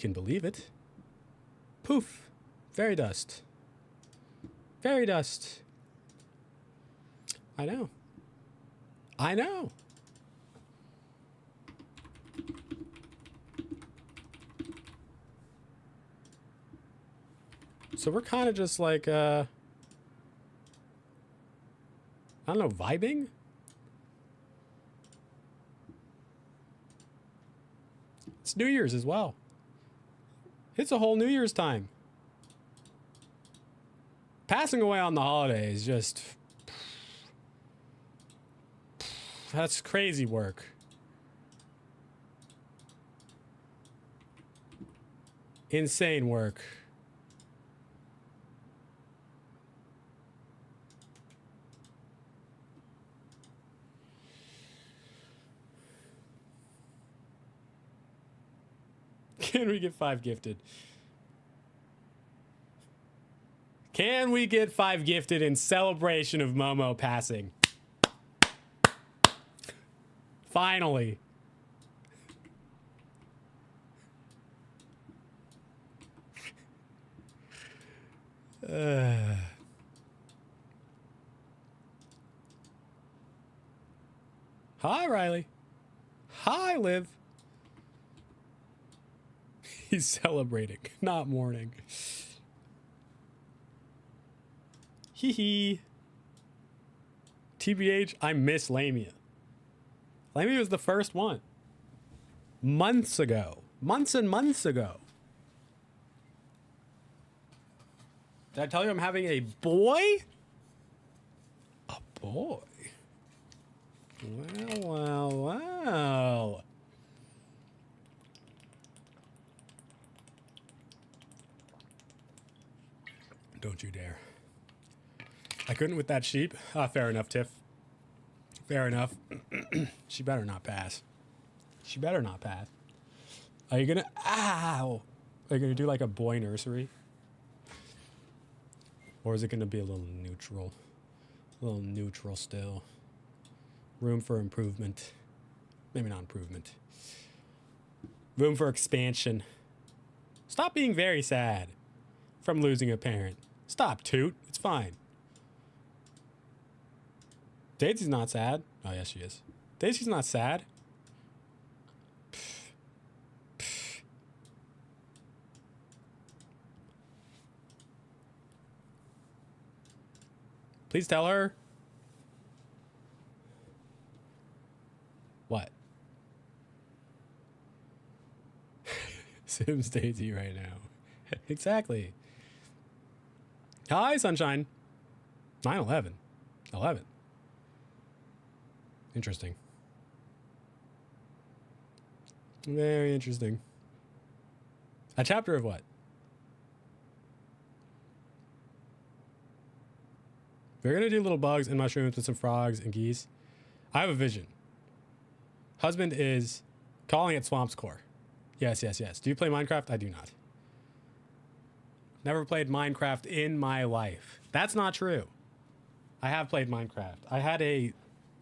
can believe it. Poof. Fairy dust. Fairy dust. I know. I know. So we're kind of just like, I don't know, vibing? It's New Year's as well. It's a whole New Year's time. Passing away on the holidays, just... That's crazy work. Insane work. Can we get 5 gifted? Can we get 5 gifted in celebration of Momo passing? Finally. Hi, Riley. Hi, Liv. He's celebrating, not mourning. Hee hee. TBH, I miss Lamia. Lamia was the first one. Months ago. Months and months ago. Did I tell you I'm having a boy? A boy? Well. Don't you dare. I couldn't with that sheep. Ah, fair enough, Tiff. Fair enough. She better not pass. She better not pass. Are you gonna... Ow! Are you gonna do like a boy nursery? Or is it gonna be a little neutral? A little neutral still. Room for improvement. Maybe not improvement. Room for expansion. Stop being very sad from losing a parent. Stop, Toot. It's fine. Daisy's not sad. Oh, yes, she is. Daisy's not sad. Please tell her. What? Sims Daisy right now. Exactly. Hi, Sunshine. 9/11. 11. Interesting. Very interesting. A chapter of what? We're going to do little bugs and mushrooms with some frogs and geese. I have a vision. Husband is calling it Swamp's Core. Yes. Do you play Minecraft? I do not. Never played Minecraft in my life. That's not true. I have played Minecraft. I had a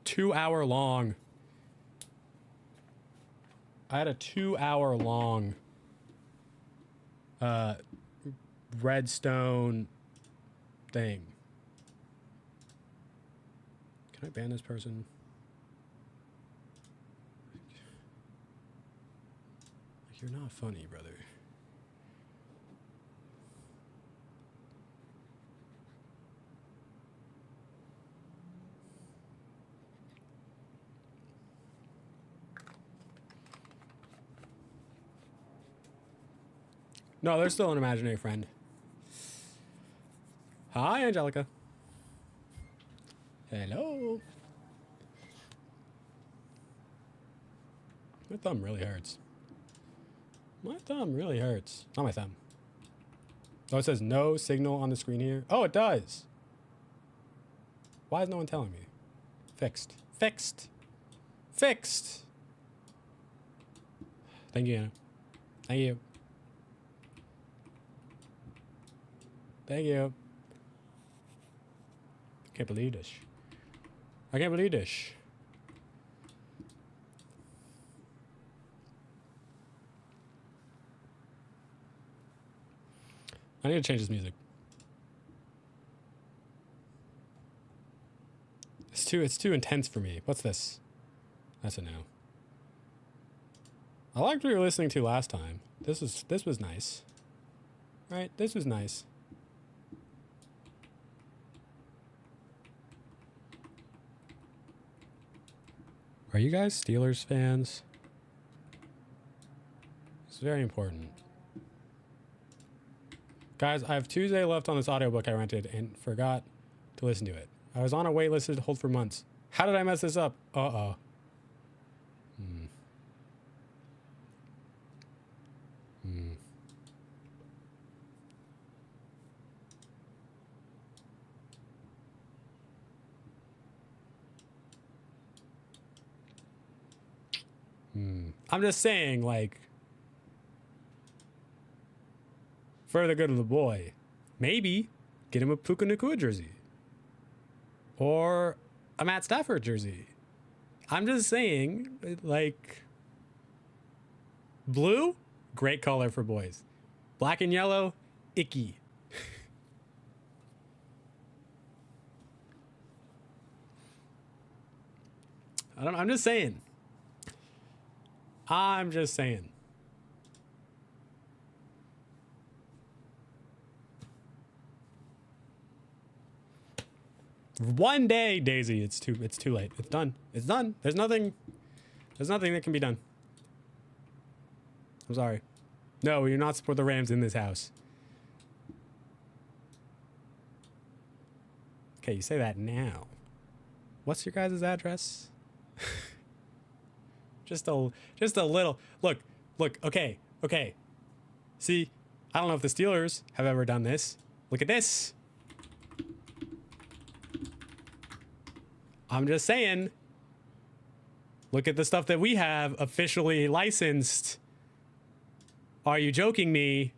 2-hour long redstone thing. Can I ban this person? Like, you're not funny, brother. No, they're still an imaginary friend. Hi, Angelica. Hello. My thumb really hurts. My thumb really hurts. Not my thumb. Oh, it says no signal on the screen here. Oh, it does. Why is no one telling me? Fixed. Fixed. Fixed. Thank you, Anna. Thank you. Thank you. Can't believe this. I can't believe this. I need to change this music. It's too intense for me. What's this? That's a no. I liked what you were listening to last time. This was nice. Right? This was nice. Are you guys Steelers fans? It's very important. Guys, I have Tuesday left on this audiobook I rented and forgot to listen to it. I was on a wait list to hold for months. How did I mess this up? Uh-oh. I'm just saying, like, for the good of the boy, maybe get him a Puka Nacua jersey. Or a Matt Stafford jersey. I'm just saying, like, blue, great color for boys. Black and yellow, icky. I'm just saying. I'm just saying. One day, Daisy, it's too late. It's done. It's done. There's nothing that can be done. I'm sorry. No, you're not support the Rams in this house. Okay, you say that now. What's your guys' address? just a little. Look, okay. See, I don't know if the Steelers have ever done this. Look at this. I'm just saying. Look at the stuff that we have officially licensed. Are you joking me?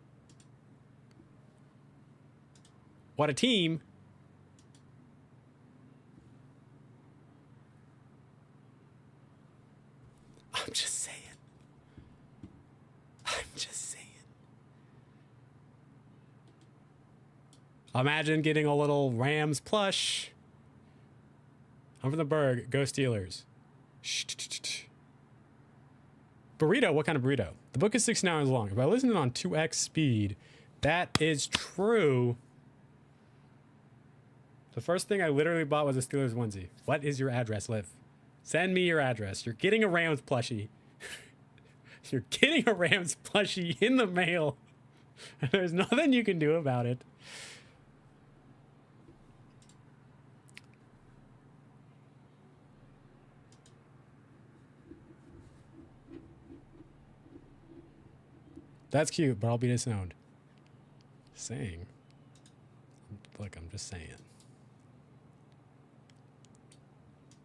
What a team. I'm just saying. Imagine getting a little Rams plush. I'm from the Berg. Go Steelers. Burrito? What kind of burrito? The book is 16 hours long. If I listen to it on 2x speed, that is true. The first thing I literally bought was a Steelers onesie. What is your address, Liv? Send me your address. You're getting a Rams plushie. You're getting a Rams plushie in the mail. There's nothing you can do about it. That's cute, but I'll be disowned. Saying. Look, I'm just saying.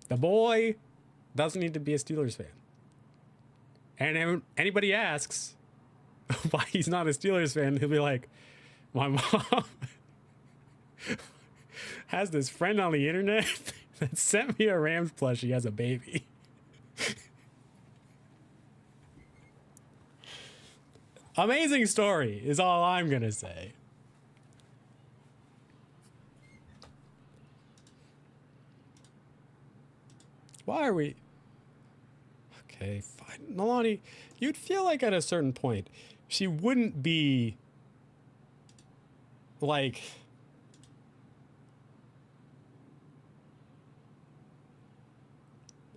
The boy doesn't need to be a Steelers fan. And anybody asks why he's not a Steelers fan, he'll be like, my mom has this friend on the internet that sent me a Rams plushie as a baby. Amazing story is all I'm going to say. Why are we... Okay, fine. Nalani, you'd feel like at a certain point, she wouldn't be... like...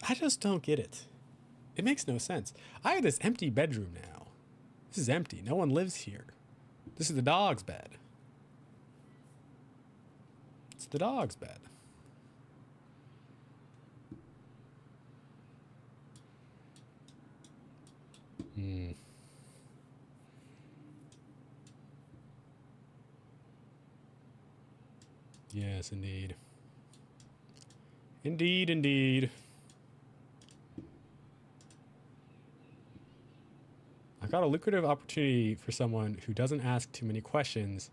I just don't get it. It makes no sense. I have this empty bedroom now. This is empty. No one lives here. This is the dog's bed. It's the dog's bed. Yes, indeed. Indeed. I got a lucrative opportunity for someone who doesn't ask too many questions.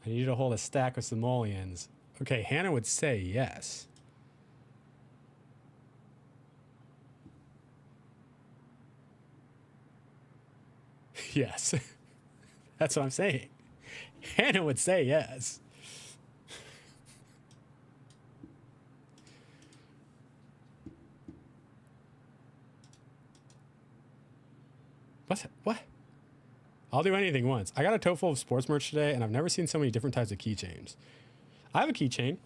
I need you to hold a stack of simoleons. Okay, Hannah would say yes. Yes. That's what I'm saying. Hannah would say yes. What? I'll do anything once. I got a tote full of sports merch today, and I've never seen so many different types of keychains. I have a keychain.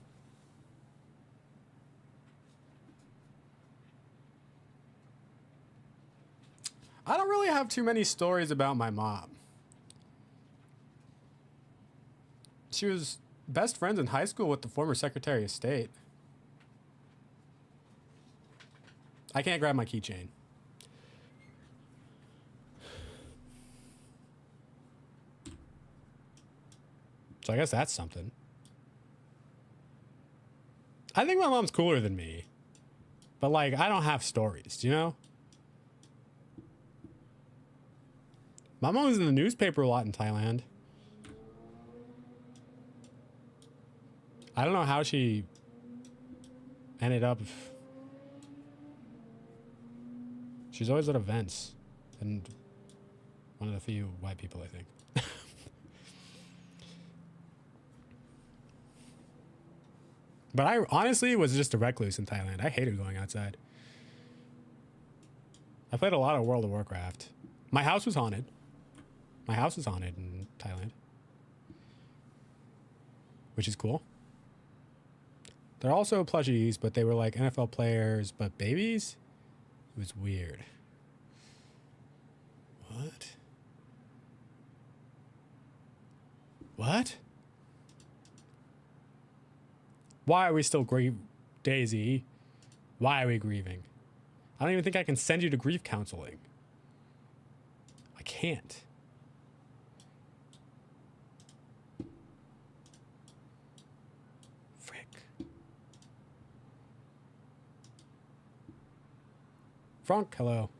I don't really have too many stories about my mom. She was best friends in high school with the former Secretary of State. I can't grab my keychain. So I guess that's something. I think my mom's cooler than me. But, like, I don't have stories, do you know? My mom was in the newspaper a lot in Thailand. I don't know how she ended up. She's always at events. And one of the few white people, I think. But I honestly was just a recluse in Thailand. I hated going outside. I played a lot of World of Warcraft. My house was haunted. My house is haunted in Thailand. Which is cool. They're also plushies, but they were like NFL players, but babies? It was weird. What? What? Why are we still grieving? Daisy, why are we grieving? I don't even think I can send you to grief counseling. I can't. Frick. Frank, hello.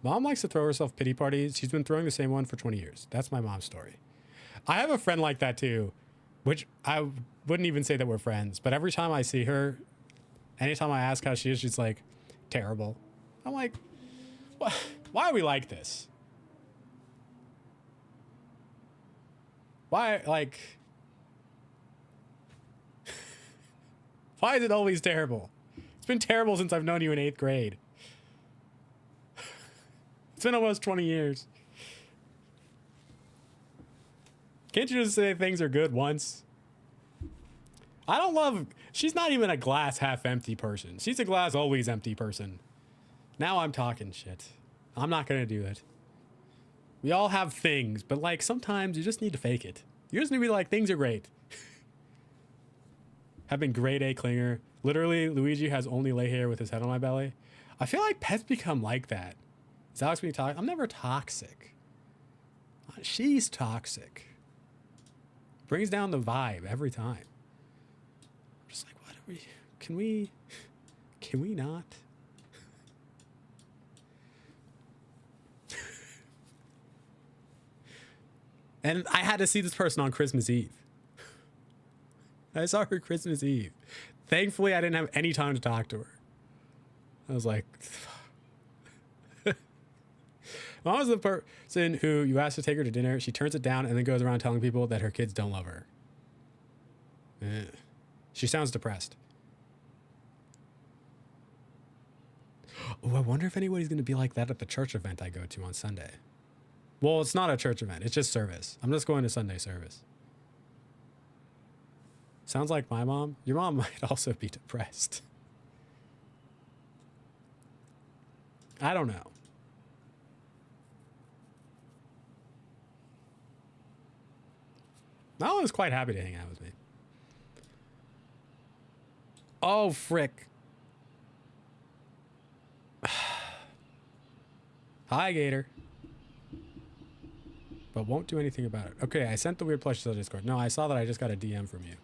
Mom likes to throw herself pity parties. She's been throwing the same one for 20 years. That's my mom's story. I have a friend like that too, which I wouldn't even say that we're friends, but every time I see her, anytime I ask how she is, she's like, terrible. I'm like, what? Why are we like this? Why, like, why is it always terrible? It's been terrible since I've known you in 8th grade. It's been almost 20 years. Can't you just say things are good once? I don't love... She's not even a glass half empty person. She's a glass always empty person. Now I'm talking shit. I'm not going to do it. We all have things, but like sometimes you just need to fake it. You just need to be like, things are great. Having grade A clinger. Literally, Luigi has only lay hair with his head on my belly. I feel like pets become like that. Is Alex being toxic? I'm never toxic. She's toxic. Brings down the vibe every time. I'm just like, what are we... Can we not? And I had to see this person on Christmas Eve. I saw her Christmas Eve. Thankfully, I didn't have any time to talk to her. I was like... Mom was the person who you asked to take her to dinner. She turns it down and then goes around telling people that her kids don't love her. She sounds depressed. Oh, I wonder if anybody's going to be like that at the church event I go to on Sunday. Well, it's not a church event. It's just service. I'm just going to Sunday service. Sounds like my mom. Your mom might also be depressed. I don't know. My mom was quite happy to hang out with me. Oh, frick. Hi, Gator. But won't do anything about it. Okay, I sent the weird plush to the Discord. No, I saw that I just got a DM from you.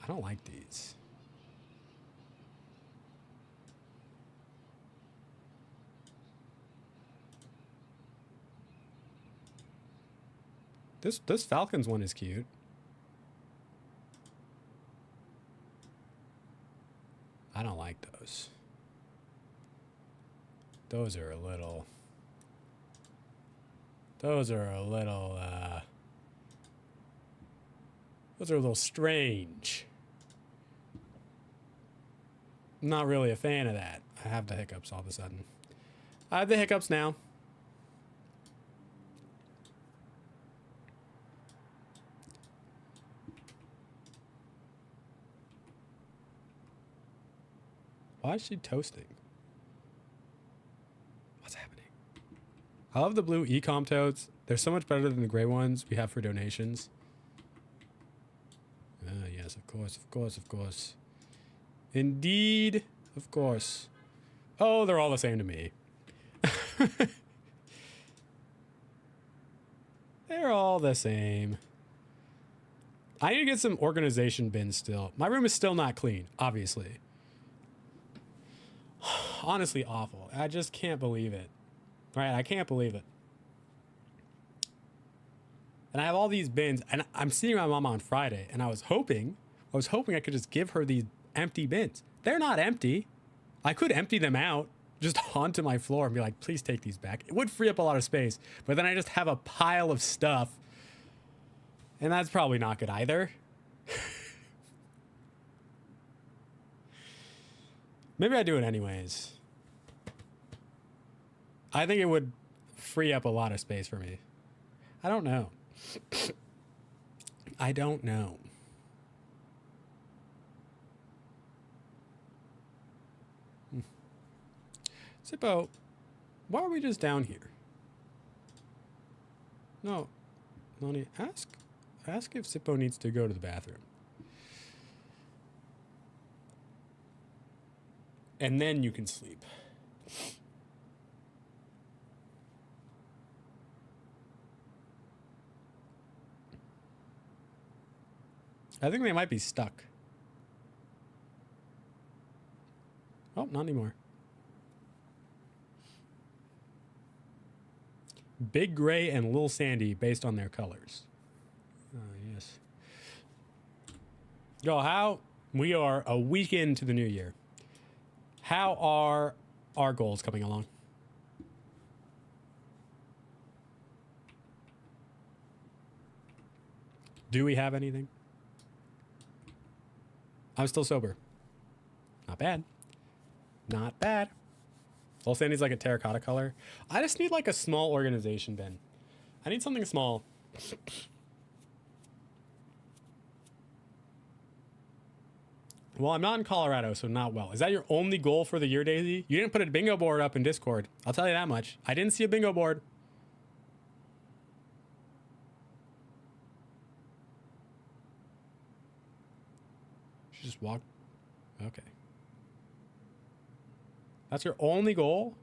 I don't like these. This Falcons one is cute. I don't like those. Those are a little... Those are a little strange. I'm not really a fan of that. I have the hiccups all of a sudden. I have the hiccups now. Why is she toasting? What's happening? I love the blue Ecom totes. They're so much better than the gray ones we have for donations. Yes, of course, of course, of course. Indeed, of course. Oh, they're all the same to me. They're all the same. I need to get some organization bins still. My room is still not clean, obviously. Honestly, awful. I just can't believe it. Right? I can't believe it. And I have all these bins, and I'm seeing my mom on Friday, and I was hoping I could just give her these empty bins. They're not empty. I could empty them out just onto my floor and be like, please take these back. It would free up a lot of space, but then I just have a pile of stuff, and that's probably not good either. Maybe I do it anyways. I think it would free up a lot of space for me. I don't know. I don't know. Zippo, why are we just down here? No. Lonnie, ask if Zippo needs to go to the bathroom. And then you can sleep. I think they might be stuck. Oh, not anymore. Big Gray and Lil Sandy based on their colors. Yes. Yo, how we are a week into the new year. How are our goals coming along? Do we have anything? I'm still sober. Not bad. Not bad. Lil Sandy's like a terracotta color. I just need like a small organization bin. I need something small. Well, I'm not in Colorado, so not well. Is that your only goal for the year, Daisy? You didn't put a bingo board up in Discord. I'll tell you that much. I didn't see a bingo board. She just walked. Okay. That's your only goal?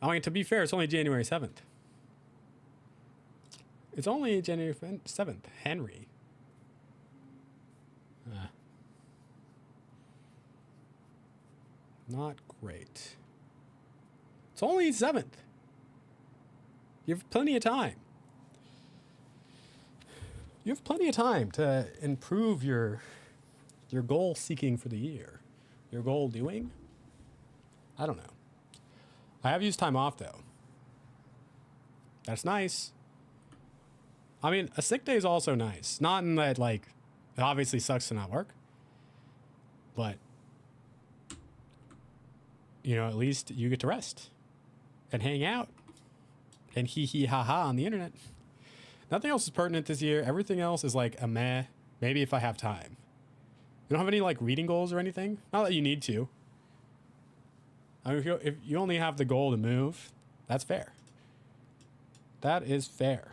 I mean, to be fair, it's only January 7th. It's only January 7th. Henry. Not great. It's only 7th. You have plenty of time. You have plenty of time to improve your goal seeking for the year. Your goal doing? I don't know. I have used time off though. That's nice. I mean, a sick day is also nice. Not in that, like, it obviously sucks to not work. But, you know, at least you get to rest and hang out and hee hee ha ha on the internet. Nothing else is pertinent this year. Everything else is like a meh. Maybe if I have time. You don't have any like reading goals or anything? Not that you need to. I mean, if you only have the goal to move, that's fair. That is fair.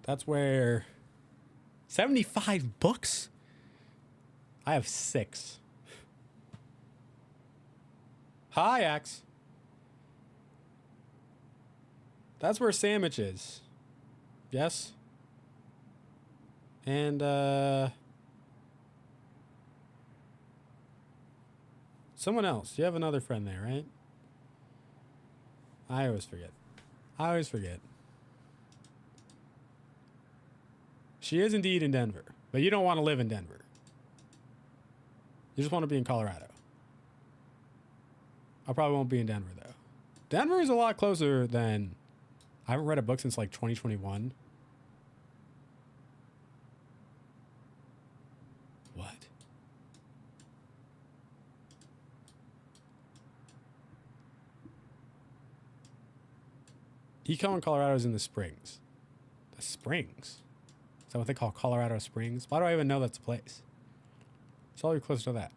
That's where 75 books? I have 6. Hi, Axe. That's where Sandwich is. Yes? And, someone else. You have another friend there, right? I always forget. She is indeed in Denver, but you don't want to live in Denver. You just want to be in Colorado. I probably won't be in Denver, though. Denver is a lot closer than... I haven't read a book since, like, 2021. What? Eco in Colorado is in the Springs. The Springs? Is that what they call Colorado Springs? Why do I even know that's a place? It's all close to that.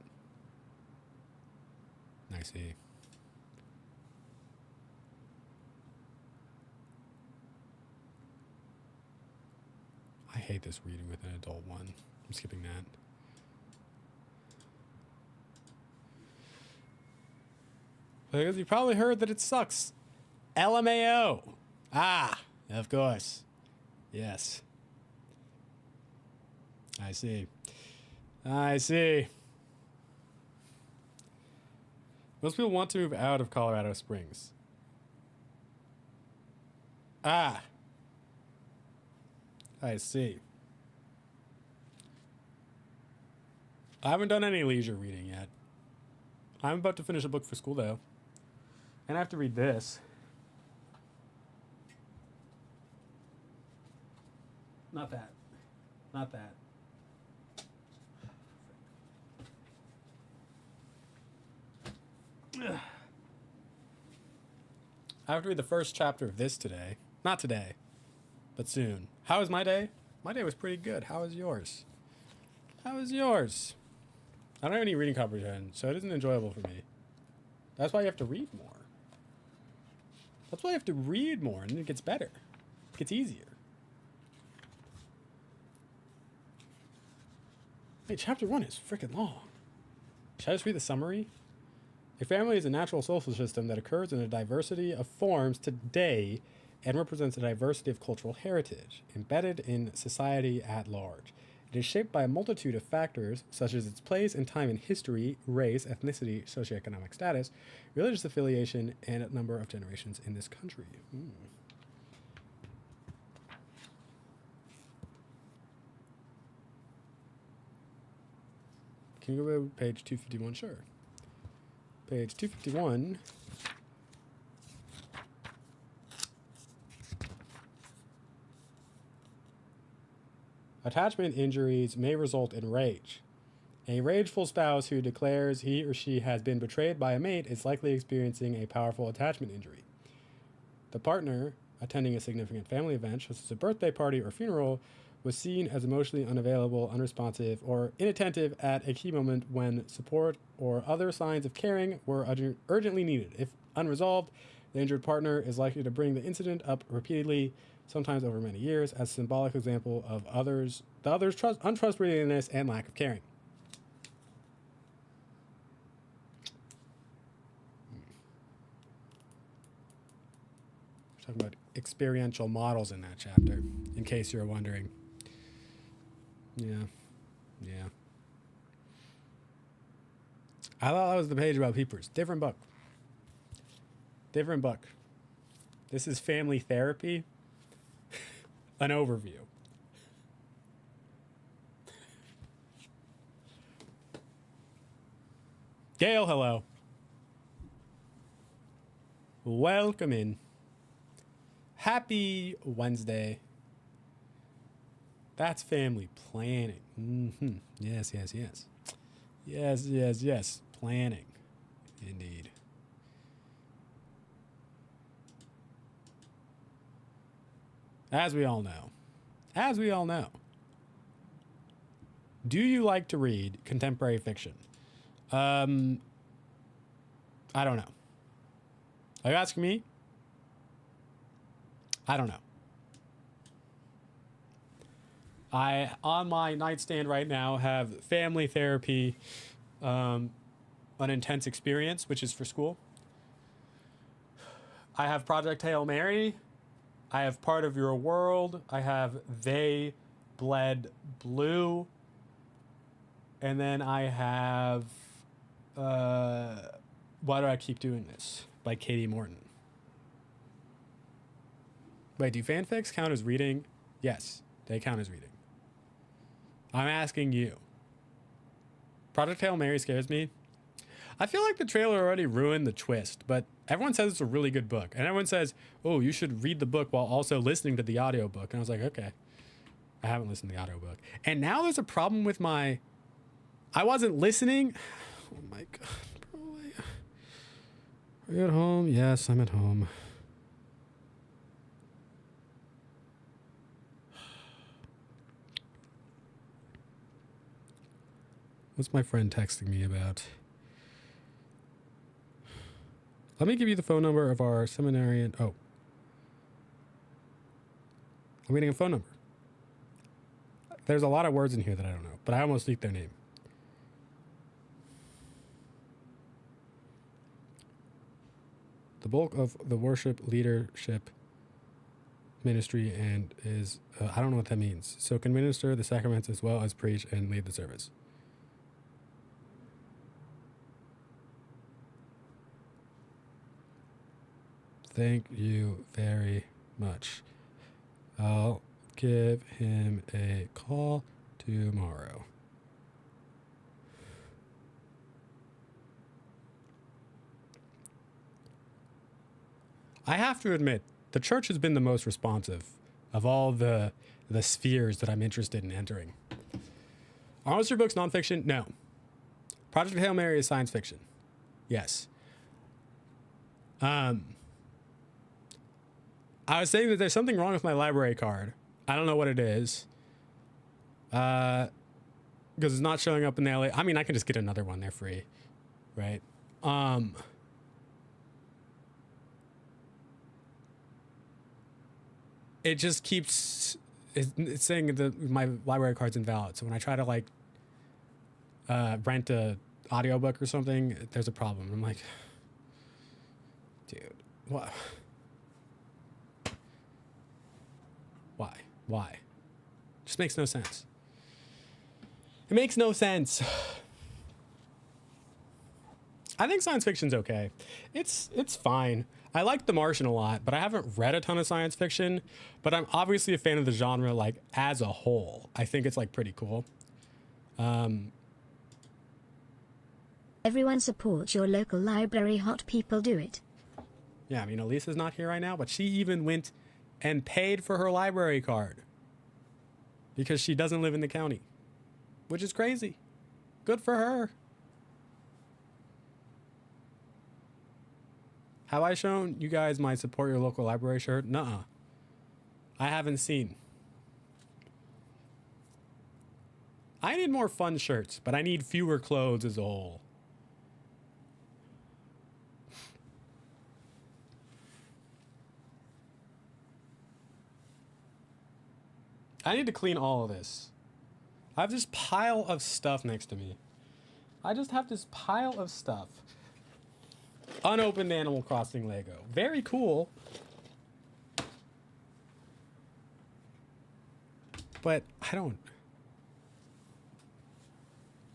I see. I hate this reading with an adult one. I'm skipping that. Because you probably heard that it sucks. LMAO. Ah, of course. Yes. I see. I see. Most people want to move out of Colorado Springs. Ah. I see. I haven't done any leisure reading yet. I'm about to finish a book for school, though. And I have to read this. Not that. Not that. I have to read the first chapter of this today. Not today, but soon. How was my day? My day was pretty good. How was yours? How was yours? I don't have any reading comprehension, so it isn't enjoyable for me. That's why you have to read more. That's why you have to read more, and then it gets better. It gets easier. Hey, chapter 1 is freaking long. Should I just read the summary? A family is a natural social system that occurs in a diversity of forms today and represents a diversity of cultural heritage embedded in society at large. It is shaped by a multitude of factors, such as its place and time in history, race, ethnicity, socioeconomic status, religious affiliation, and a number of generations in this country. Can you go to page 251? Sure. Page 251. Attachment injuries may result in rage. A rageful spouse who declares he or she has been betrayed by a mate is likely experiencing a powerful attachment injury. The partner, attending a significant family event, such as a birthday party or funeral, was seen as emotionally unavailable, unresponsive, or inattentive at a key moment when support or other signs of caring were urgently needed. If unresolved, the injured partner is likely to bring the incident up repeatedly, sometimes over many years, as a symbolic example of the other's untrustworthiness and lack of caring. We're talking about experiential models in that chapter, in case you're wondering. Yeah. I thought that was the page about peepers. Different book. This is family therapy. An overview. Gail, hello. Welcome in. Happy Wednesday. That's family planning. Yes. Planning. Indeed. As we all know. Do you like to read contemporary fiction? I don't know. Are you asking me? I don't know. I, on my nightstand right now, have family therapy, an intense experience, which is for school. I have Project Hail Mary. I have Part of Your World. I have They Bled Blue. And then I have Why Do I Keep Doing This by Katie Morton. Wait, do fanfics count as reading? Yes, they count as reading. I'm asking you. Project Hail Mary scares me. I feel like the trailer already ruined the twist, but everyone says it's a really good book. And everyone says, oh, you should read the book while also listening to the audiobook. And I was like, okay. I haven't listened to the audiobook. And now there's a problem with I wasn't listening. Oh my God, bro. Are you at home? Yes, I'm at home. What's my friend texting me about? Let me give you the phone number of our seminarian. Oh. I'm getting a phone number. There's a lot of words in here that I don't know, but I almost leaked their name. The bulk of the worship leadership ministry and is, I don't know what that means. So can minister the sacraments as well as preach and lead the service. Thank you very much. I'll give him a call tomorrow. I have to admit, the church has been the most responsive of all the spheres that I'm interested in entering. Are most of your books nonfiction? No. Project Hail Mary is science fiction. Yes. I was saying that there's something wrong with my library card. I don't know what it is. Because it's not showing up in the LA. I mean, I can just get another one. They're free. Right? It just keeps... It's saying that my library card's invalid. So when I try to, like, rent a audiobook or something, there's a problem. I'm like... Dude, what... Why? Just makes no sense. It makes no sense. I think science fiction's okay. It's fine. I like The Martian a lot, but I haven't read a ton of science fiction. But I'm obviously a fan of the genre, like, as a whole. I think it's, like, pretty cool. Everyone supports your local library. Hot people do it. Yeah, I mean, Elisa's not here right now, but she even went and paid for her library card because she doesn't live in the county, which is crazy. Good for her. Have I shown you guys my support your local library shirt? Nuh-uh. I haven't seen. I need more fun shirts, but I need fewer clothes as a whole. I need to clean all of this. I have this pile of stuff next to me. I just have this pile of stuff. Unopened Animal Crossing Lego. Very cool. But I don't...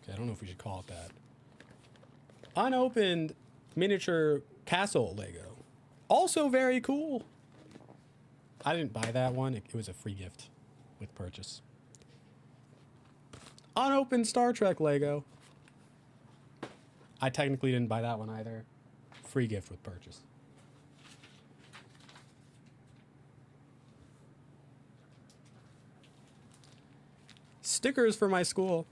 Okay, I don't know if we should call it that. Unopened miniature castle Lego. Also very cool. I didn't buy that one. It was a free gift with purchase. Unopened Star Trek Lego. I technically didn't buy that one either. Free gift with purchase. Stickers for my school.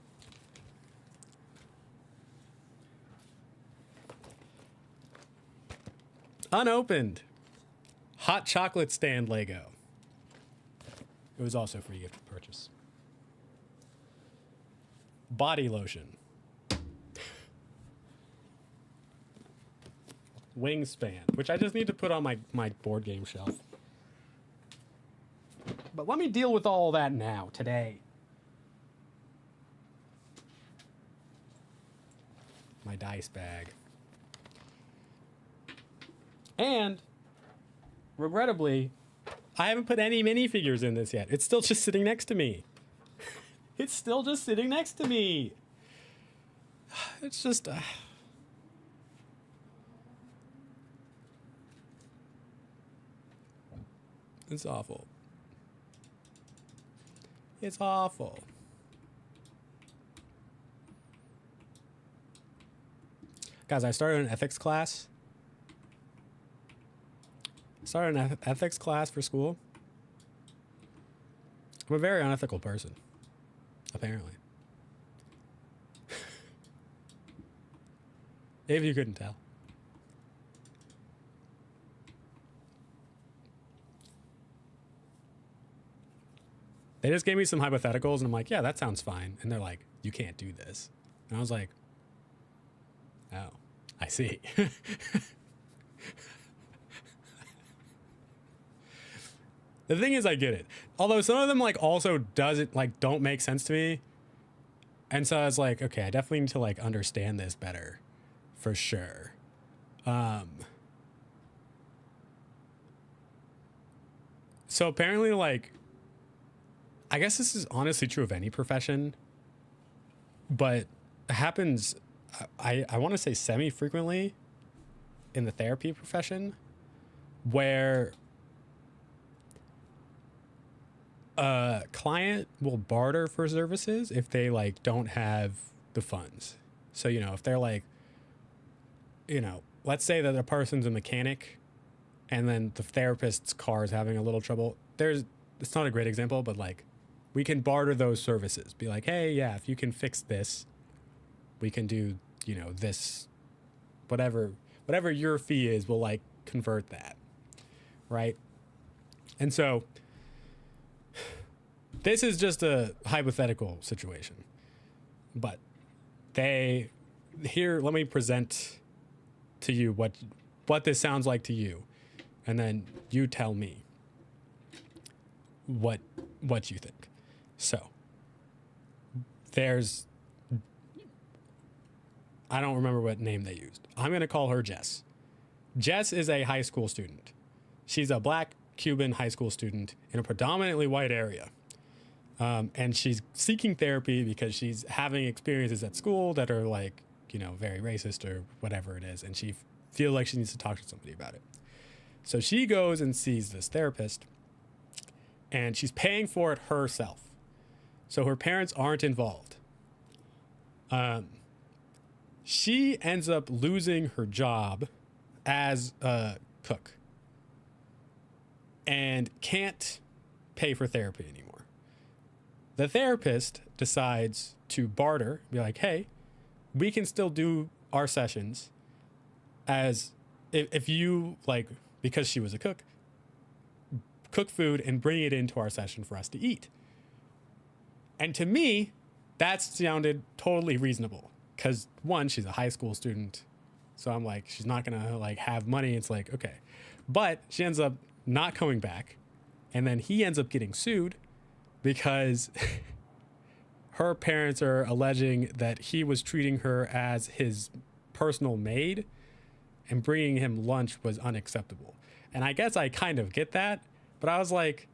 Unopened hot chocolate stand Lego. It was also free gift with purchase. Body lotion. Wingspan, which I just need to put on my board game shelf. But let me deal with all that now, today. My dice bag. And, regrettably, I haven't put any minifigures in this yet. It's still just sitting next to me. It's still just sitting next to me. It's just... It's awful. It's awful. Guys, I started an ethics class. Ethics class for school. I'm a very unethical person, apparently. If you couldn't tell. They just gave me some hypotheticals, and I'm like, yeah, that sounds fine. And they're like, you can't do this. And I was like, oh, I see. The thing is, I get it. Although some of them like also don't make sense to me. And so I was like, okay, I definitely need to like understand this better, for sure. So apparently, like, I guess this is honestly true of any profession, but it happens, I want to say semi-frequently in the therapy profession, where a client will barter for services if they like don't have the funds. So, you know, if they're like, you know, let's say that a person's a mechanic and then the therapist's car is having a little trouble. It's not a great example, but like we can barter those services. Be like, hey, yeah, if you can fix this, we can do, you know, this, whatever your fee is, we'll like convert that. Right. And so this is just a hypothetical situation, but let me present to you what this sounds like to you. And then you tell me what you think. So I don't remember what name they used. I'm going to call her Jess. Jess is a high school student. She's a black Cuban high school student in a predominantly white area. And she's seeking therapy because she's having experiences at school that are like, you know, very racist or whatever it is. And she feels like she needs to talk to somebody about it. So she goes and sees this therapist, and she's paying for it herself. So her parents aren't involved. She ends up losing her job as a cook and can't pay for therapy anymore. The therapist decides to barter, be like, hey, we can still do our sessions as if you like, because she was a cook food and bring it into our session for us to eat. And to me, that sounded totally reasonable because one, she's a high school student. So I'm like, she's not going to like have money. It's like, okay, but she ends up not coming back. And then he ends up getting sued because her parents are alleging that he was treating her as his personal maid and bringing him lunch was unacceptable. And I guess I kind of get that, but I was like,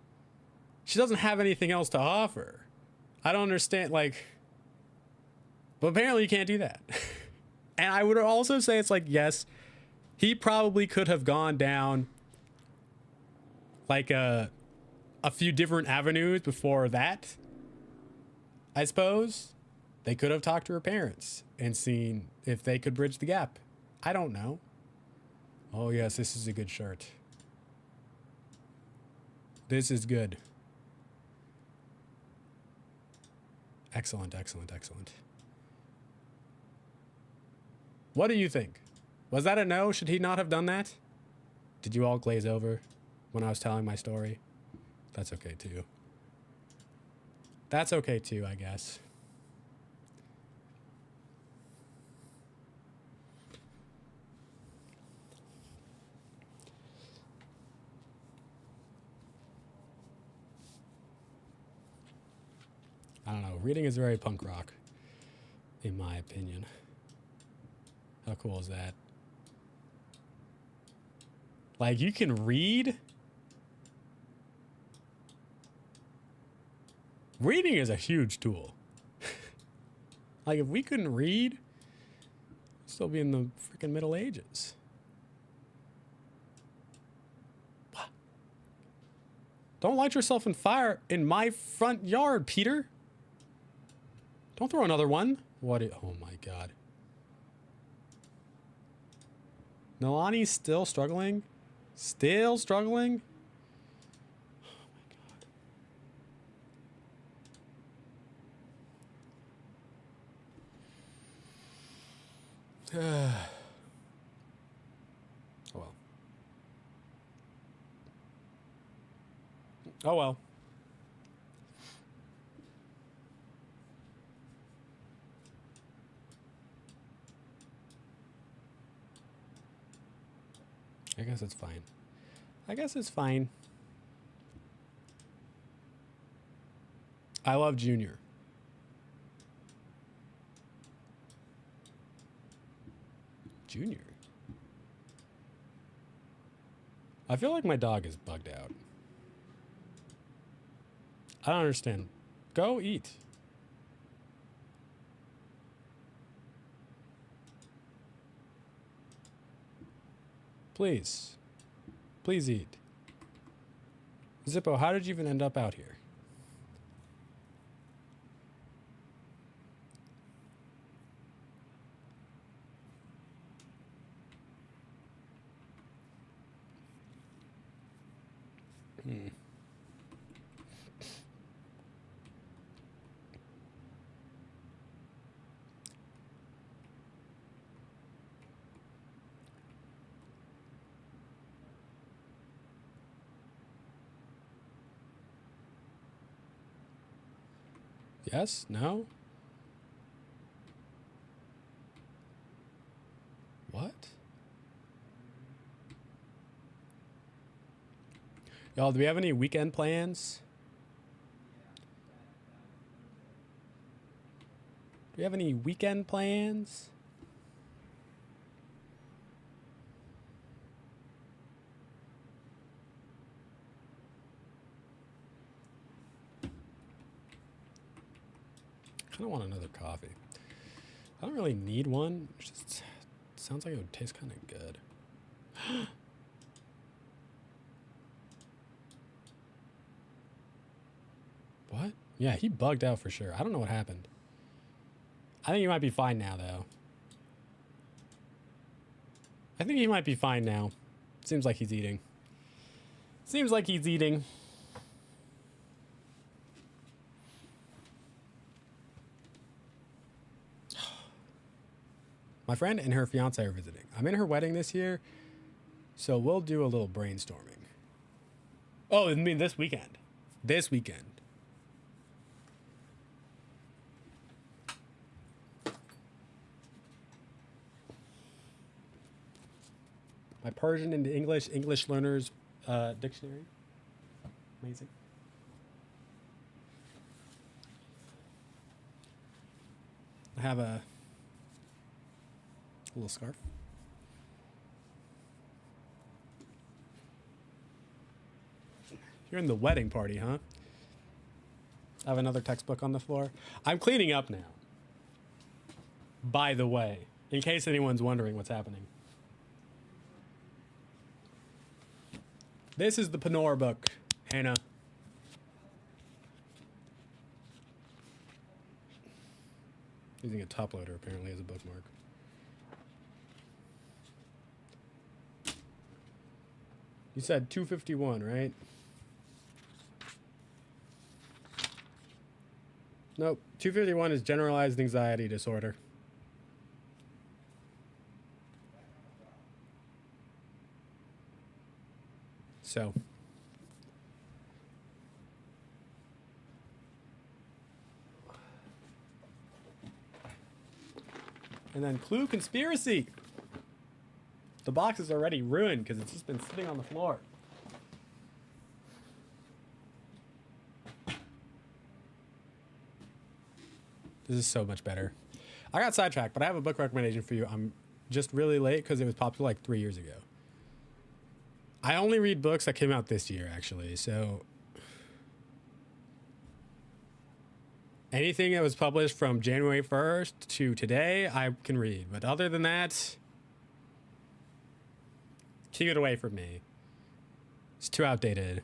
she doesn't have anything else to offer. I don't understand, like, but apparently you can't do that. And I would also say it's like, yes, he probably could have gone down like a few different avenues before that. I suppose they could have talked to her parents and seen if they could bridge the gap. I don't know. Oh, yes, this is a good shirt. This is good. Excellent, excellent, excellent. What do you think? Was that a no? Should he not have done that? Did you all glaze over when I was telling my story? That's okay too. That's okay too, I guess. I don't know. Reading is very punk rock, in my opinion. How cool is that? Like, you can read? Reading is a huge tool. Like, if we couldn't read, we'd still be in the freaking Middle Ages. What? Don't light yourself on fire in my front yard, Peter. Don't throw another one. Oh my God. Nalani's still struggling? Still struggling? Oh my god. Oh well. Oh well. I guess it's fine. I guess it's fine. I love Junior. Junior? I feel like my dog is bugged out. I don't understand. Go eat. Please. Please eat. Zippo, how did you even end up out here? Yes? No? What? Y'all, do we have any weekend plans? Do we have any weekend plans? I kind of want another coffee. I don't really need one. It just sounds like it would taste kind of good. What? Yeah, he bugged out for sure. I don't know what happened. I think he might be fine now, though. I think he might be fine now. Seems like he's eating. Seems like he's eating. My friend and her fiance are visiting. I'm in her wedding this year, so we'll do a little brainstorming. Oh, I mean this weekend. This weekend. My Persian into English learners dictionary. Amazing. I have a little scarf. You're in the wedding party, huh? I have another textbook on the floor. I'm cleaning up now. By the way, in case anyone's wondering what's happening. This is the Panora book, Hannah. Using a top loader apparently as a bookmark. You said 251, right? Nope. 251 is generalized anxiety disorder. So. And then Clue Conspiracy. The box is already ruined because it's just been sitting on the floor. This is so much better. I got sidetracked, but I have a book recommendation for you. I'm just really late because it was popular like 3 years ago. I only read books that came out this year, actually. So anything that was published from January 1st to today, I can read. But other than that, keep it away from me. It's too outdated.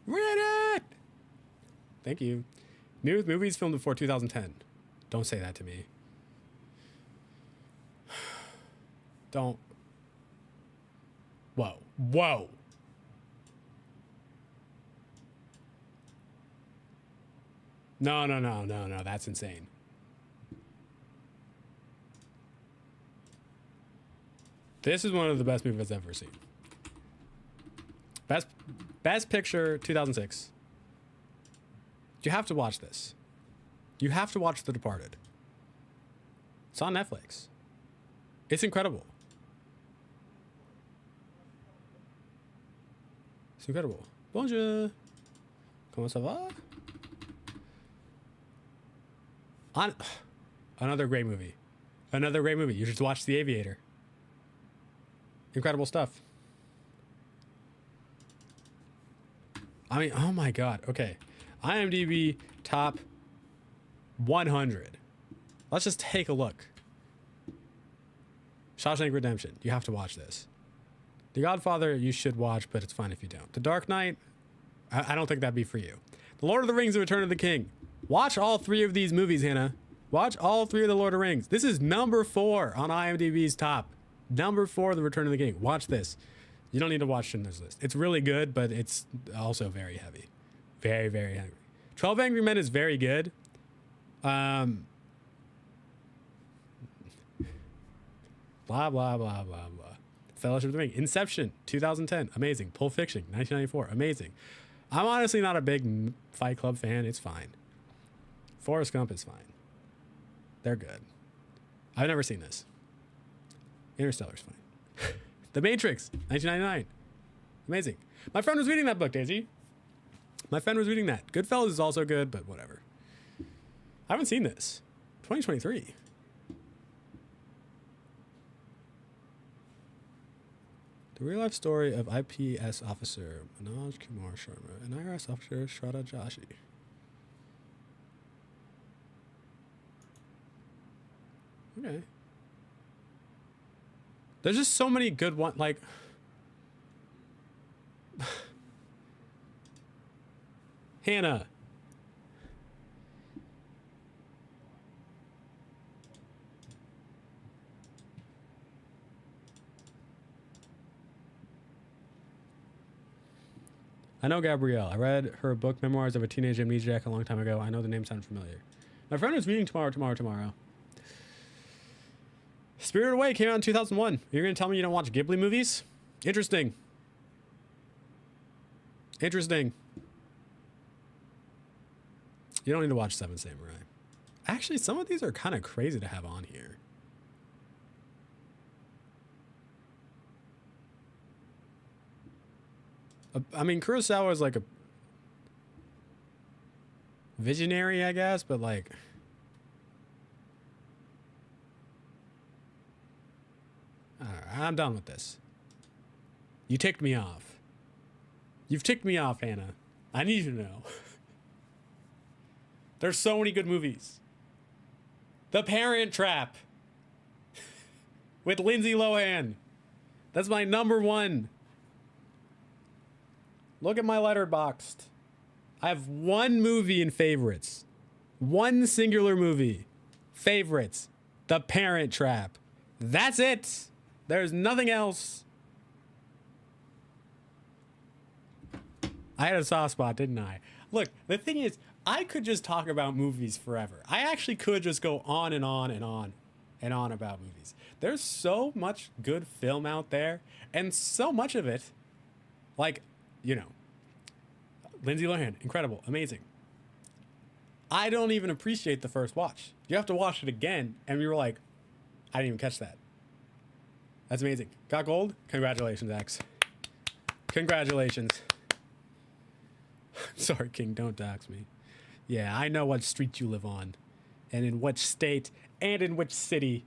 Read it! Thank you. Movies filmed before 2010. Don't say that to me. Don't. Whoa. Whoa. No, no, no, no, no. That's insane. This is one of the best movies I've ever seen. Best Picture 2006. You have to watch this. You have to watch The Departed. It's on Netflix. It's incredible. It's incredible. Bonjour. Comment ça va? Another great movie. Another great movie. You should watch The Aviator. Incredible stuff. I mean, oh my God. Okay. IMDb top 100. Let's just take a look. Shawshank Redemption. You have to watch this. The Godfather, you should watch, but it's fine if you don't. The Dark Knight, I don't think that'd be for you. The Lord of the Rings, The Return of the King. Watch all three of these movies, Hannah. Watch all three of The Lord of the Rings. This is number 4 on IMDb's top. Number 4, The Return of the King. Watch this. You don't need to watch Schindler's List. It's really good, but it's also very heavy. Very, very heavy. 12 Angry Men is very good. Blah, blah, blah, blah, blah. Fellowship of the Ring. Inception, 2010. Amazing. Pulp Fiction, 1994. Amazing. I'm honestly not a big Fight Club fan. It's fine. Forrest Gump is fine. They're good. I've never seen this. Interstellar's fine. The Matrix, 1999. Amazing. My friend was reading that book, Daisy. My friend was reading that. Goodfellas is also good, but whatever. I haven't seen this. 2023. The real-life story of IPS officer Manoj Kumar Sharma and IRS officer Shraddha Joshi. Okay. There's just so many good ones, like... Hannah. I know Gabrielle. I read her book, Memoirs of a Teenage Amnesiac, a long time ago. I know the name sounds familiar. My friend was reading Tomorrow. Spirited Away came out in 2001. You're going to tell me you don't watch Ghibli movies? Interesting. Interesting. You don't need to watch Seven Samurai. Actually, some of these are kind of crazy to have on here. I mean, Kurosawa is like a visionary, I guess, but like... Alright, I'm done with this. You ticked me off. You've ticked me off, Hannah. I need you to know. There's so many good movies. The Parent Trap. With Lindsay Lohan. That's my number 1. Look at my Letterboxd. I have one movie in favorites. One singular movie. Favorites. The Parent Trap. That's it. There's nothing else. I had a soft spot, didn't I? Look, the thing is, I could just talk about movies forever. I actually could just go on and on and on and on about movies. There's so much good film out there, and so much of it, like, you know, Lindsay Lohan, incredible, amazing. I don't even appreciate the first watch. You have to watch it again, and you were like, I didn't even catch that. That's amazing. Got gold? Congratulations, X. Congratulations. Sorry, King, don't dox me. Yeah, I know what street you live on, and in which state, and in which city.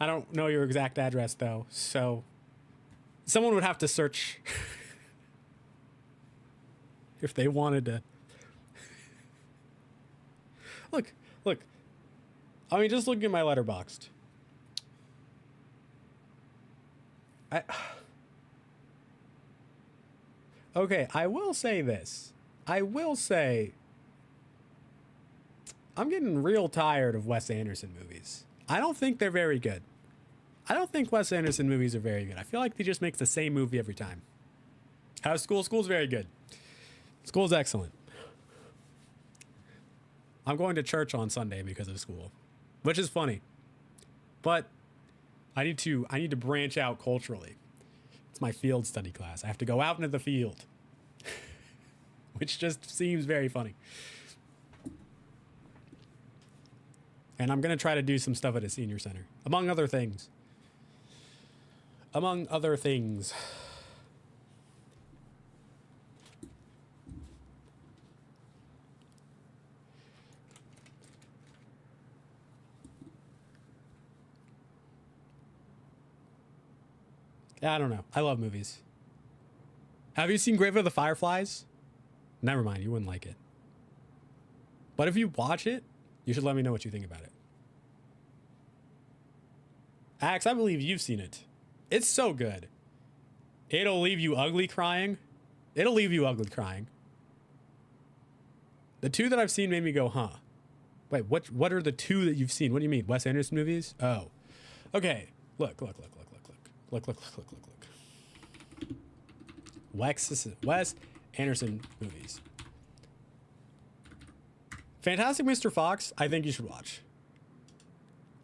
I don't know your exact address, though, so someone would have to search if they wanted to. Look. I mean, just looking at my Letterboxd. Okay, I will say this. I will say I'm getting real tired of Wes Anderson movies. I don't think they're very good. I don't think Wes Anderson movies are very good. I feel like he just makes the same movie every time. How's school? School's very good. School's excellent. I'm going to church on Sunday because of school, which is funny. But I need to branch out culturally. It's my field study class. I have to go out into the field, which just seems very funny. And I'm going to try to do some stuff at a senior center, among other things. Among other things. I don't know. I love movies. Have you seen Grave of the Fireflies? Never mind, you wouldn't like it. But if you watch it, you should let me know what you think about it. Axe, I believe you've seen it. It's so good. It'll leave you ugly crying. It'll leave you ugly crying. The two that I've seen made me go, huh. Wait, what are the two that you've seen? What do you mean? Wes Anderson movies? Oh. Okay. Look. Wes Anderson movies. Fantastic Mr. Fox, I think you should watch.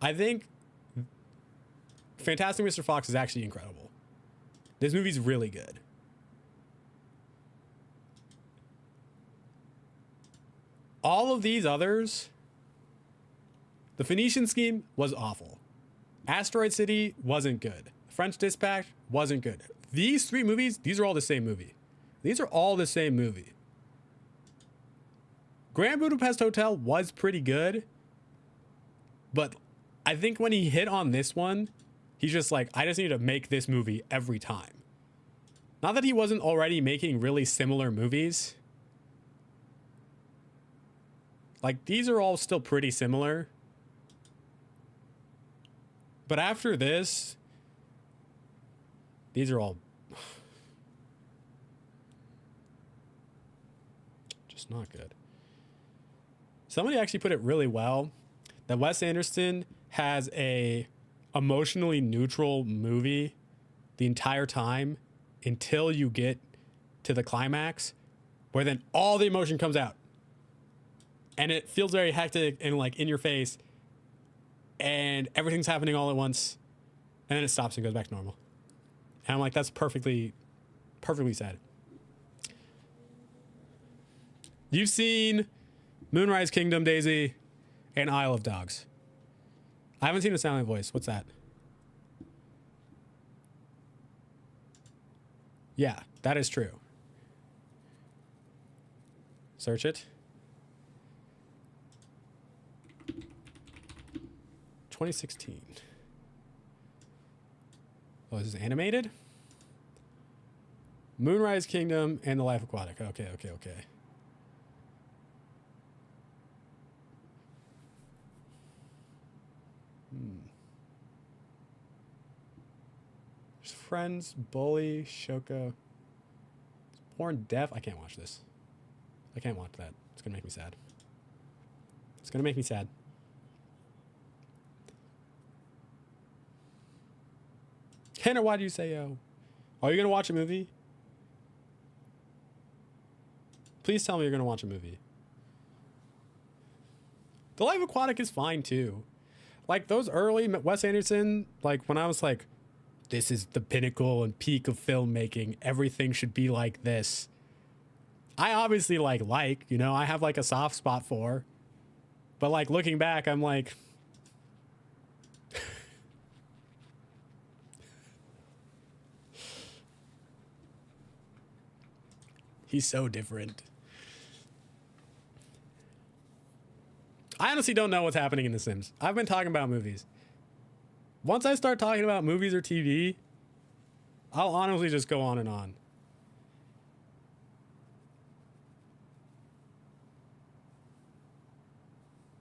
I think Fantastic Mr. Fox is actually incredible. This movie's really good. All of these others, The Phoenician Scheme was awful. Asteroid City wasn't good. French Dispatch wasn't good. These three movies, these are all the same movie. These are all the same movie. Grand Budapest Hotel was pretty good, but I think when he hit on this one, he's just like, I just need to make this movie every time. Not that he wasn't already making really similar movies. Like, these are all still pretty similar. But after this, these are all just not good. Somebody actually put it really well that Wes Anderson has a emotionally neutral movie the entire time until you get to the climax, where then all the emotion comes out. And it feels very hectic and like in your face, and everything's happening all at once, and then it stops and goes back to normal. And I'm like, that's perfectly sad. You've seen Moonrise Kingdom, Daisy, and Isle of Dogs. I haven't seen A Silent Voice. What's that? Yeah, that is true. Search it. 2016. Oh, this is animated? Moonrise Kingdom and The Life Aquatic. Okay. There's Friends, Bully, Shoko. Born Deaf. I can't watch this. I can't watch that. It's going to make me sad. It's going to make me sad. Hannah, why do you say yo? Are you going to watch a movie? Please tell me you're going to watch a movie. The Life Aquatic is fine too. Like those early Wes Anderson, like when I was like, this is the pinnacle and peak of filmmaking. Everything should be like this. I obviously you know, I have like a soft spot for. But like looking back, I'm like, he's so different. I honestly don't know what's happening in The Sims. I've been talking about movies. Once I start talking about movies or TV, I'll honestly just go on and on.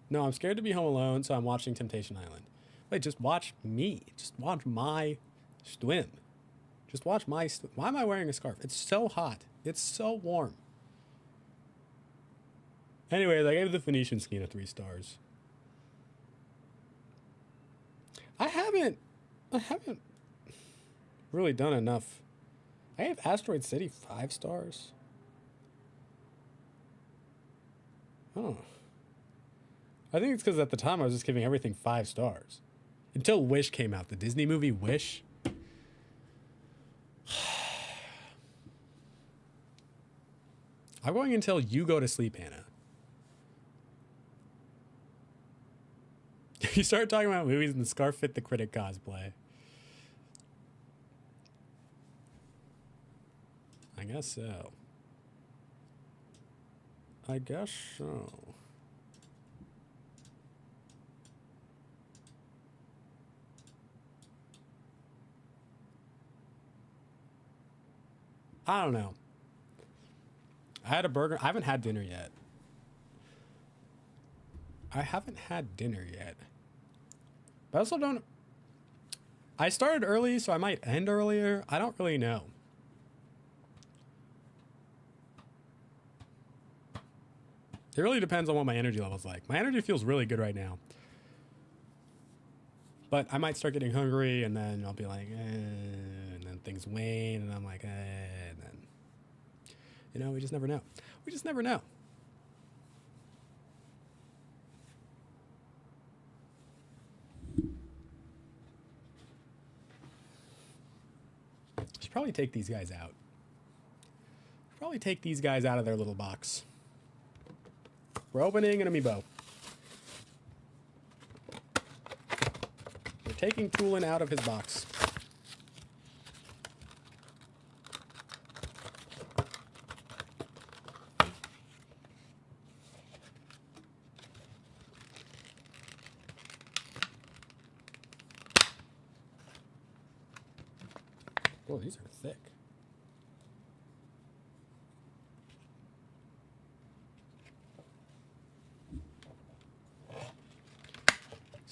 No, I'm scared to be home alone, so I'm watching Temptation Island. Wait, just watch me. Just watch my swim. Just watch my swim. Why am I wearing a scarf? It's so hot. It's so warm. Anyways, I gave The Phoenician Scheme 3 stars. I haven't. I haven't really done enough. I have Asteroid City 5 stars. Oh. I think it's because at the time I was just giving everything 5 stars. Until Wish came out. The Disney movie Wish. I'm going until you go to sleep, Hannah. You start talking about movies and the Scarf Fit the Critic cosplay. I guess so. I guess so. I don't know. I had a burger. I haven't had dinner yet. I also don't. I started early, so I might end earlier. I don't really know. It really depends on what my energy level's like. My energy feels really good right now. But I might start getting hungry, and then I'll be like, and then things wane, and I'm like, and then, you know, we just never know. We just never know. Should probably take these guys out. Probably take these guys out of their little box. We're opening an amiibo. We're taking Toolin out of his box. Oh, these are thick.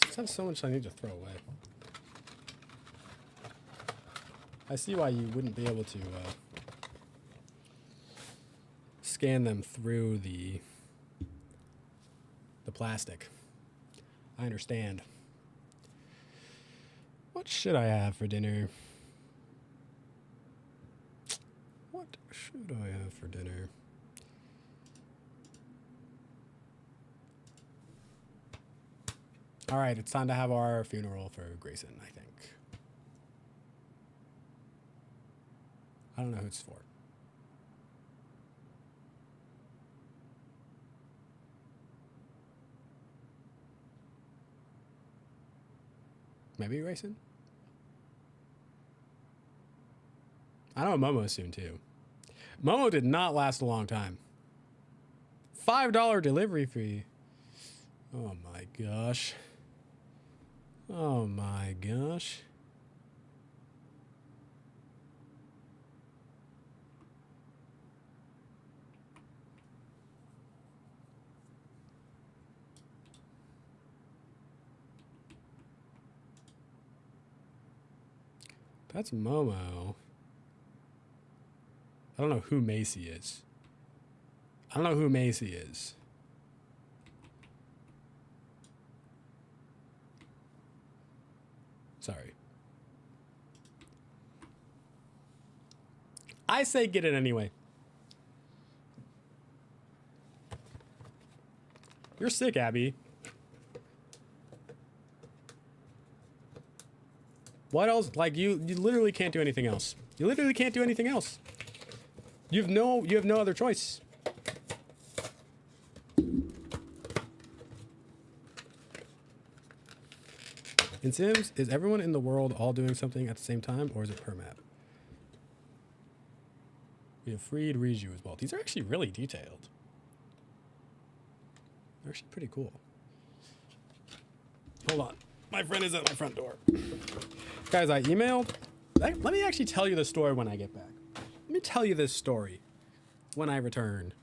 Just have so much I need to throw away. I see why you wouldn't be able to scan them through the plastic. I understand. What should I have for dinner? What should I have for dinner? All right, it's time to have our funeral for Grayson, I think. I don't know who it's for. Maybe Grayson? I know Momo soon, too. Momo did not last a long time. $5 delivery fee. Oh, my gosh. Oh, my gosh. That's Momo. I don't know who Macy is. I don't know who Macy is. Sorry. I say get it anyway. You're sick, Abby. What else? Like you literally can't do anything else. You literally can't do anything else. You have no other choice. In Sims, is everyone in the world all doing something at the same time, or is it per map? We have freed Riju as well. These are actually really detailed. They're actually pretty cool. Hold on. My friend is at my front door. Guys, I emailed. Let me actually tell you the story when I get back. Let me tell you this story when I return.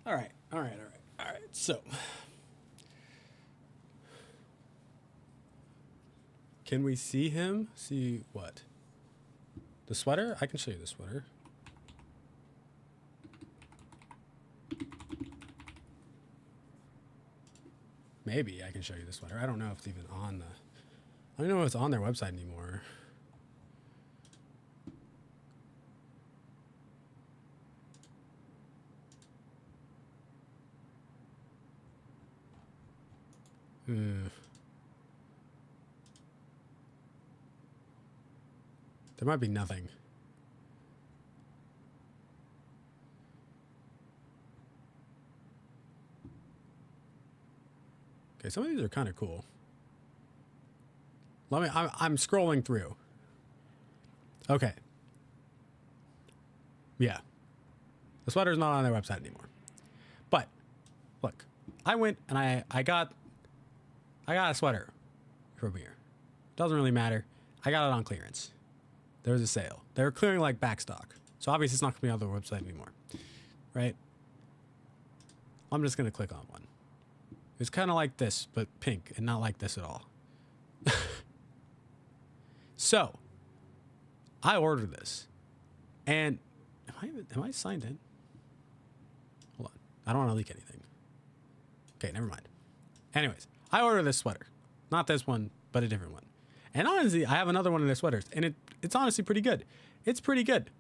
All right. So, can we see him? See what? The sweater? I can show you the sweater. Maybe I can show you the sweater. I don't know if it's even on the... I don't know if it's on their website anymore. There might be nothing. Okay, some of these are kind of cool. I'm scrolling through. Okay. Yeah. The sweater's not on their website anymore. But look, I went and I got a sweater from here. Doesn't really matter. I got it on clearance. There was a sale. They were clearing like back stock. So obviously it's not gonna be on their website anymore. Right? I'm just gonna click on one. It's kind of like this, but pink, and not like this at all. So, I ordered this, and am I signed in? Hold on, I don't want to leak anything. Okay, never mind. Anyways, I ordered this sweater, not this one, but a different one. And honestly, I have another one of their sweaters, and it's honestly pretty good. It's pretty good.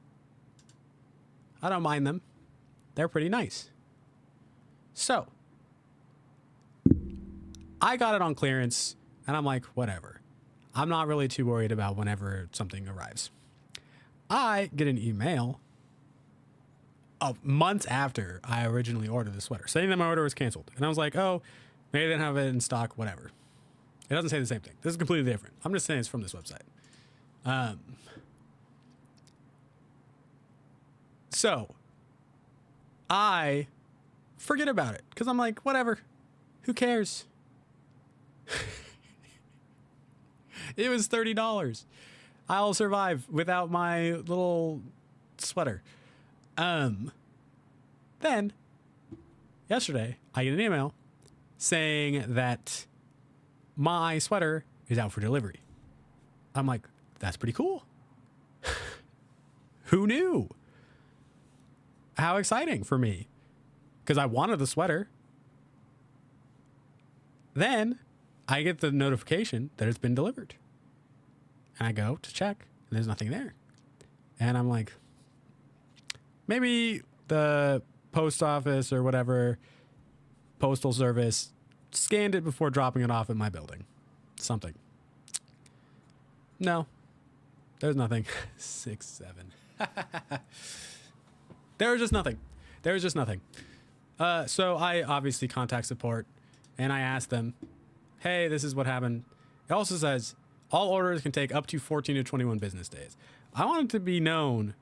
I don't mind them. They're pretty nice. So, I got it on clearance, and I'm like, whatever. I'm not really too worried about whenever something arrives. I get an email months after I originally ordered the sweater, saying that my order was canceled. And I was like, oh, maybe they didn't have it in stock, whatever. It doesn't say the same thing. This is completely different. I'm just saying it's from this website. So, I forget about it, because I'm like, whatever. Who cares? It was $30. I'll survive without my little sweater. Then, yesterday, I get an email saying that my sweater is out for delivery. I'm like, that's pretty cool. Who knew? How exciting for me. Because I wanted the sweater. Then I get the notification that it's been delivered. And I go to check, and there's nothing there. And I'm like, maybe the post office or whatever, postal service, scanned it before dropping it off at my building. Something. No, there's nothing. 6, 7. There was just nothing. There was just nothing. So I obviously contact support, and I ask them, hey, this is what happened. It also says all orders can take up to 14 to 21 business days. I want it to be known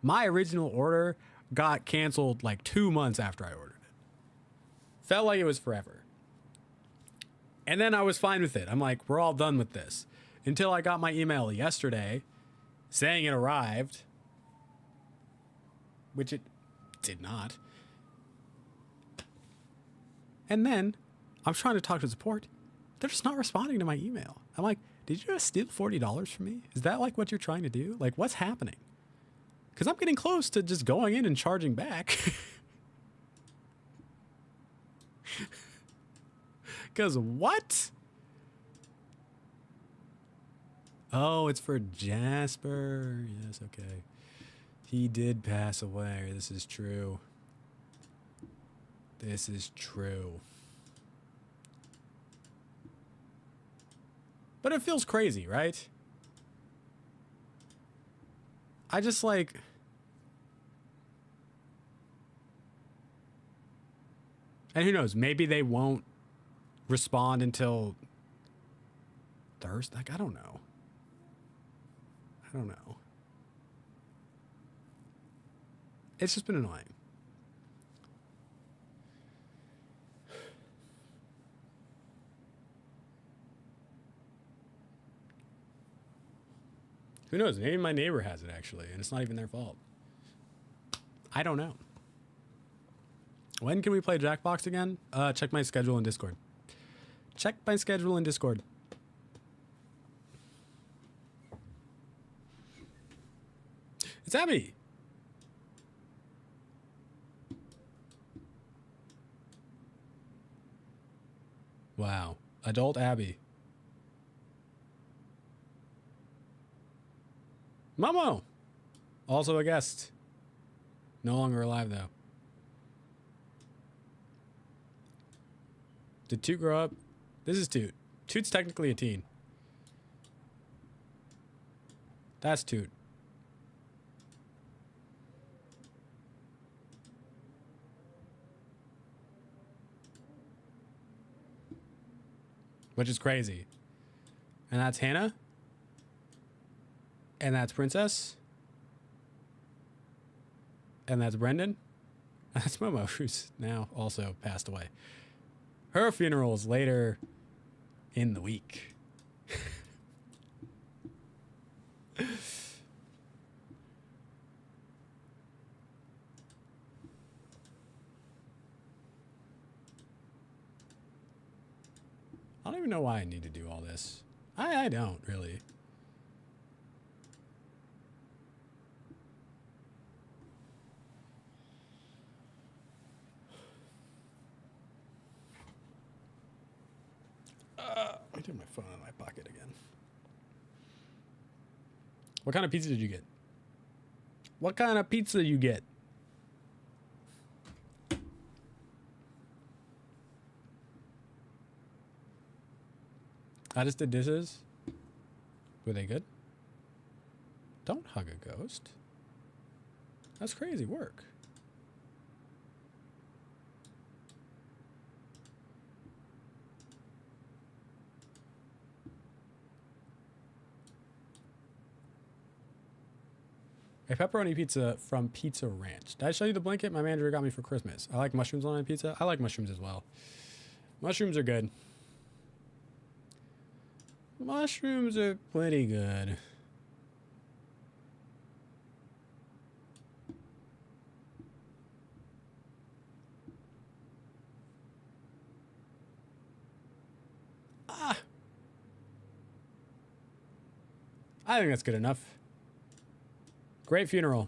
my original order got canceled like 2 months after I ordered it. Felt like it was forever. And then I was fine with it. I'm like, we're all done with this. Until I got my email yesterday saying it arrived, which it did not. And then I'm trying to talk to support. They're just not responding to my email. I'm like, did you just steal $40 from me? Is that like what you're trying to do? Like, what's happening? Because I'm getting close to just going in and charging back. Because what? Oh, it's for Jasper. Yes, okay. He did pass away. This is true. This is true. But it feels crazy, right? I just like... And who knows? Maybe they won't respond until Thursday. Like, I don't know. I don't know. It's just been annoying. Who knows? Maybe my neighbor has it, actually, and it's not even their fault. I don't know. When can we play Jackbox again? Check my schedule in Discord. Check my schedule in Discord. It's Abby. Wow. Adult Abby. Momo. Also a guest. No longer alive, though. Did Toot grow up? This is Toot. Toot's technically a teen. That's Toot. Which is crazy. And that's Hannah. And that's Princess. And that's Brendan. And that's Momo, who's now also passed away. Her funeral is later in the week. I don't even know why I need to do all this. I don't really. I did my phone in my pocket again. What kind of pizza did you get? What kind of pizza you get? I just did dishes. Were they good? Don't hug a ghost. That's crazy work. A pepperoni pizza from Pizza Ranch. Did I show you the blanket my manager got me for Christmas? I like mushrooms on my pizza. I like mushrooms as well. Mushrooms are good. Mushrooms are pretty good. Ah. I think that's good enough. Great funeral.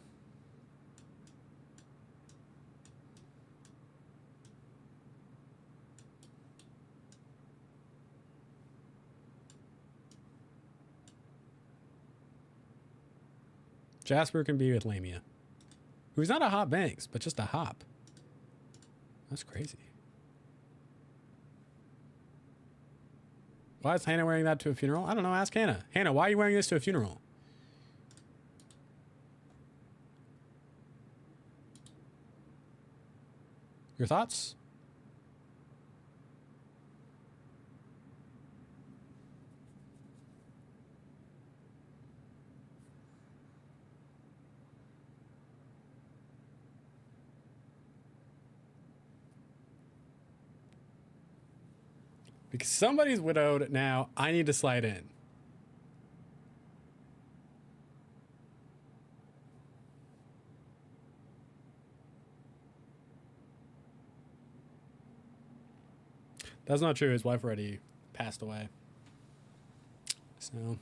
Jasper can be with Lamia, who's not a hop Banks, but just a hop. That's crazy. Why is Hannah wearing that to a funeral? I don't know. Ask Hannah. Hannah, why are you wearing this to a funeral? Your thoughts? Because somebody's widowed now, I need to slide in. That's not true. His wife already passed away. So.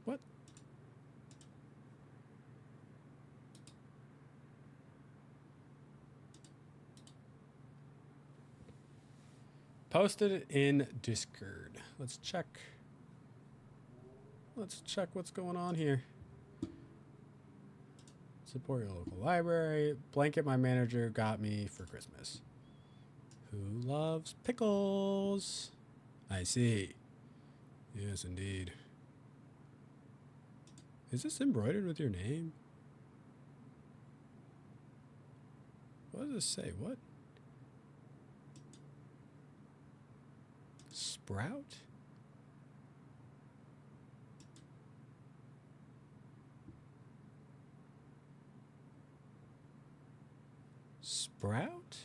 What? Posted in Discord. Let's check. Let's check what's going on here. Support your local library. Blanket my manager got me for Christmas. Who loves pickles? I see. Yes, indeed. Is this embroidered with your name? What does this say? What? Sprout? Sprout?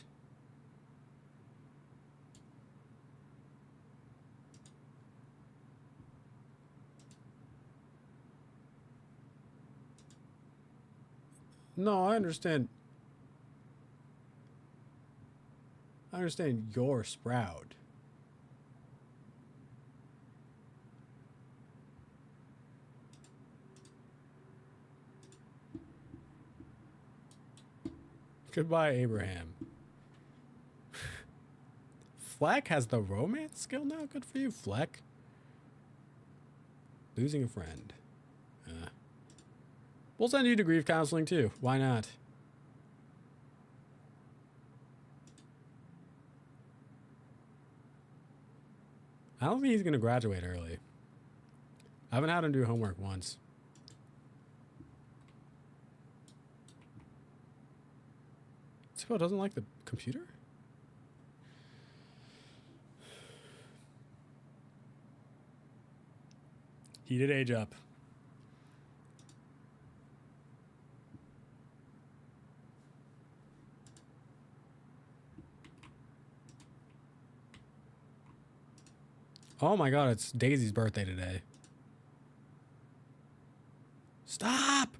No, I understand. I understand your Sprout. Goodbye, Abraham. Fleck has the romance skill now? Good for you, Fleck. Losing a friend. We'll send you to grief counseling too. Why not? I don't think he's going to graduate early. I haven't had him do homework once. Spo doesn't like the computer? He did age up. Oh my god, it's Daisy's birthday today. Stop!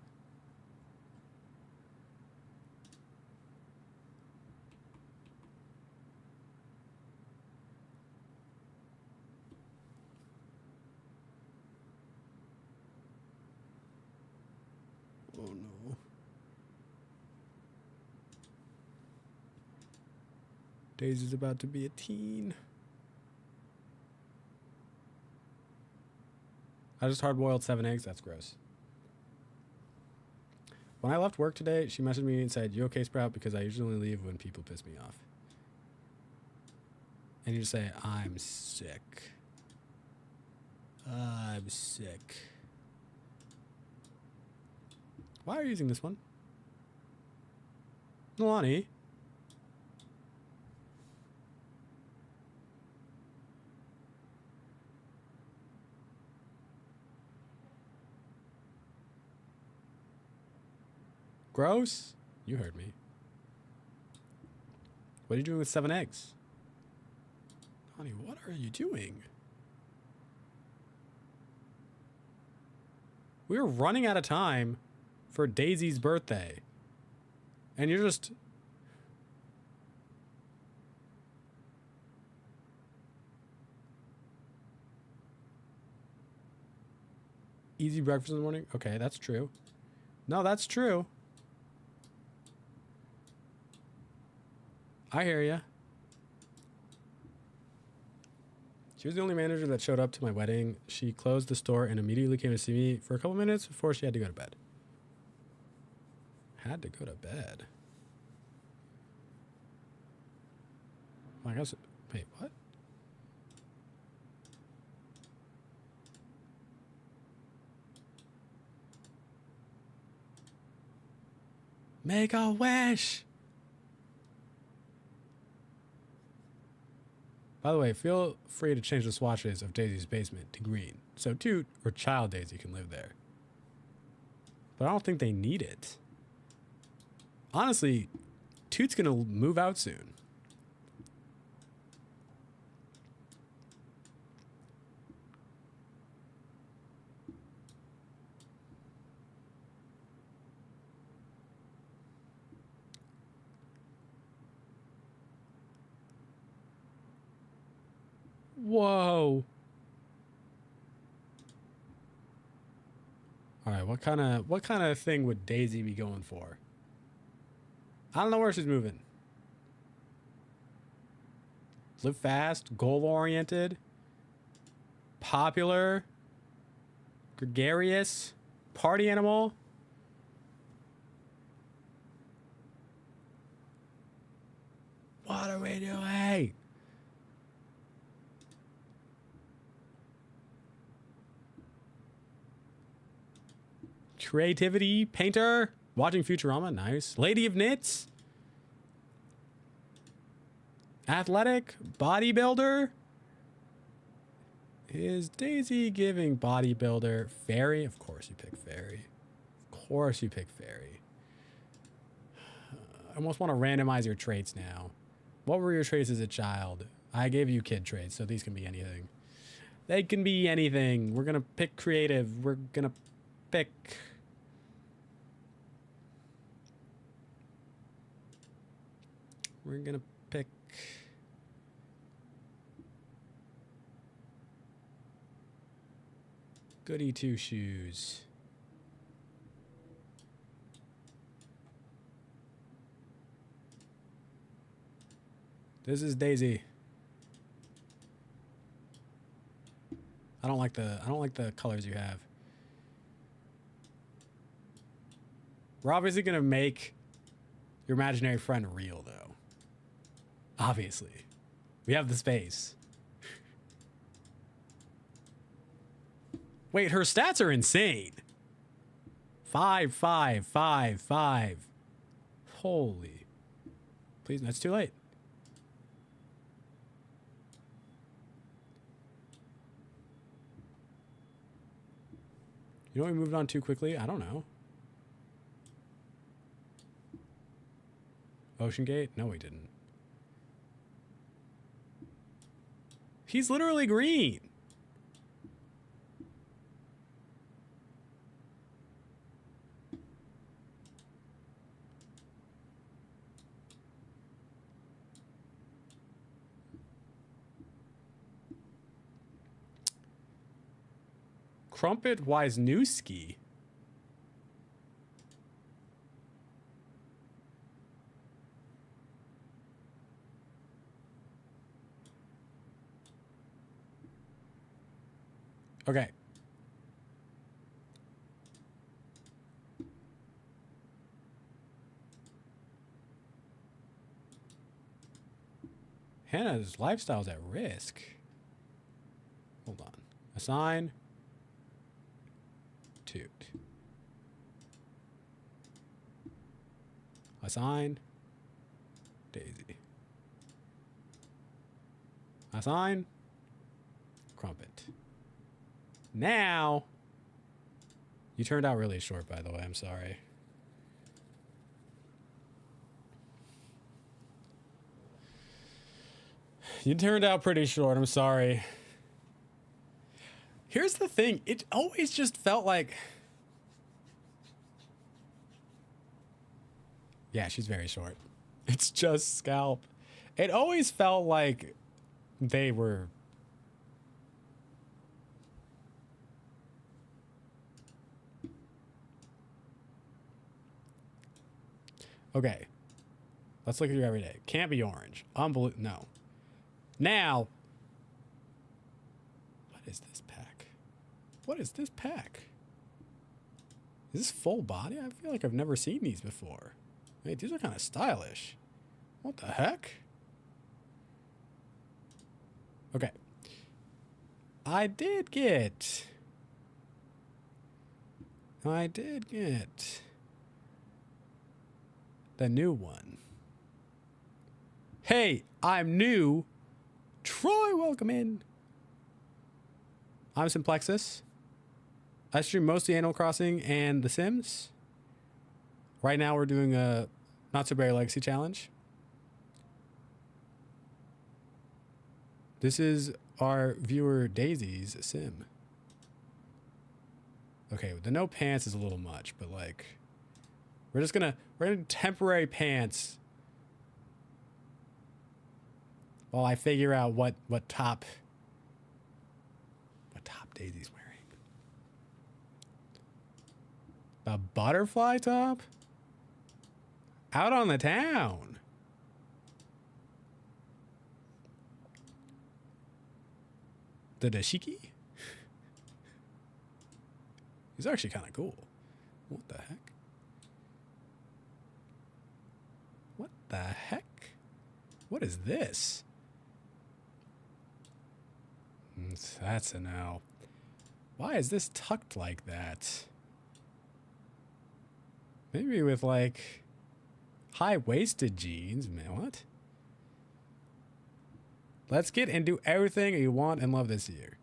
Oh no. Daisy's about to be a teen. I just hard-boiled 7 eggs. That's gross. When I left work today, she messaged me and said, "You okay, Sprout? Because I usually leave when people piss me off." And you just say, "I'm sick. I'm sick." Why are you using this one? Nalani? Gross? You heard me. What are you doing with 7 eggs? Honey, what are you doing? We're running out of time for Daisy's birthday. And you're just... Easy breakfast in the morning? Okay, that's true. No, that's true. I hear ya. She was the only manager that showed up to my wedding. She closed the store and immediately came to see me for a couple minutes before she had to go to bed. Had to go to bed. I guess. Wait, what? Make a wish! By the way, feel free to change the swatches of Daisy's basement to green, so Toot or Child Daisy can live there. But I don't think they need it. Honestly, Toot's gonna move out soon. Whoa. All right, what kind of thing would Daisy be going for? I don't know where she's moving. Live fast, goal-oriented, popular, gregarious, party animal. What are we doing? Creativity, painter, watching Futurama, nice. Lady of Knits. Athletic, bodybuilder. Is Daisy giving bodybuilder? Fairy? Of course you pick fairy. Of course you pick fairy. I almost want to randomize your traits now. What were your traits as a child? I gave you kid traits, so these can be anything. They can be anything. We're going to pick creative. We're going to pick... we're gonna pick. Goody two shoes. This is Daisy. I don't like the colors you have. We're obviously gonna make your imaginary friend real though. Obviously. We have the space. Wait, her stats are insane. 5, 5, 5, 5. Holy. Please, that's too late. You know we moved on too quickly? I don't know. Ocean Gate? No, we didn't. He's literally green. Crumpet Wisniewski. Okay. Hannah's lifestyle's at risk. Hold on. Assign. Toot. Assign. Daisy. Assign. Crumpet. Now. You turned out really short, by the way. I'm sorry. You turned out pretty short. I'm sorry. Here's the thing. It always just felt like... Yeah, she's very short. It's just scalp. It always felt like they were... Okay. Let's look at your everyday. Can't be orange. Unbelievable. No. Now... What is this pack? What is this pack? Is this full body? I feel like I've never seen these before. Wait, these are kind of stylish. What the heck? Okay. I did get the new one. Hey, I'm new. Troy, welcome in. I'm Simplexus. I stream mostly Animal Crossing and The Sims. Right now we're doing a Not So Berry Legacy Challenge. This is our viewer Daisy's sim. Okay, the no pants is a little much, but like we're gonna temporary pants while I figure out what top Daisy's wearing. A butterfly top? Out on the town. The dashiki? He's actually kind of cool. What the heck? What the heck? What is this? That's a no. Why is this tucked like that? Maybe with like high-waisted jeans. Man, what? Let's get and do everything you want and love this year.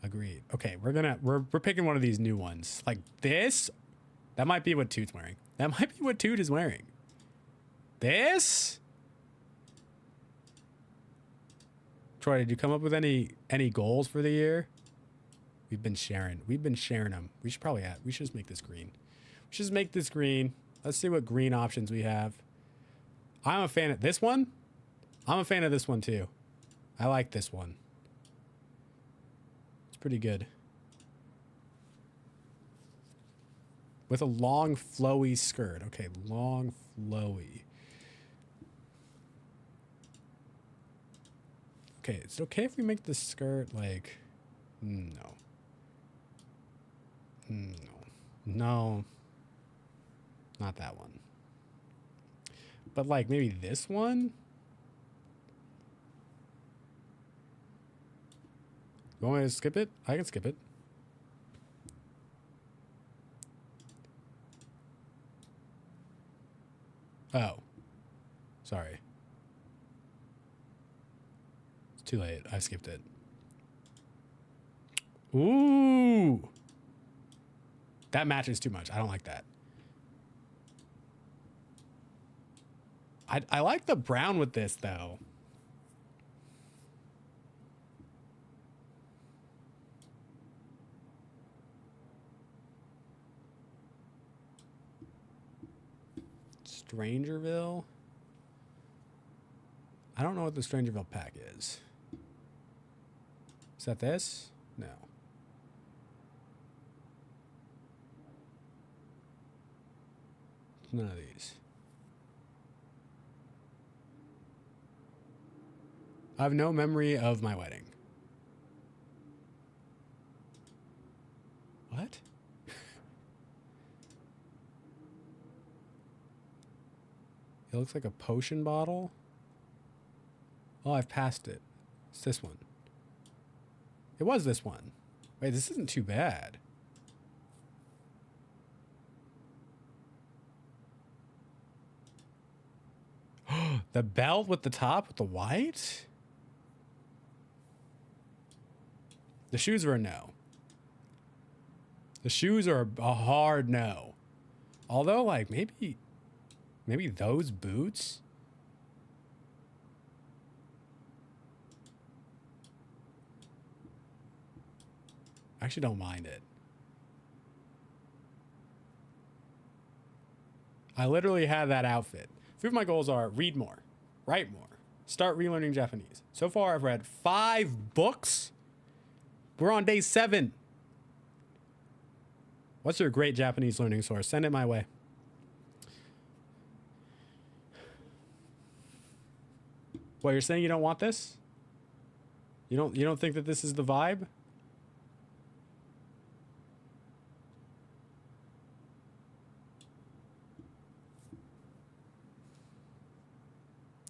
Agreed. Okay, we're picking one of these new ones. Like this? That might be what Toot's wearing. That might be what Toot is wearing. This? Troy, did you come up with any goals for the year? We've been sharing them. We should just make this green. We should just make this green. Let's see what green options we have. I'm a fan of this one. I'm a fan of this one too. I like this one. It's pretty good. With a long flowy skirt. Okay, long flowy. Okay, is it okay if we make the skirt like... No. No. No. Not that one. But like maybe this one? You want me to skip it? I can skip it. Oh. Sorry. It's too late. I skipped it. Ooh. That matches too much. I don't like that. I like the brown with this, though. Strangerville? I don't know what the Strangerville pack is. Is that this? No. None of these. I have no memory of my wedding. What? It looks like a potion bottle. Oh, I've passed it. It's this one. It was this one. Wait, this isn't too bad. The belt with the top with the white? The shoes are a no. The shoes are a hard no. Although, like, maybe those boots? I actually don't mind it. I literally had that outfit. A few of my goals are read more, write more, start relearning Japanese. So far, I've read 5 books. We're on day 7. What's your great Japanese learning source? Send it my way. What, you're saying you don't want this? You don't think that this is the vibe?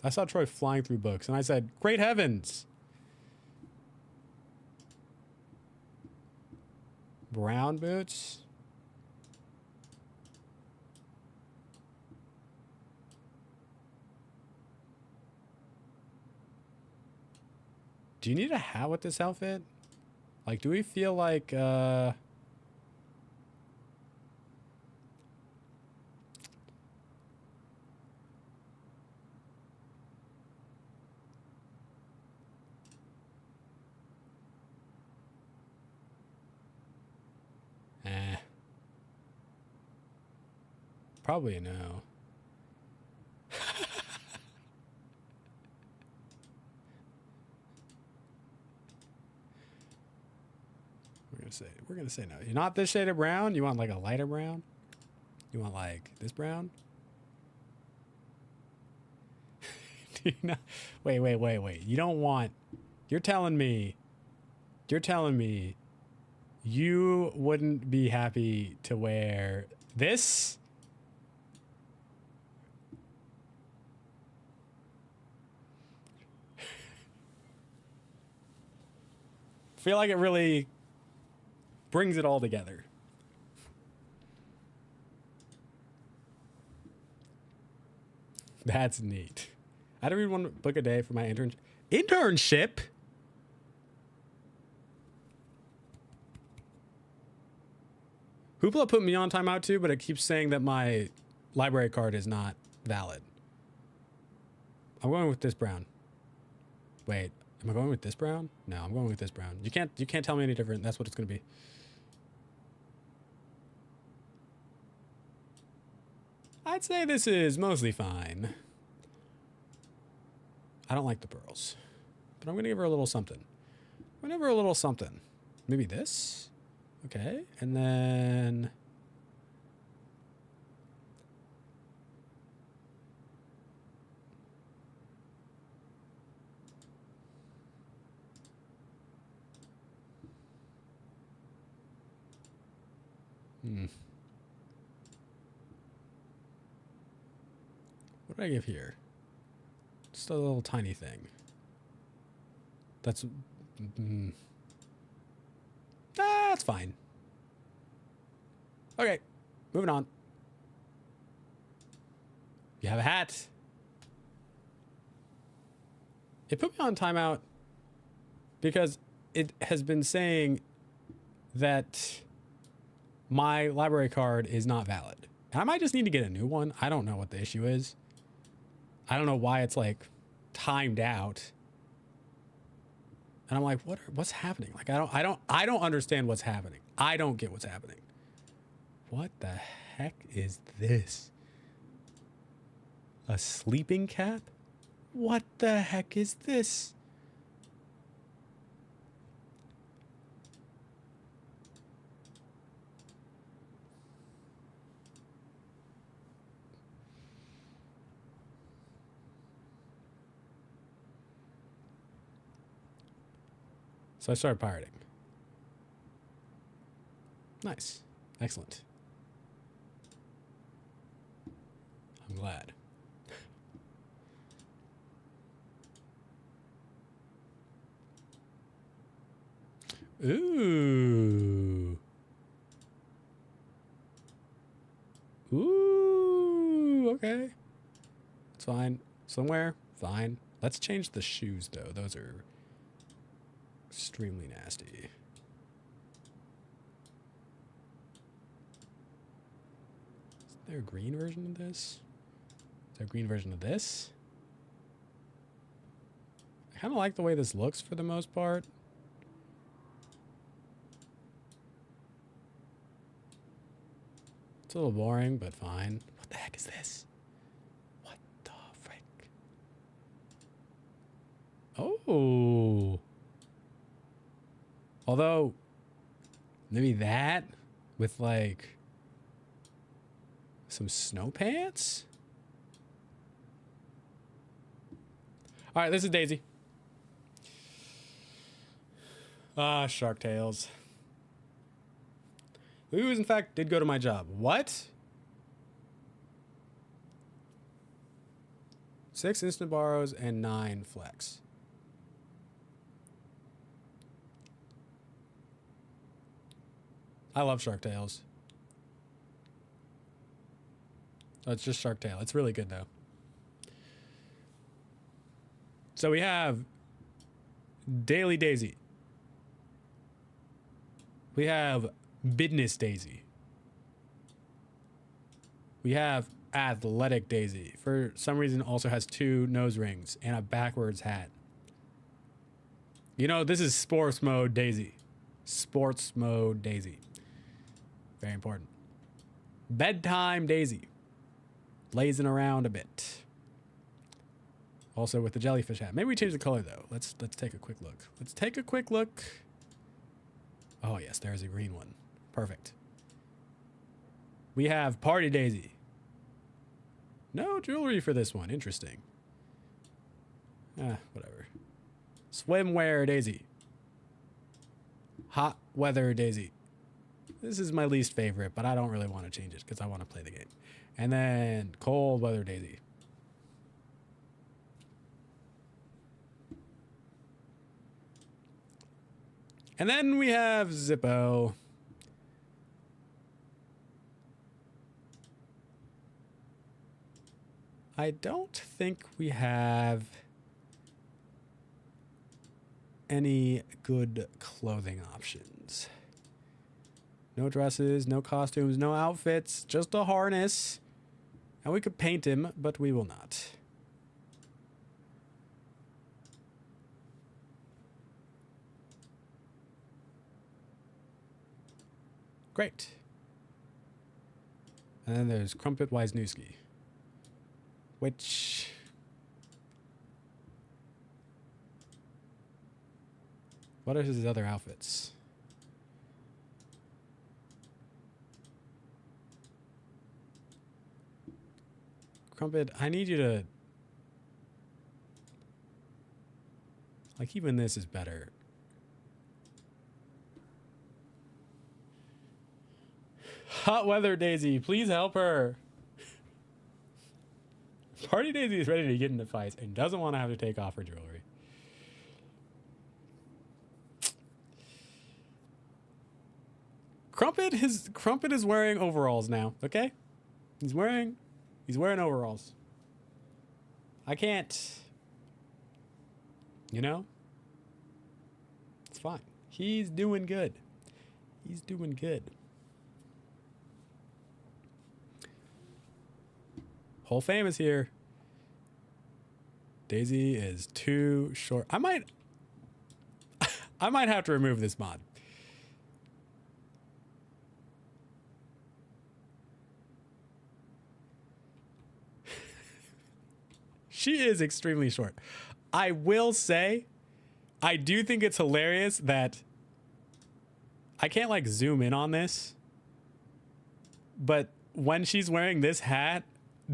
I saw Troy flying through books, and I said, great heavens. Brown boots. Do you need a hat with this outfit? Like, do we feel like, probably a no. We're gonna say no. You're not this shade of brown? You want like a lighter brown? You want like this brown? Do you not? Wait. You don't want, you're telling me you wouldn't be happy to wear this? Feel like it really brings it all together. That's neat. I had to read 1 book a day for my internship. Hoopla put me on timeout too, but it keeps saying that my library card is not valid. I'm going with this brown. Wait, am I going with this brown? No, I'm going with this brown. You can't tell me any different. That's what it's gonna be. I'd say this is mostly fine. I don't like the pearls. But I'm going to give her a little something. I'm going to give her a little something. Maybe this? Okay. And then... What did I give here? Just a little tiny thing. That's... that's fine. Okay, moving on. You have a hat. It put me on timeout because it has been saying that my library card is not valid. I might just need to get a new one. I don't know what the issue is. I don't know why it's like timed out. And I'm like, what's happening? Like, I don't understand what's happening. I don't get what's happening. What the heck is this? A sleeping cap? What the heck is this? So I started pirating. Nice. Excellent. I'm glad. Ooh. Ooh, okay. It's fine. Somewhere, fine. Let's change the shoes, though. Those are extremely nasty. Is there a green version of this? Is there a green version of this? I kind of like the way this looks for the most part. It's a little boring, but fine. What the heck is this? What the frick? Oh. Although, maybe that with like some snow pants? All right, this is Daisy. Ah, Shark Tales. Who, in fact, did go to my job. What? 6 instant borrows and 9 flex. I love Shark Tales. Oh, it's just Shark Tale. It's really good, though. So we have Daily Daisy. We have Business Daisy. We have Athletic Daisy. For some reason, also has 2 nose rings and a backwards hat. You know, this is Sports Mode Daisy. Sports Mode Daisy. Very important. Bedtime Daisy. Lazing around a bit. Also with the jellyfish hat. Maybe we change the color though. Let's take a quick look. Let's take a quick look. Oh yes, there's a green one. Perfect. We have Party Daisy. No jewelry for this one. Interesting. Whatever. Swimwear Daisy. Hot Weather Daisy. This is my least favorite, but I don't really want to change it because I want to play the game. And then Cold Weather Daisy. And then we have Zippo. I don't think we have any good clothing options. No dresses, no costumes, no outfits, just a harness. And we could paint him, but we will not. Great. And then there's Crumpet Wisniewski, which What are his other outfits? Crumpet, I need you to... Like, even this is better. Hot weather Daisy, please help her. Party Daisy is ready to get into fights and doesn't want to have to take off her jewelry. Crumpet is wearing overalls now, okay? He's wearing overalls. I can't, you know? It's fine. He's doing good. He's doing good. Whole fame is here. Daisy is too short. I might have to remove this mod. She is extremely short. I will say, I do think it's hilarious that I can't like zoom in on this, but when she's wearing this hat,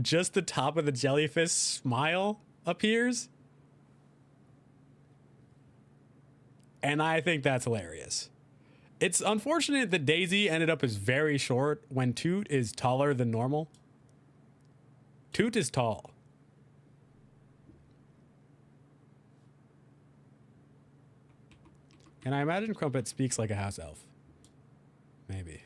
just the top of the jellyfish smile appears. And I think that's hilarious. It's unfortunate that Daisy ended up as very short when Toot is taller than normal. Toot is tall. And I imagine Crumpet speaks like a house elf. Maybe.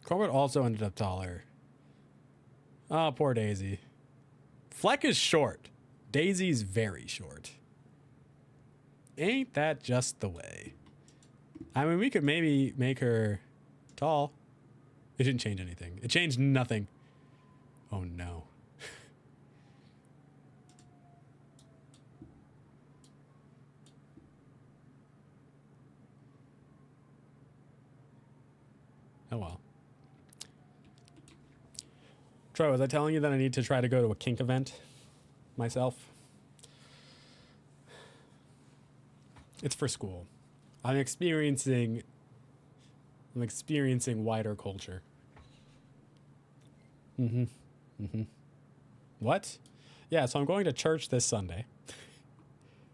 Crumpet also ended up taller. Oh, poor Daisy. Fleck is short. Daisy's very short. Ain't that just the way? I mean, we could maybe make her tall. It didn't change anything. It changed nothing. Oh, no. Oh, well. Troy, was I telling you that I need to try to go to a kink event myself? It's for school. I'm experiencing wider culture. What? Yeah, so I'm going to church this Sunday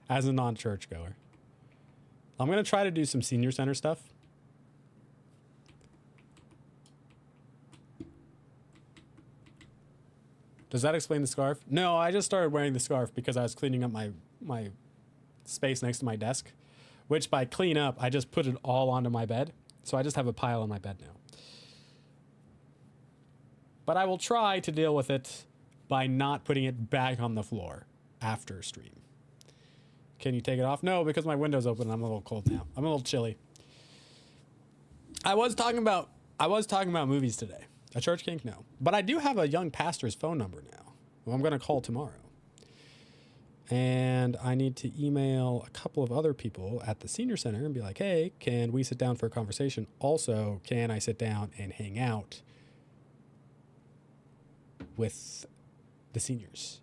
as a non-church goer. I'm going to try to do some senior center stuff. Does that explain the scarf? No, I just started wearing the scarf because I was cleaning up my space next to my desk, which by clean up, I just put it all onto my bed. So I just have a pile on my bed now. But I will try to deal with it by not putting it back on the floor after stream. Can you take it off? No, because my window's open and I'm a little cold now. I'm a little chilly. I was talking about movies today. A church kink? No. But I do have a young pastor's phone number now, who I'm going to call tomorrow. And I need to email a couple of other people at the senior center and be like, hey, can we sit down for a conversation? Also, can I sit down and hang out with the seniors?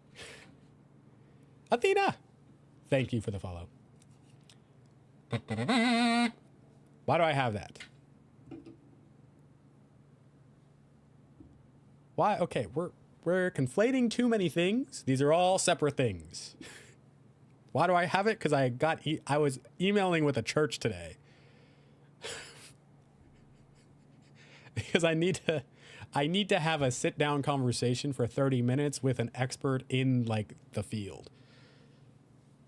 Athena, thank you for the follow. Why do I have that? Why? Okay, we're conflating too many things. These are all separate things. Why do I have it? Because I was emailing with a church today. Because I need to have a sit down conversation for 30 minutes with an expert in like the field.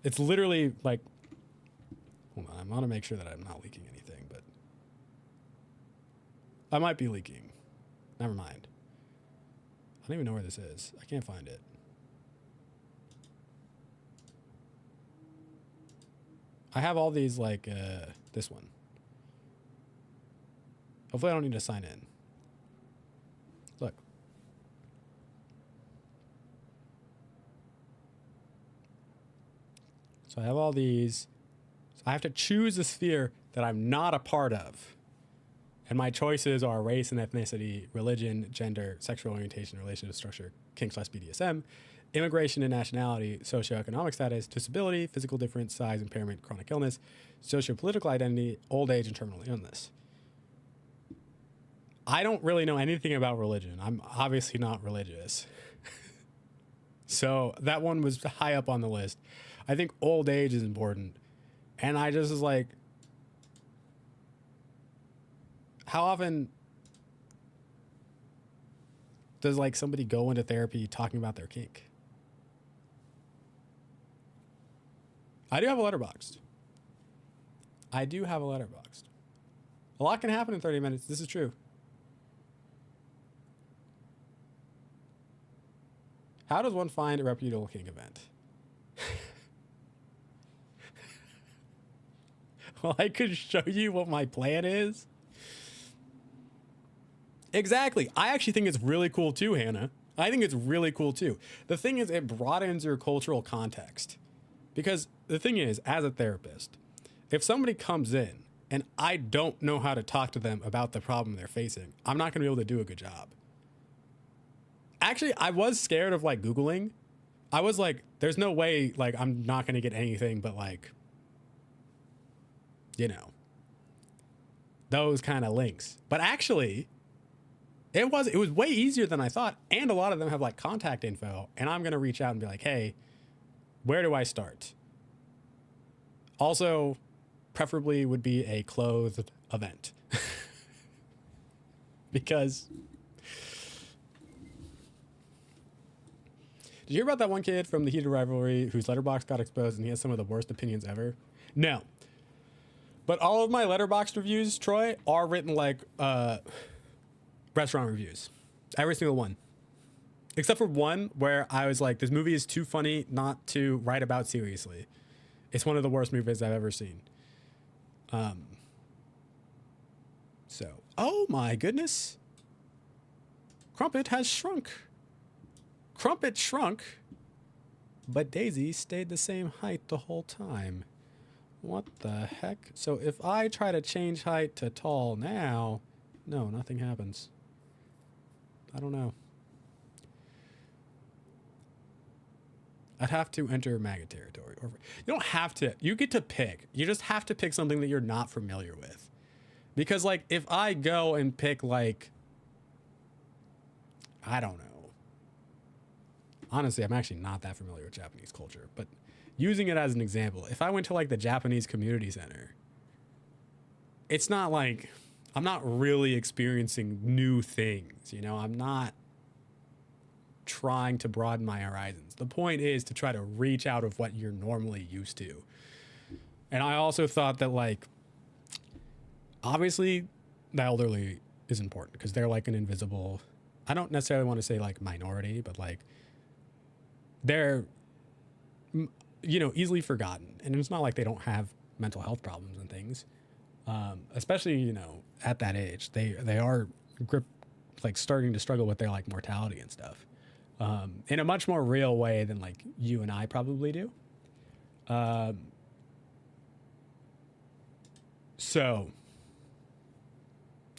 It's literally like, hold on, I want to make sure that I'm not leaking anything, but I might be leaking. Never mind. I don't even know where this is. I can't find it. I have all these like this one. Hopefully I don't need to sign in. Look. So I have all these. So I have to choose a sphere that I'm not a part of. And my choices are race and ethnicity, religion, gender, sexual orientation, relationship structure, kink/BDSM, immigration and nationality, socioeconomic status, disability, physical difference, size, impairment, chronic illness, sociopolitical identity, old age, and terminal illness. I don't really know anything about religion. I'm obviously not religious. So that one was high up on the list. I think old age is important. And I just was like, how often does like somebody go into therapy talking about their kink? I do have a Letterboxd. A lot can happen in 30 minutes. This is true. How does one find a reputable kink event? Well, I could show you what my plan is. Exactly. I actually think it's really cool too, Hannah. I think it's really cool too. The thing is, it broadens your cultural context. Because the thing is, as a therapist, if somebody comes in and I don't know how to talk to them about the problem they're facing, I'm not going to be able to do a good job. Actually, I was scared of like Googling. I was like, there's no way, like, I'm not going to get anything but like, you know, those kind of links. But actually, it was way easier than I thought. And a lot of them have like contact info. And I'm going to reach out and be like, hey, where do I start? Also, preferably would be a clothed event. Because... Did you hear about that one kid from the Heated Rivalry whose Letterboxd got exposed and he has some of the worst opinions ever? No. But all of my Letterboxd reviews, Troy, are written like restaurant reviews. Every single one. Except for one where I was like, this movie is too funny not to write about seriously. It's one of the worst movies I've ever seen. So, oh my goodness. Crumpet has shrunk. Crumpet shrunk, but Daisy stayed the same height the whole time. What the heck? So if I try to change height to tall now, no, nothing happens. I don't know. I'd have to enter maggot territory. Or you don't have to. You get to pick. You just have to pick something that you're not familiar with. Because, like, if I go and pick, like, I don't know. Honestly, I'm actually not that familiar with Japanese culture, but using it as an example, if I went to like the Japanese community center, it's not like I'm not really experiencing new things. You know, I'm not trying to broaden my horizons. The point is to try to reach out of what you're normally used to. And I also thought that, like, obviously the elderly is important because they're like an invisible, I don't necessarily want to say like minority, but like, they're, you know, easily forgotten. And it's not like they don't have mental health problems and things. Especially, you know, at that age, they are like starting to struggle with their like mortality and stuff. In a much more real way than like you and I probably do. So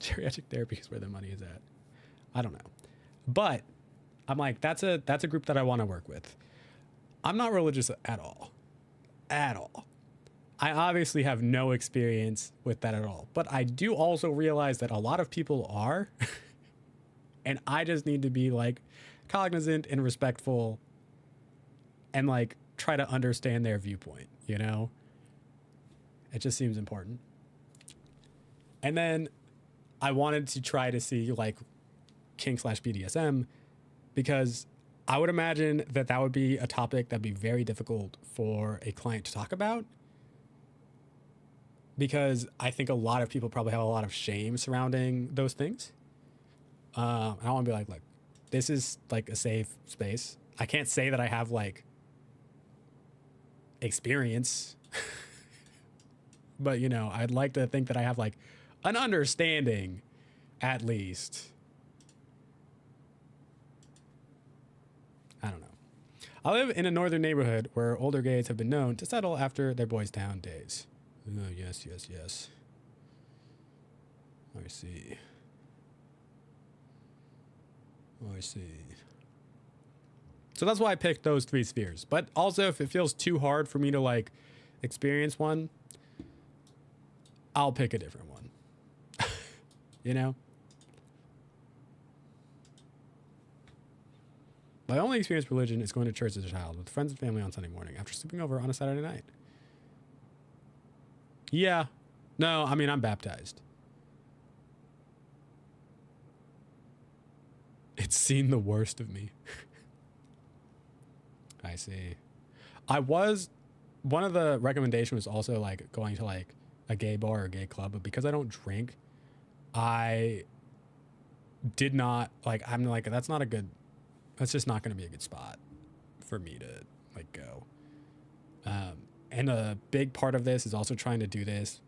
geriatric therapy is where the money is at. I don't know. But I'm like, that's a group that I want to work with. I'm not religious at all. At all. I obviously have no experience with that at all. But I do also realize that a lot of people are. And I just need to be like cognizant and respectful and like try to understand their viewpoint, you know? It just seems important. And then I wanted to try to see like kink/BDSM because I would imagine that that would be a topic that'd be very difficult for a client to talk about. Because I think a lot of people probably have a lot of shame surrounding those things. I don't want to be like, this is like a safe space. I can't say that I have like experience, but you know, I'd like to think that I have like an understanding at least. I don't know. I live in a northern neighborhood where older gays have been known to settle after their boys' town days. Oh, yes, yes, yes. I see. I see. So that's why I picked those 3 spheres. But also, if it feels too hard for me to like experience one, I'll pick a different one. You know? My only experience with religion is going to church as a child with friends and family on Sunday morning after sleeping over on a Saturday night. Yeah. No, I mean, I'm baptized. It's seen the worst of me. I see. One of the recommendations was also like going to like a gay bar or gay club, but because I don't drink, I did not like, I'm like, that's just not going to be a good spot for me to like go. And a big part of this is also trying to do this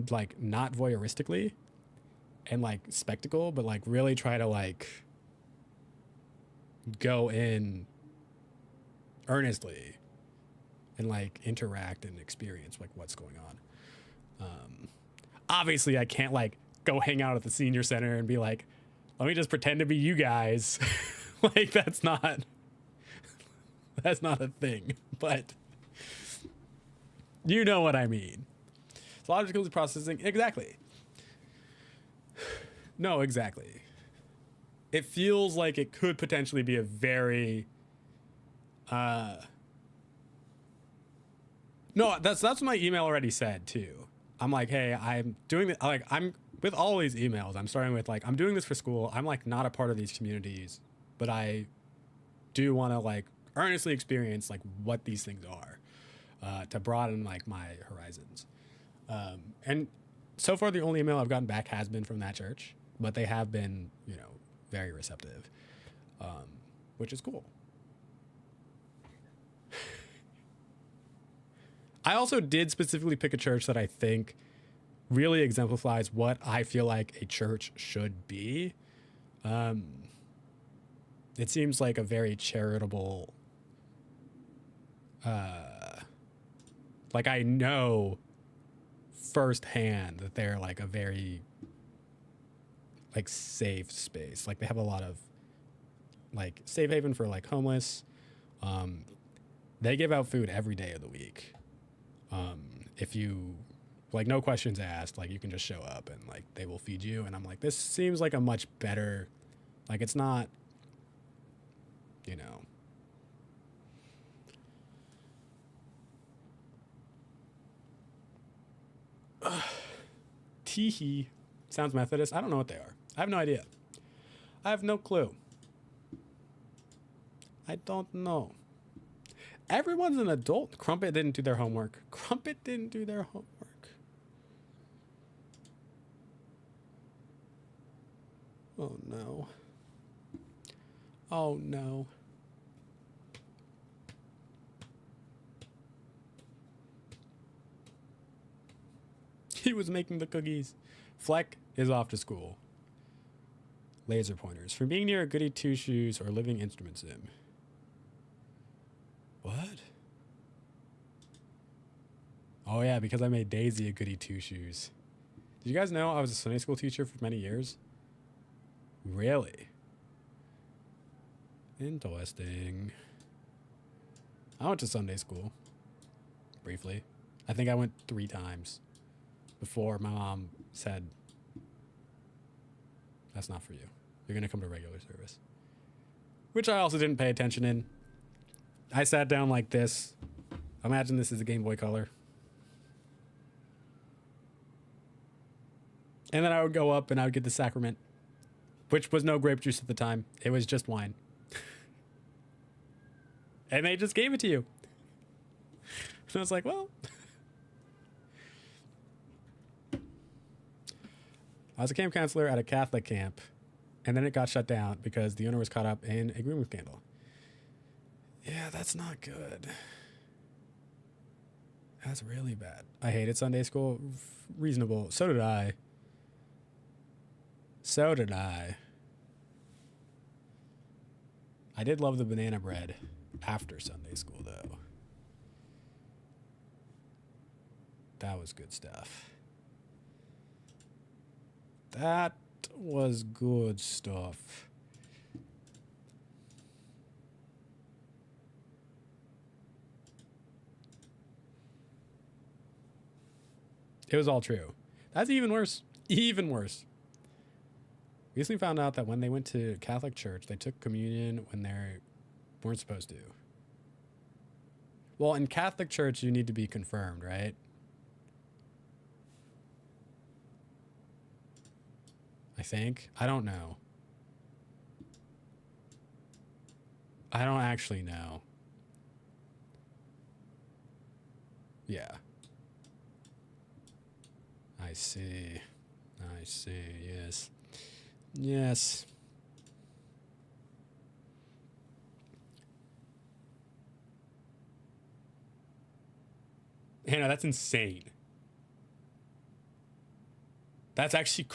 like not voyeuristically and like spectacle, but like really try to like go in earnestly and like interact and experience like what's going on. Obviously I can't like go hang out at the senior center and be like, let me just pretend to be you guys. Like that's not a thing, but you know what I mean. It's logical processing. Exactly. No, exactly. It feels like it could potentially be a very no, that's what my email already said too. I'm like, hey, I'm doing it. Like, I'm with all these emails. I'm starting with like, I'm doing this for school. I'm like not a part of these communities, but I do want to like earnestly experience like what these things are, to broaden like my horizons. And so far, the only email I've gotten back has been from that church, but they have been, you know, very receptive, which is cool. I also did specifically pick a church that I think really exemplifies what I feel like a church should be. It seems like a very charitable, like I know firsthand that they're like a very like safe space. Like they have a lot of like safe haven for like homeless. They give out food every day of the week. If you like, no questions asked, like you can just show up and like they will feed you. And I'm like, this seems like a much better, like it's not, you know. Teehee sounds Methodist. I don't know what they are. I have no idea. I have no clue. I don't know. Everyone's an adult. Crumpet didn't do their homework. Crumpet didn't do their homework. Oh no. Oh no. He was making the cookies. Fleck is off to school. Laser pointers. From being near a goody two-shoes or living instrument sim. What? Oh yeah, because I made Daisy a goody two-shoes. Did you guys know I was a Sunday school teacher for many years? Really? Interesting. I went to Sunday school. Briefly. I think I went 3 times before my mom said, that's not for you. You're going to come to regular service. Which I also didn't pay attention in. I sat down like this. Imagine this is a Game Boy Color. And then I would go up and I would get the sacrament, which was no grape juice at the time. It was just wine. And they just gave it to you. And I was like, well. I was a camp counselor at a Catholic camp, and then it got shut down because the owner was caught up in a grooming scandal. Yeah, that's not good. That's really bad. I hated Sunday school. Reasonable. So did I. So did I. I did love the banana bread after Sunday school, though. That was good stuff. That was good stuff. It was all true. That's even worse. Even worse. Recently found out that when they went to Catholic church, they took communion when they weren't supposed to. Well, in Catholic church, you need to be confirmed, right? I think. I don't know. I don't actually know. Yeah. I see. I see. Yes. Yes. Hannah, that's insane. That's actually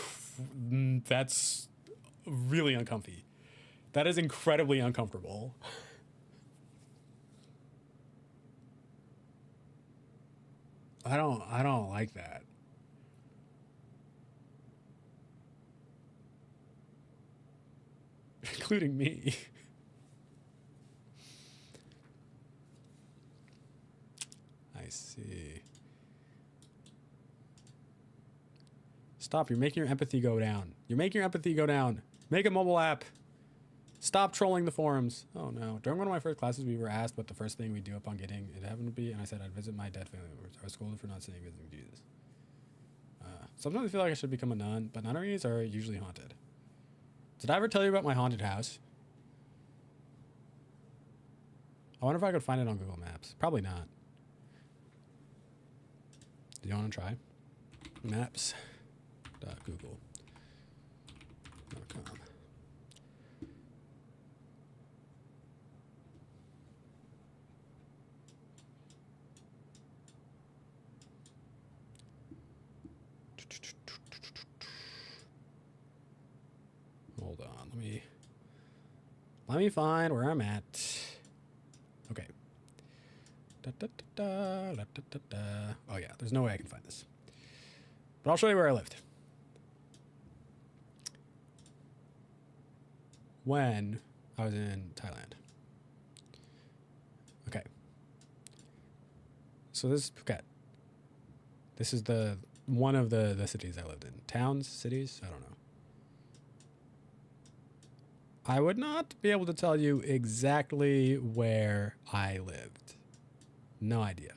that's really uncomfy. That is incredibly uncomfortable. I don't like that. Including me. I see. Stop, you're making your empathy go down. You're making your empathy go down. Make a mobile app. Stop trolling the forums. Oh no. During one of my first classes, we were asked what the first thing we do upon getting it happened to be, and I said I'd visit my dead family members. I was scolded for not saying visiting Jesus. Sometimes I feel like I should become a nun, but nunneries are usually haunted. Did I ever tell you about my haunted house? I wonder if I could find it on Google Maps. Probably not. Do you want to try? Maps.google.com. Hold on, let me find where I'm at. Okay. Oh yeah, there's no way I can find this. But I'll show you where I lived. When I was in Thailand. Okay. So this is Phuket. This is one of the cities I lived in. Towns, cities, I don't know. I would not be able to tell you exactly where I lived. No idea.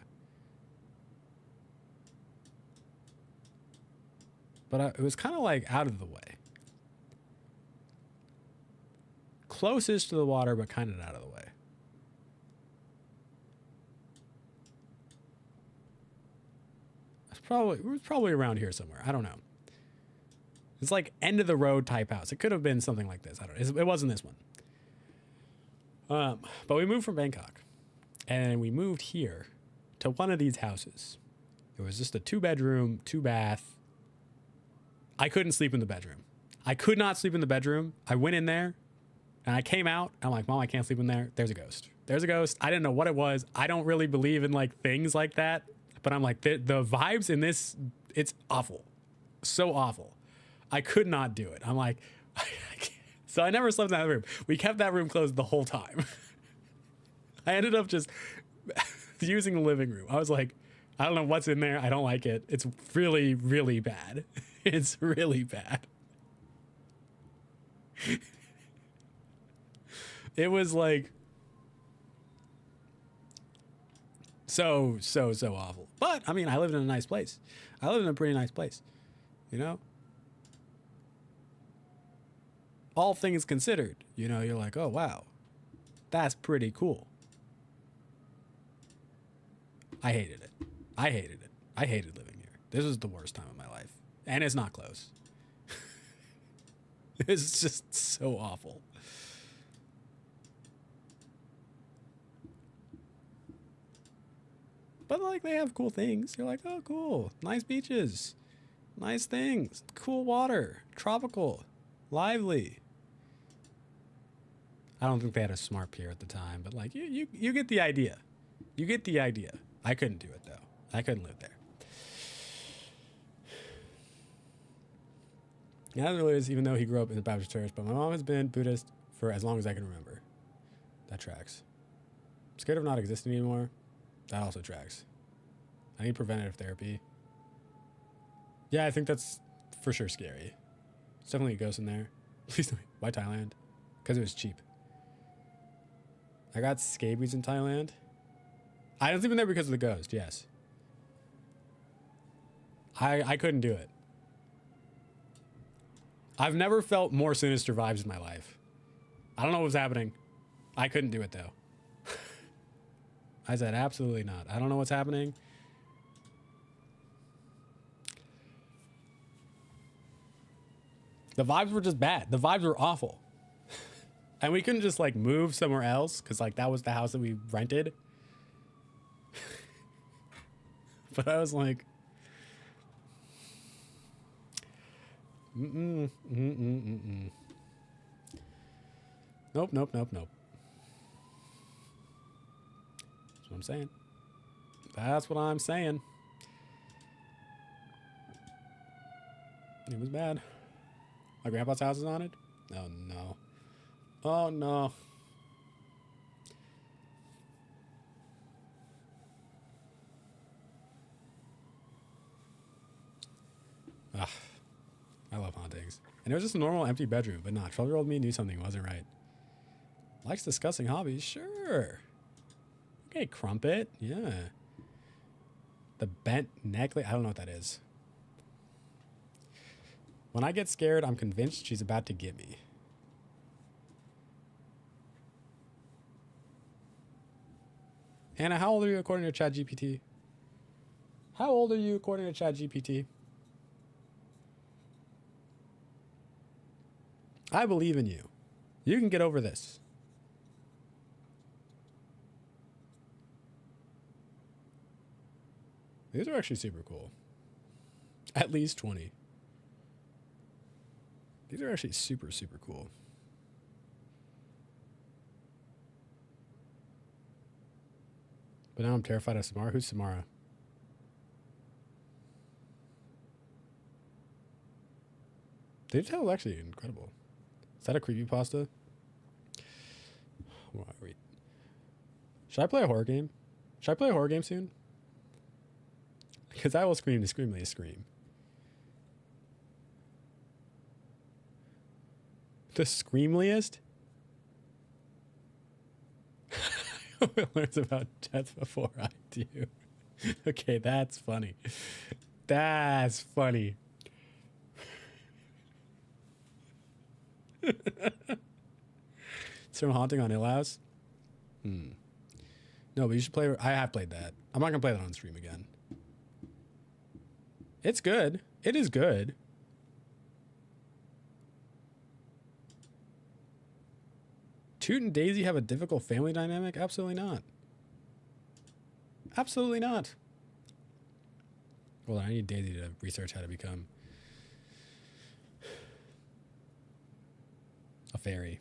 But it was kind of like out of the way. Closest to the water, but kind of out of the way. It was probably around here somewhere. I don't know. It's like end of the road type house. It could have been something like this. I don't know. It wasn't this one. But we moved from Bangkok, and we moved here to one of these houses. It was just a 2-bedroom, 2-bath. I couldn't sleep in the bedroom. I could not sleep in the bedroom. I went in there, and I came out. I'm like, Mom, I can't sleep in there. There's a ghost. There's a ghost. I didn't know what it was. I don't really believe in like things like that. But I'm like, the vibes in this, it's awful. So awful. I could not do it. I'm like, I can't. So I never slept in that room. We kept that room closed the whole time. I ended up just using the living room. I was like, I don't know what's in there. I don't like it. It's really, really bad. It's really bad. It was like so awful. But I mean, I lived in a nice place. I lived in a pretty nice place, you know? All things considered, you know, you're like, oh, wow, that's pretty cool. I hated it. I hated it. I hated living here. This was the worst time of my life. And it's not close. It's just so awful. But like they have cool things. You're like, oh, cool. Nice beaches. Nice things. Cool water. Tropical. Lively. I don't think they had a smart pier at the time, but like you get the idea. You get the idea. I couldn't do it though. I couldn't live there. He hasn't religious, even though he grew up in the Baptist church, but my mom has been Buddhist for as long as I can remember. That tracks. I'm scared of not existing anymore. That also tracks. I need preventative therapy. Yeah, I think that's for sure scary. There's definitely a ghost in there. Please don't. Why Thailand? Because it was cheap. I got scabies in Thailand. I was even there because of the ghost, yes. I couldn't do it. I've never felt more sinister vibes in my life. I don't know what was happening. I couldn't do it though. I said absolutely not. I don't know what's happening. The vibes were just bad. The vibes were awful. And we couldn't just like move somewhere else because like that was the house that we rented. But I was like, Nope. That's what I'm saying. That's what I'm saying. It was bad. My grandpa's house is haunted? Oh no. Oh no. Ah, I love hauntings. And it was just a normal empty bedroom, but not. 12-year-old me knew something wasn't right. Likes discussing hobbies? Sure. Okay, Crumpet. Yeah. The bent necklace. I don't know what that is. When I get scared, I'm convinced she's about to get me. Hannah, how old are you according to ChatGPT? How old are you according to ChatGPT? I believe in you. You can get over this. These are actually super cool. At least 20. These are actually super, super cool. But now I'm terrified of Samara. Who's Samara? The detail is actually incredible. Is that a creepypasta? Wait. Should I play a horror game? Should I play a horror game soon? Because I will scream the screamliest scream. The screamliest? Who learns about death before I do? Okay, that's funny. That's funny. It's from Haunting on Hill House. No, but you should play. I have played that. I'm not gonna play that on stream again. It's good. It is good. Toot and Daisy have a difficult family dynamic? Absolutely not. Absolutely not. Well, I need Daisy to research how to become a fairy.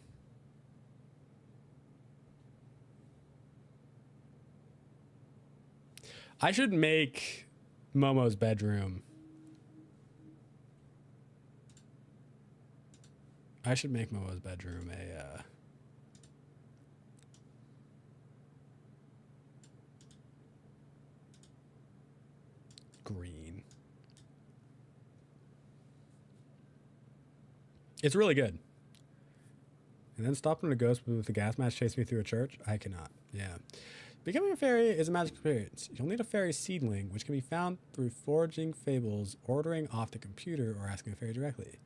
I should make Momo's bedroom. I should make Momo's bedroom a green. It's really good. And then stopping a ghost with the gas mask chase me through a church? I cannot. Yeah. Becoming a fairy is a magic experience. You'll need a fairy seedling, which can be found through foraging fables, ordering off the computer, or asking a fairy directly.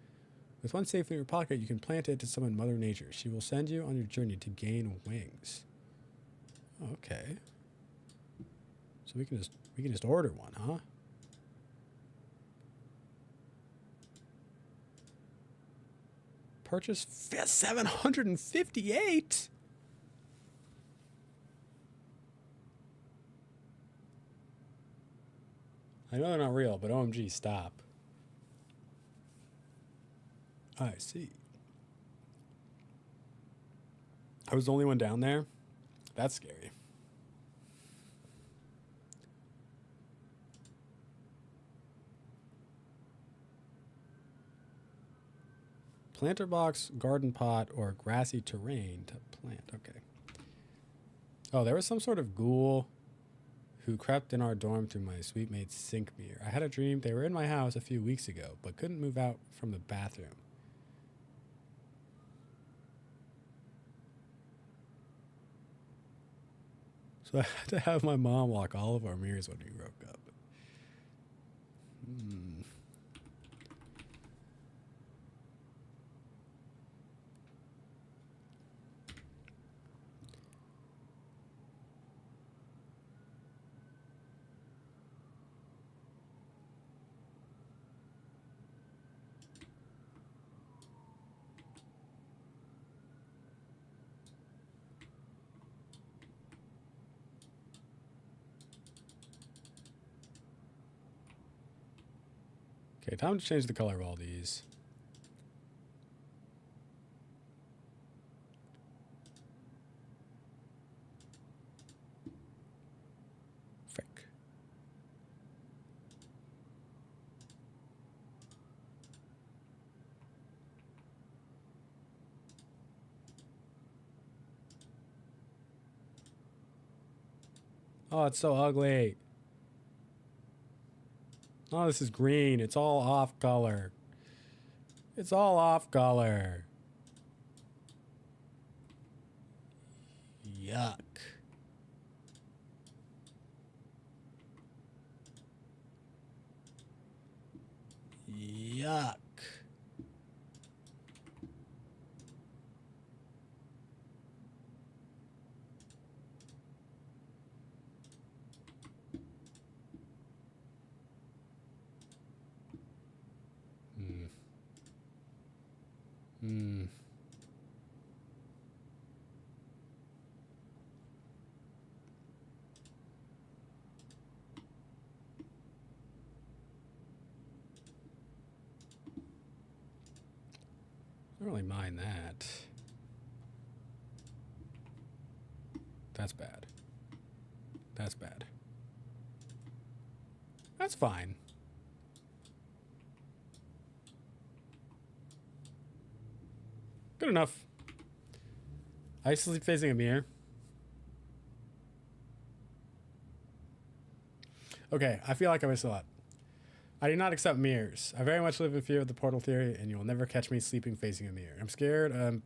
With one safe in your pocket, you can plant it to summon Mother Nature. She will send you on your journey to gain wings. Okay. So we can just order one, huh? Purchase 758. I know they're not real, but OMG, stop. I see. I was the only one down there? That's scary. Planter box, garden pot, or grassy terrain to plant. Okay. Oh, there was some sort of ghoul who crept in our dorm through my suite mate's sink mirror. I had a dream they were in my house a few weeks ago, but couldn't move out from the bathroom. So I had to have my mom lock all of our mirrors when we broke up. Okay, time to change the color of all these. Frick. Oh, it's so ugly. Oh, this is green. It's all off color. It's all off color. Yuck. Yuck. I don't really mind that. That's bad. That's bad. That's fine. Good enough. I used to sleep facing a mirror. Okay, I feel like I missed a lot. I do not accept mirrors. I very much live in fear of the portal theory, and you will never catch me sleeping facing a mirror. I'm scared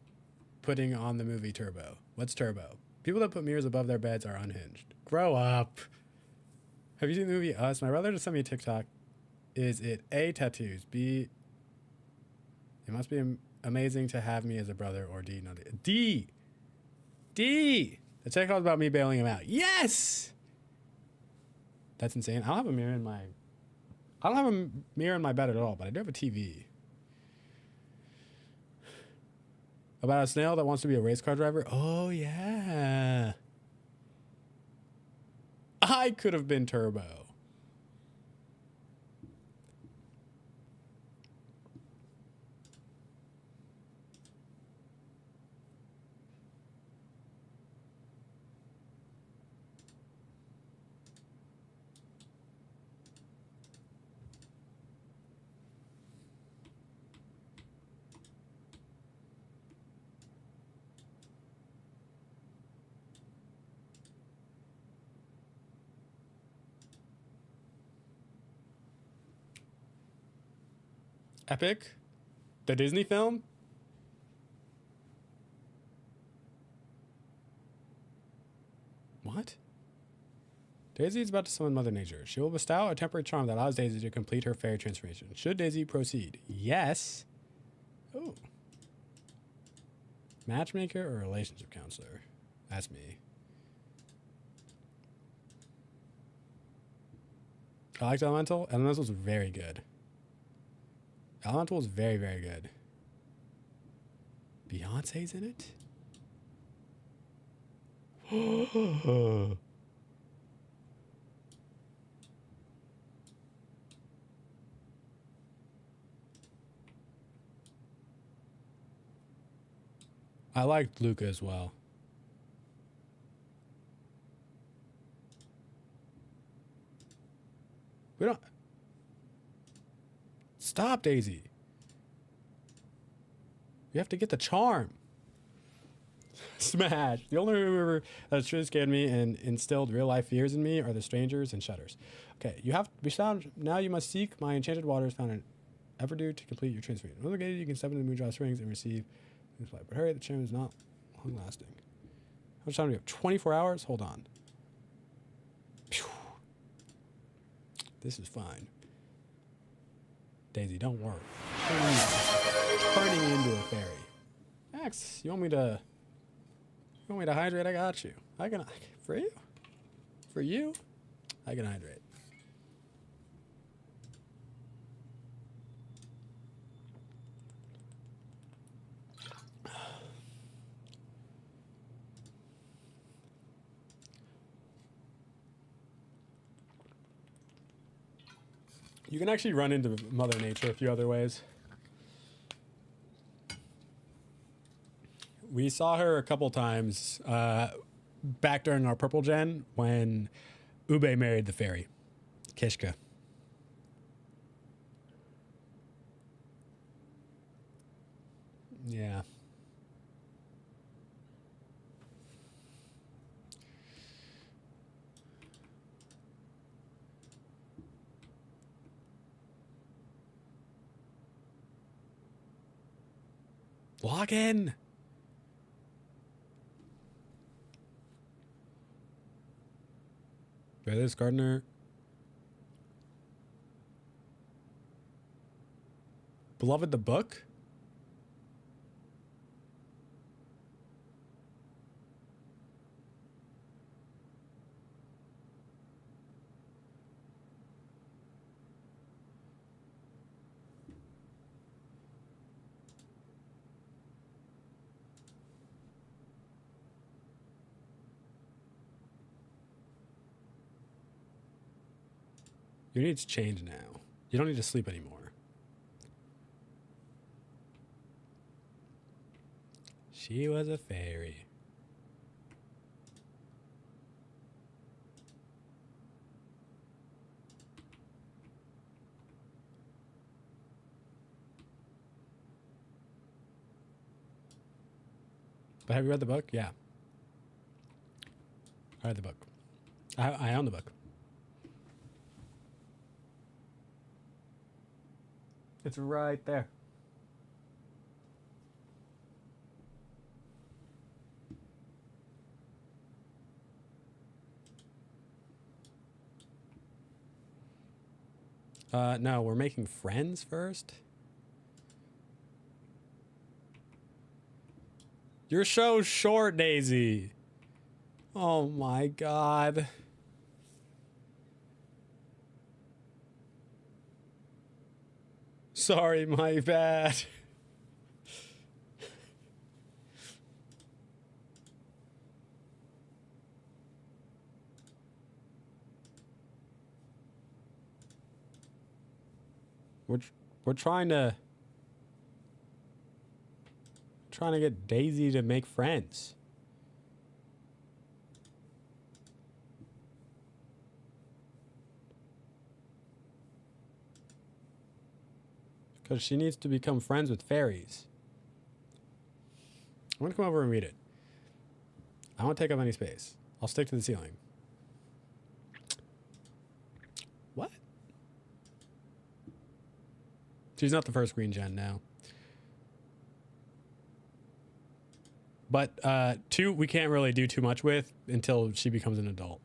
putting on the movie Turbo. What's Turbo? People that put mirrors above their beds are unhinged. Grow up. Have you seen the movie Us? My brother just sent me a TikTok. Is it A, tattoos, B, it must be amazing to have me as a brother, or D, not D. D. The TikTok was about me bailing him out. Yes! That's insane. I don't have a mirror in my... I don't have a mirror in my bed at all, but I do have a TV. About a snail that wants to be a race car driver? Oh, yeah. I could have been Turbo. Epic? The Disney film? What? Daisy is about to summon Mother Nature. She will bestow a temporary charm that allows Daisy to complete her fairy transformation. Should Daisy proceed? Yes. Oh. Matchmaker or relationship counselor? That's me. I liked Elemental. Elemental was very good. Elemental was very, very good. Beyonce's in it? I liked Luca as well. We don't... Stop, Daisy. We have to get the charm. Smash. The only river that's truly scared me and instilled real life fears in me are the strangers and shudders. Okay, you have to be found. Now you must seek my enchanted waters found in Everdew to complete your transfer. When located, you can step into the Moondrop Springs and receive this flight. But hurry, the charm is not long lasting. How much time do we have? 24 hours? Hold on. Phew. This is fine. Daisy, don't worry. Turning into a fairy. Max, you want me to hydrate? I got you. For you? For you? I can hydrate. You can actually run into Mother Nature a few other ways. We saw her a couple times back during our purple gen when Ube married the fairy, Kishka. Yeah. Log in. This gardener. Beloved the book? Your needs change now. You don't need to sleep anymore. She was a fairy. But have you read the book? Yeah. I read the book. I own the book. It's right there. No, we're making friends first. You're so short, Daisy. Oh my God. Sorry, my bad. We're trying to get Daisy to make friends. Because she needs to become friends with fairies. I'm going to come over and read it. I won't take up any space. I'll stick to the ceiling. What? She's not the first green gen now. But 2, we can't really do too much with until she becomes an adult.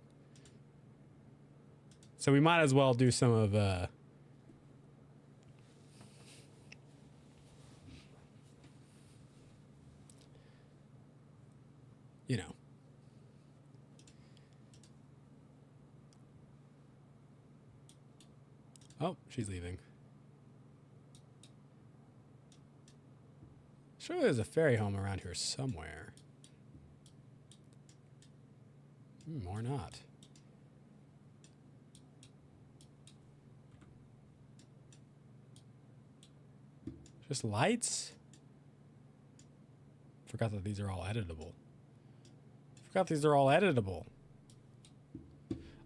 So we might as well do some of... you know. Oh, she's leaving. Surely there's a fairy home around here somewhere. Or not. Just lights? Forgot that these are all editable. All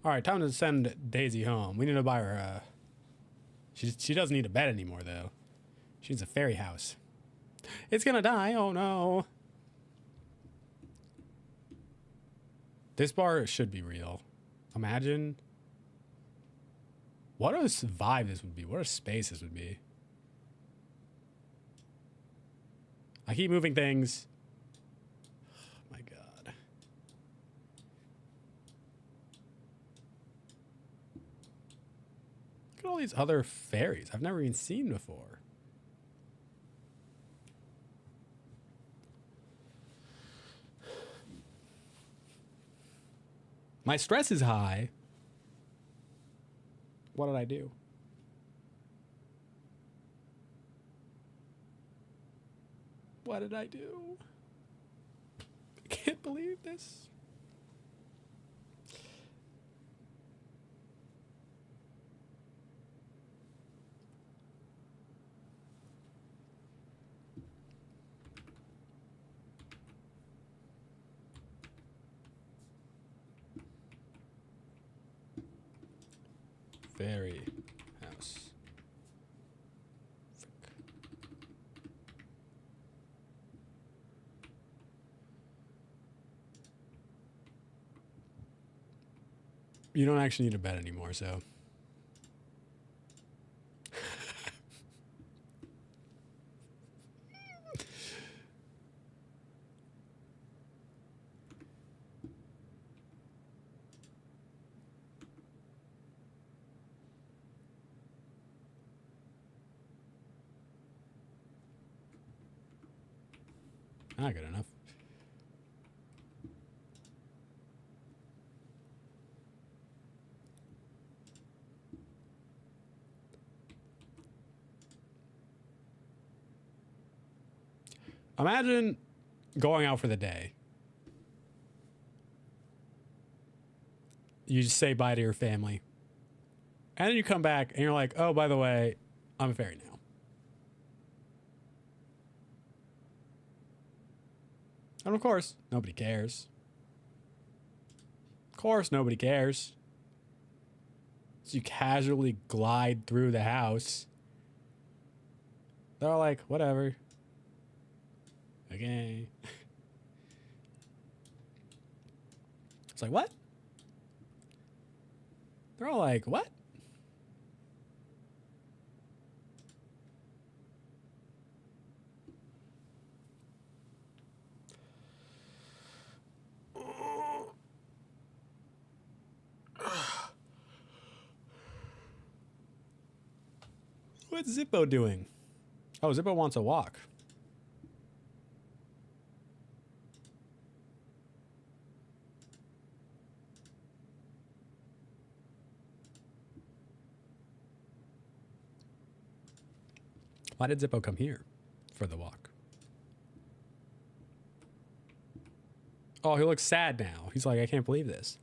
right, time to send Daisy home. We need to buy her. She doesn't need a bed anymore, though. She needs a fairy house. It's gonna die. Oh no. This bar should be real. Imagine what a vibe this would be. What a space this would be. I keep moving things. Oh my god. Look at all these other fairies I've never even seen before. My stress is high. What did I do? What did I do? I can't believe this. Fairy house. You don't actually need a bed anymore, so. Not good enough. Imagine going out for the day. You just say bye to your family. And then you come back and you're like, oh, by the way, I'm a fairy now. And of course, nobody cares. Of course, nobody cares. So you casually glide through the house. They're all like, whatever. Okay. It's like, what? They're all like, what? What's Zippo doing? Oh, Zippo wants a walk. Why did Zippo come here for the walk? Oh, he looks sad now. He's like, I can't believe this.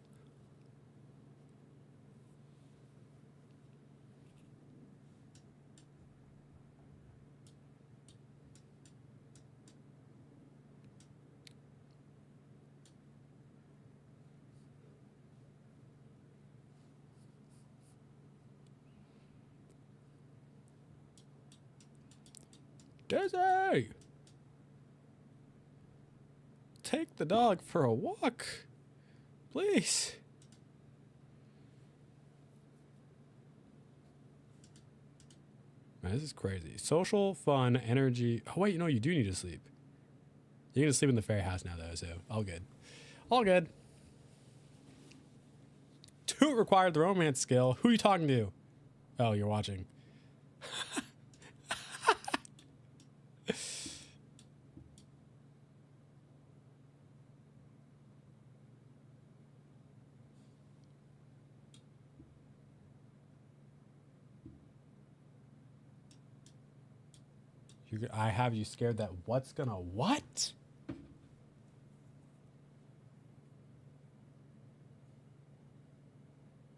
Dizzy! Take the dog for a walk, please. Man, this is crazy. Social, fun, energy. Oh, wait, you know, you do need to sleep. You're going to sleep in the fairy house now, though, so all good. All good. 2 required the romance skill. Who are you talking to? Oh, you're watching. I have you scared that what's gonna what?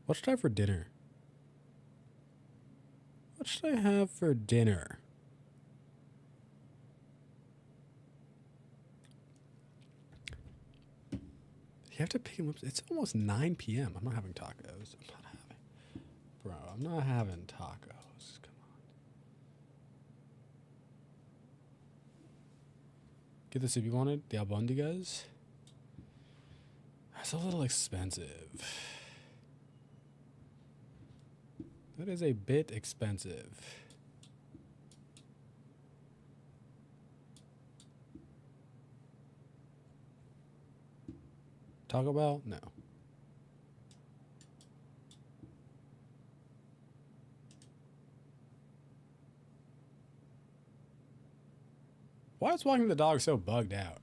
What should I have for dinner? What should I have for dinner? You have to pick him up. It's almost 9 p.m. I'm not having tacos. I'm not having tacos. Come Get the soup you wanted? The albondigas? That's a little expensive. That is a bit expensive. Taco Bell? No. Why is walking the dog so bugged out?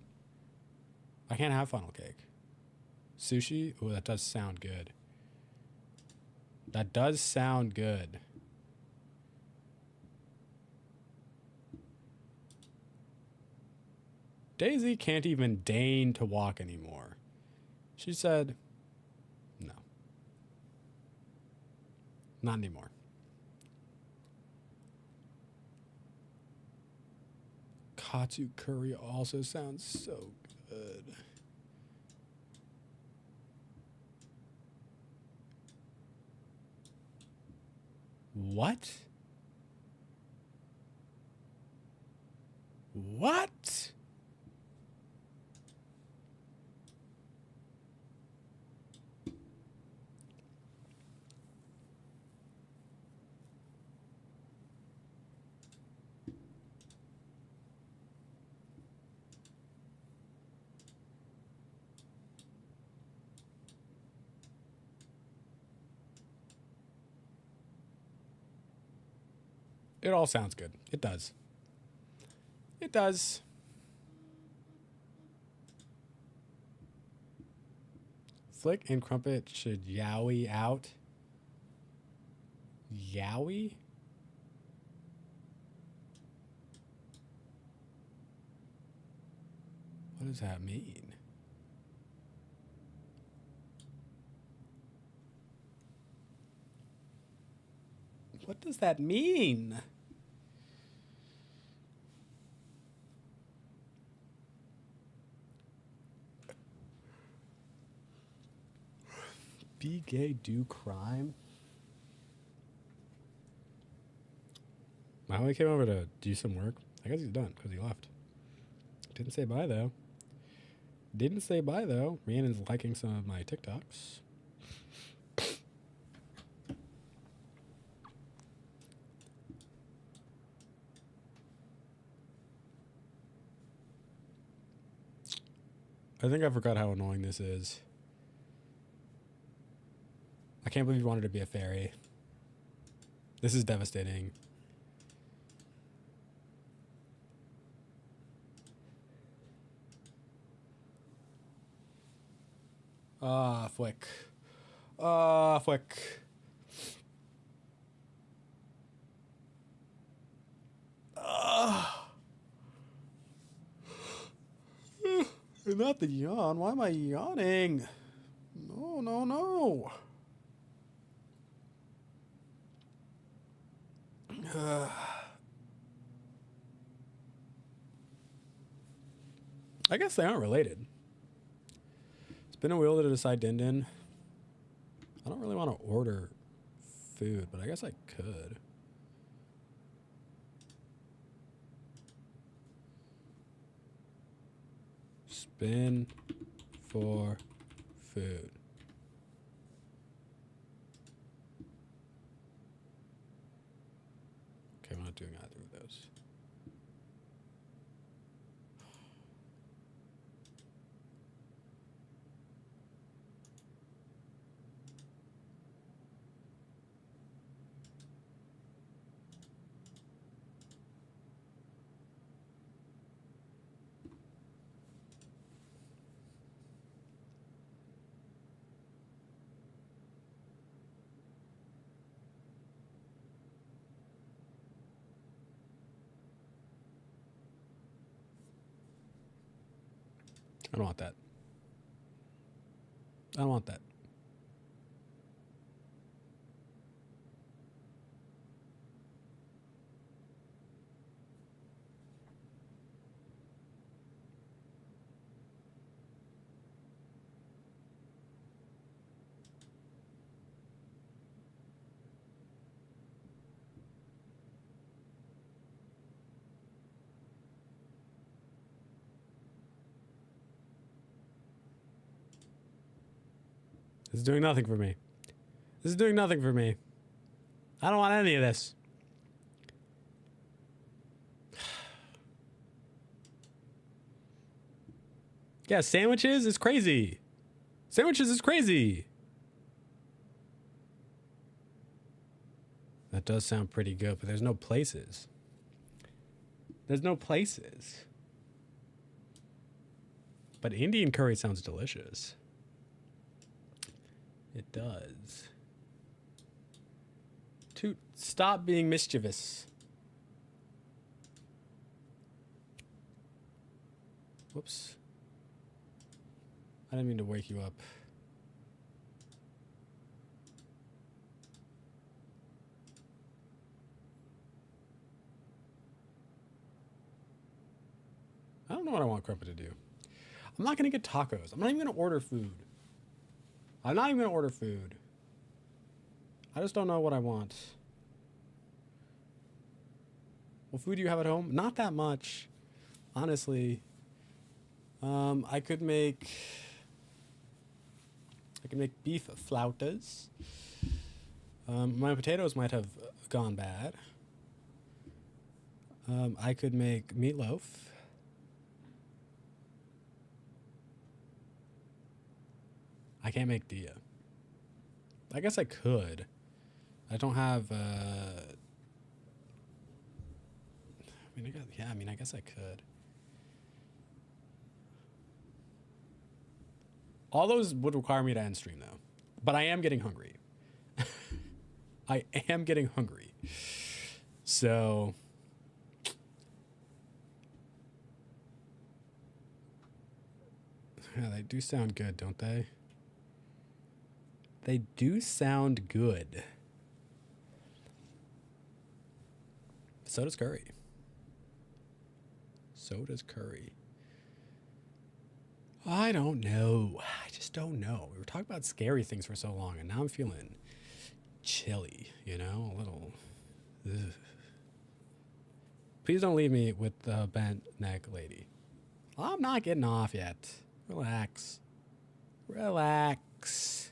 I can't have funnel cake. Sushi? Oh, that does sound good. That does sound good. Daisy can't even deign to walk anymore. She said, no. Not anymore. Katsu curry also sounds so good. What? What? It all sounds good. It does. It does. Flick and Crumpet should yowie out. Yowie? What does that mean? What does that mean? Be gay, do crime? My homie came over to do some work. I guess he's done because he left. Didn't say bye though. Didn't say bye though. Rhiannon's liking some of my TikToks. I think I forgot how annoying this is. I can't believe you wanted to be a fairy. This is devastating. Flick. Flick. Not the yawn. Why am I yawning? No, no, no. I guess they aren't related. Spin a wheel to decide Din Din. I don't really want to order food, but I guess I could. Spin for food. Okay, I'm not doing either of those. I don't want that. I don't want that. This is doing nothing for me. This is doing nothing for me. I don't want any of this. Yeah, sandwiches is crazy. Sandwiches is crazy. That does sound pretty good, but there's no places. There's no places. But Indian curry sounds delicious. It does. To stop being mischievous. Whoops. I didn't mean to wake you up. I don't know what I want Crumpet to do. I'm not going to get tacos. I'm not even going to order food. I'm not even going to order food. I just don't know what I want. What food do you have at home? Not that much, honestly. I could make beef flautas. My potatoes might have gone bad. I could make meatloaf. I can't make dia. I guess I could. I don't have. I guess I could. All those would require me to end stream though, but I am getting hungry. I am getting hungry. So. Yeah, they do sound good, don't they? They do sound good. So does curry. So does curry. I don't know. I just don't know. We were talking about scary things for so long, and now I'm feeling chilly, you know? A little. Ugh. Please don't leave me with the bent neck lady. I'm not getting off yet. Relax. Relax.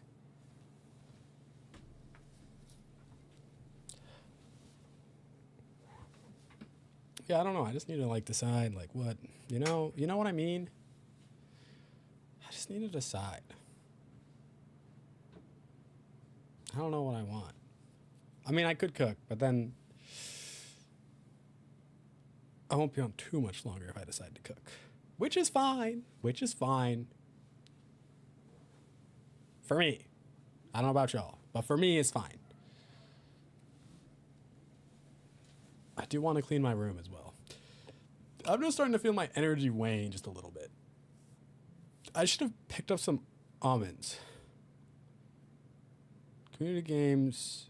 Yeah, I don't know. I just need to like decide like what, you know what I mean? I just need to decide. I don't know what I want. I mean, I could cook, but then I won't be on too much longer if I decide to cook. Which is fine. Which is fine. For me. I don't know about y'all, but for me, it's fine. I do want to clean my room as well. I'm just starting to feel my energy wane just a little bit. I should have picked up some almonds. Community games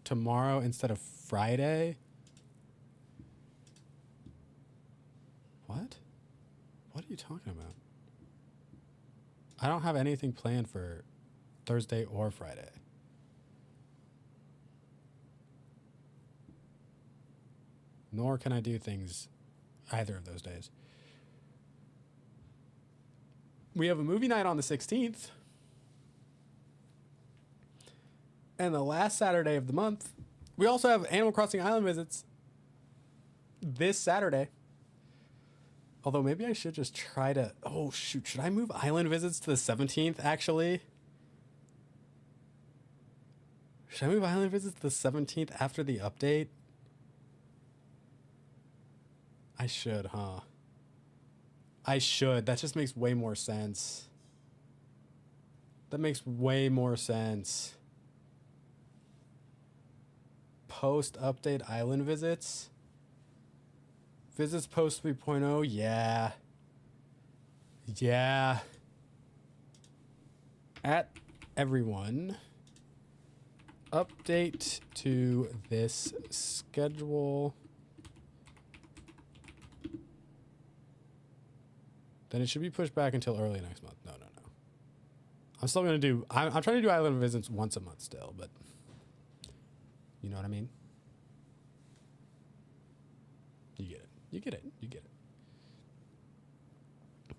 tomorrow instead of Friday. What? What are you talking about? I don't have anything planned for Thursday or Friday. Nor can I do things either of those days. We have a movie night on the 16th. And the last Saturday of the month, we also have Animal Crossing Island visits this Saturday. Although maybe I should just try to... Oh, shoot. Should I move Island visits to the 17th, actually? Should I move Island visits to the 17th after the update? I should, huh? I should. That just makes way more sense. That makes way more sense. Post-update Island visits? Visits post 3.0? Yeah. Yeah. At everyone, update to this schedule. Then it should be pushed back until early next month. No. I'm still going to do... I'm trying to do Island visits once a month still, but... You know what I mean? You get it. You get it. You get it.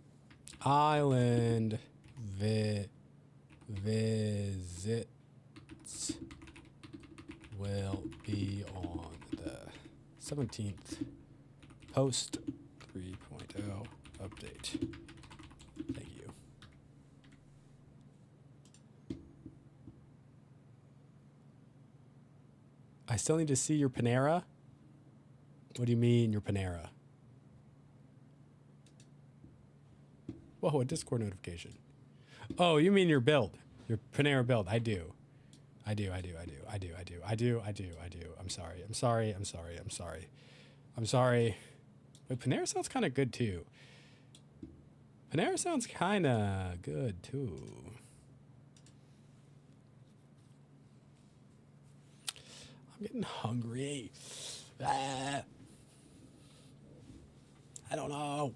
Island visits will be on the 17th. Post 3.0 update. Thank you. I still need to see your Panera. What do you mean your Panera? Whoa, a Discord notification. Oh, you mean your build. Your Panera build. I do. I'm sorry. But Panera sounds kind of good too. Panera sounds kind of good too. I'm getting hungry. Ah. I don't know.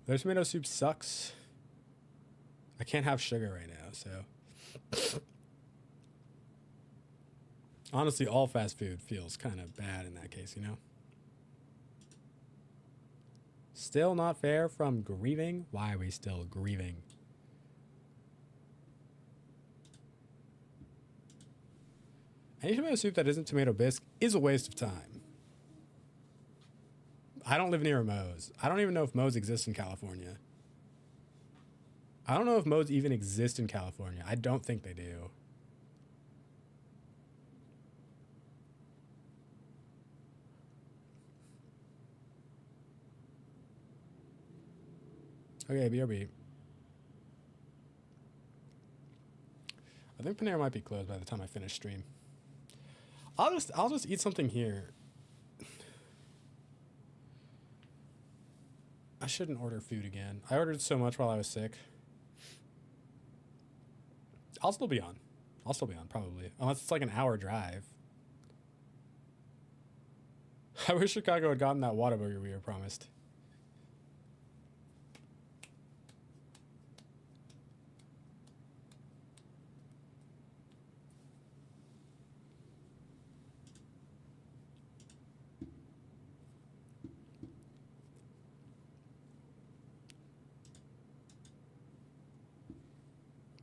Their tomato soup sucks. I can't have sugar right now, so. Honestly, all fast food feels kind of bad in that case, you know? Still not fair from grieving? Why are we still grieving? Any tomato soup that isn't tomato bisque is a waste of time. I don't live near a Moe's. I don't even know if Moe's exists in California. I don't know if Moe's even exist in California. I don't think they do. Okay, BRB. I think Panera might be closed by the time I finish stream. I'll just eat something here. I shouldn't order food again. I ordered so much while I was sick. I'll still be on, probably. Unless it's like an hour drive. I wish Chicago had gotten that Whataburger we were promised.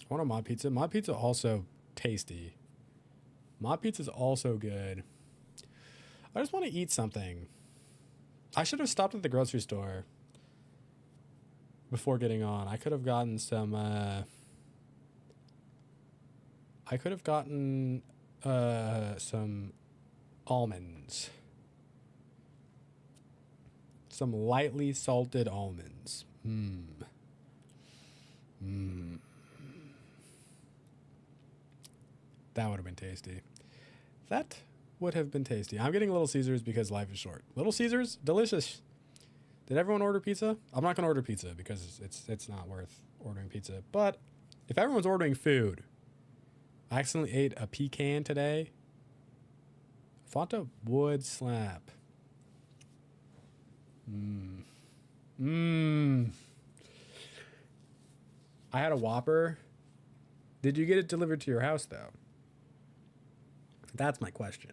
I want a mod pizza. Mod pizza also tasty. Mod pizza is also good. I just want to eat something. I should have stopped at the grocery store before getting on. I could have gotten some. I could have gotten some almonds. Some lightly salted almonds. That would have been tasty. That would have been tasty. I'm getting Little Caesars because life is short. Little Caesars, delicious. Did everyone order pizza? I'm not going to order pizza because it's not worth ordering pizza. But if everyone's ordering food, I accidentally ate a pecan today. Fanta would slap. I had a Whopper. Did you get it delivered to your house, though? That's my question.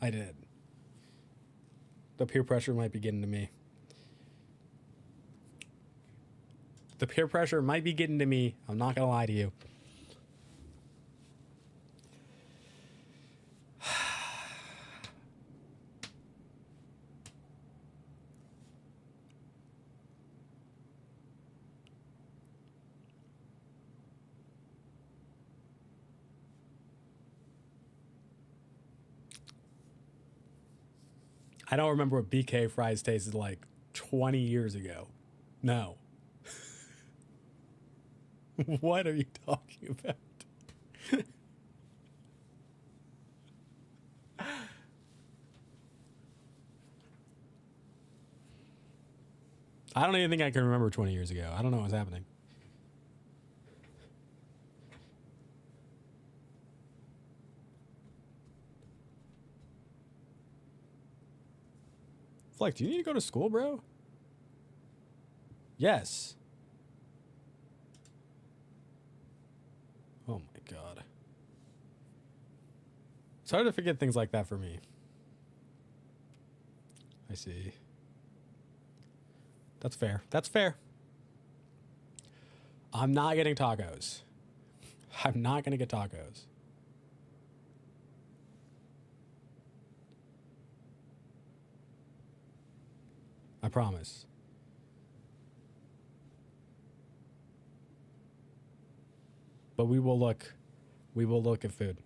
I did. The peer pressure might be getting to me. The peer pressure might be getting to me. I'm not going to lie to you. I don't remember what BK fries tasted like 20 years ago. No. What are you talking about? I don't even think I can remember 20 years ago. I don't know what's happening. Fleck, do you need to go to school, bro? Yes. God. It's hard to forget things like that for me. I see. That's fair. That's fair. I'm not getting tacos. I'm not going to get tacos. I promise. But we will look at food.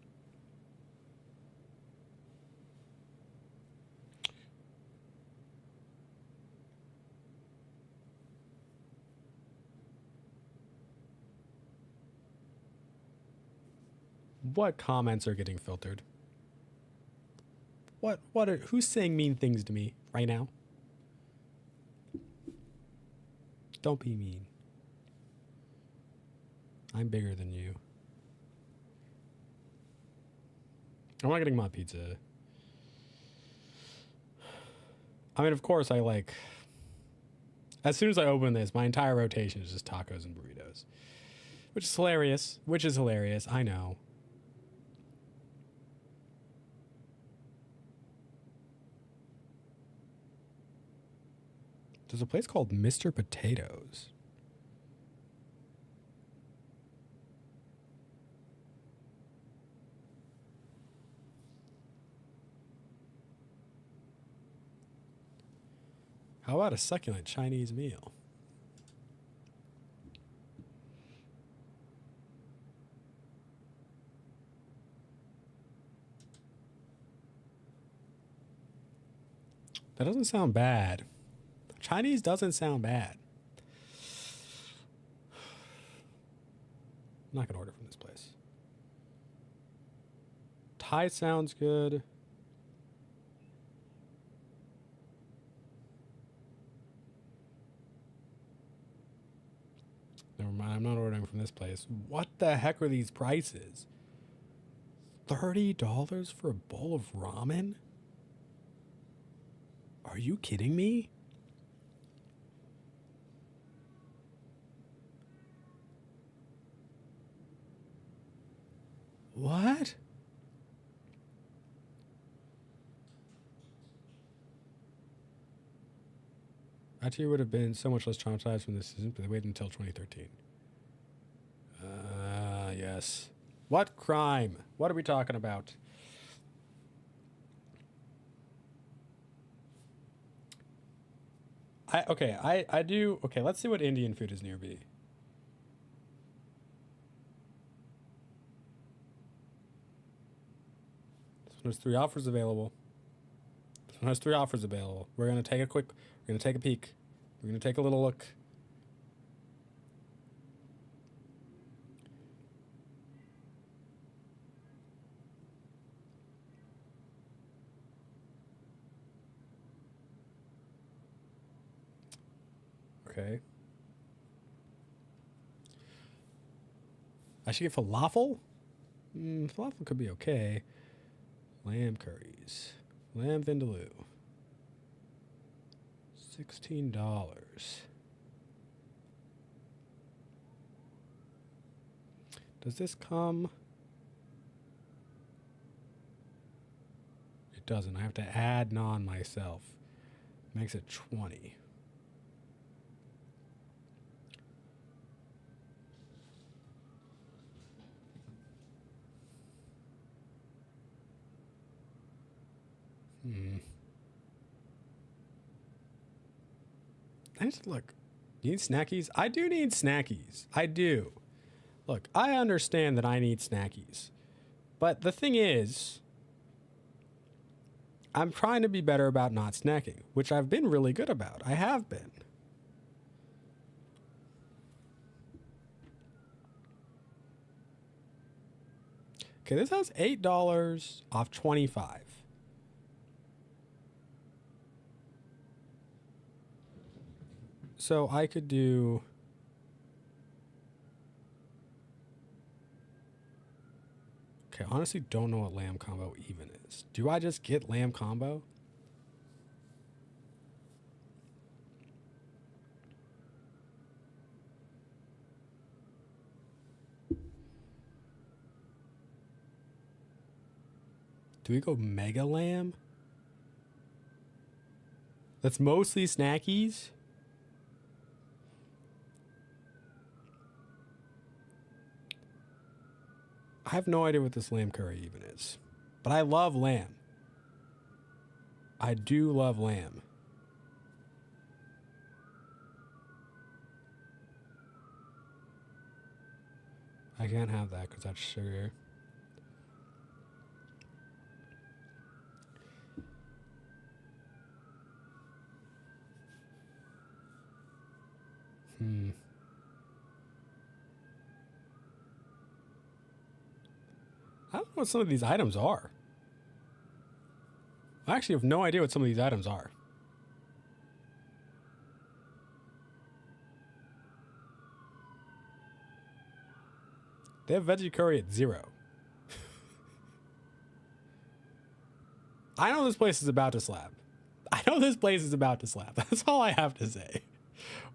What comments are getting filtered? Who's saying mean things to me right now? Don't be mean. I'm bigger than you. I'm not getting my pizza. I mean, of course, as soon as I open this, my entire rotation is just tacos and burritos. Which is hilarious. I know. There's a place called Mr. Potatoes. How about a succulent Chinese meal? That doesn't sound bad. Chinese doesn't sound bad. I'm not going to order from this place. Thai sounds good. Never mind, I'm not ordering from this place. What the heck are these prices? $30 for a bowl of ramen? Are you kidding me? What? That year would have been so much less traumatized from this season, but they waited until 2013. Yes. What crime? What are we talking about? I do. Okay, let's see what Indian food is near me. There's 3 offers available. There's 3 offers available. We're gonna take a peek. We're gonna take a little look. Okay. I should get falafel? Falafel could be okay. Lamb curries. Lamb vindaloo. $16. Does this come? It doesn't. I have to add naan myself. Makes it 20. I just look. You need snackies? I do need snackies. I do. Look, I understand that I need snackies. But the thing is, I'm trying to be better about not snacking, which I've been really good about. I have been. Okay, this has $8 off 25. So I could do... Okay, honestly don't know what lamb combo even is. Do I just get lamb combo? Do we go mega lamb? That's mostly snackies. I have no idea what this lamb curry even is. But I love lamb. I do love lamb. I can't have that because that's sugar. I don't know what some of these items are. I actually have no idea what some of these items are. They have veggie curry at 0. I know this place is about to slap. I know this place is about to slap. That's all I have to say.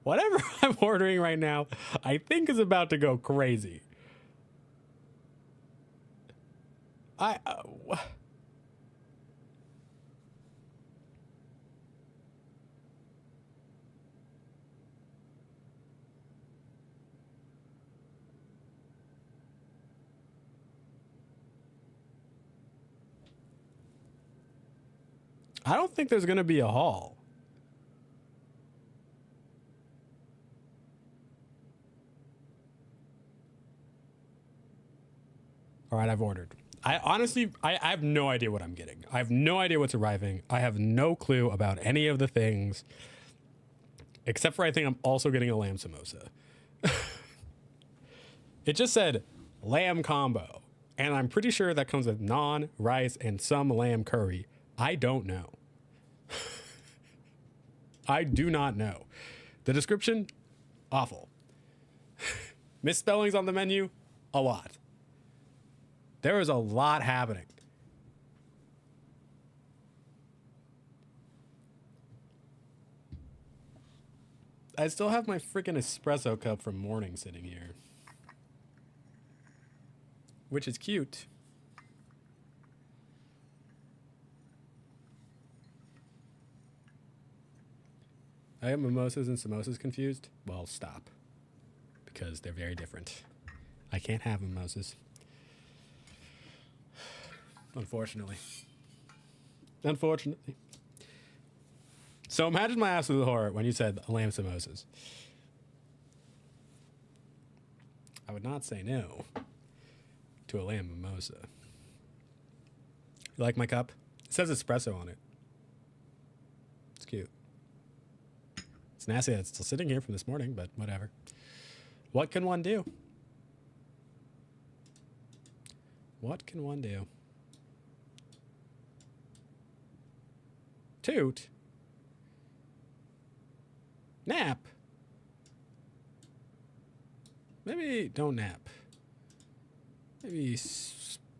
Whatever I'm ordering right now, I think is about to go crazy. I don't think there's going to be a haul. All right, I've ordered. I honestly have no idea what I'm getting. I have no idea what's arriving. I have no clue about any of the things. Except for I think I'm also getting a lamb samosa. It just said lamb combo. And I'm pretty sure that comes with naan, rice, and some lamb curry. I don't know. I do not know. The description, awful. Misspellings on the menu, a lot. There is a lot happening. I still have my freaking espresso cup from morning sitting here. Which is cute. I have mimosas and samosas confused. Well, stop. Because they're very different. I can't have mimosas. Unfortunately. So imagine my absolute horror when you said lamb samosas. I would not say no to a lamb mimosa. You like my cup? It says espresso on it. It's cute. It's nasty that it's still sitting here from this morning, but whatever. What can one do? What can one do? Toot? Nap? Maybe don't nap. Maybe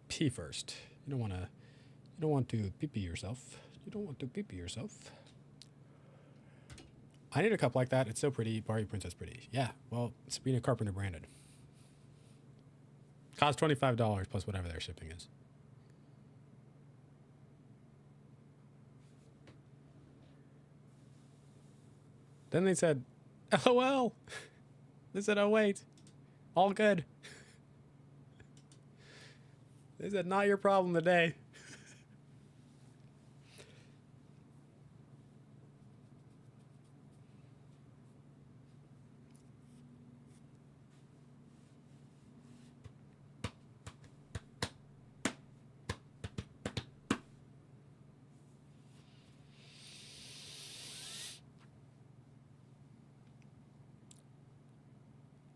pee first. You don't want to pee-pee yourself. You don't want to pee-pee yourself. I need a cup like that. It's so pretty. Barbie Princess pretty. Yeah, well, Sabrina Carpenter branded. Cost $25 plus whatever their shipping is. Then they said, LOL. They said, oh, wait. All good. They said, not your problem today.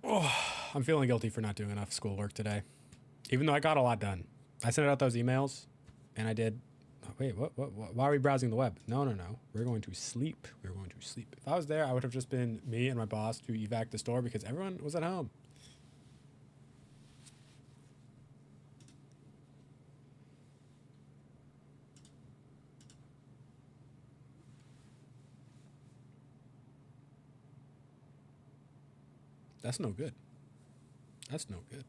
Oh, I'm feeling guilty for not doing enough schoolwork today. Even though I got a lot done. I sent out those emails, and I did... Oh, wait, what? Why are we browsing the web? No. We're going to sleep. We're going to sleep. If I was there, I would have just been me and my boss to evac the store because everyone was at home. That's no good. That's no good.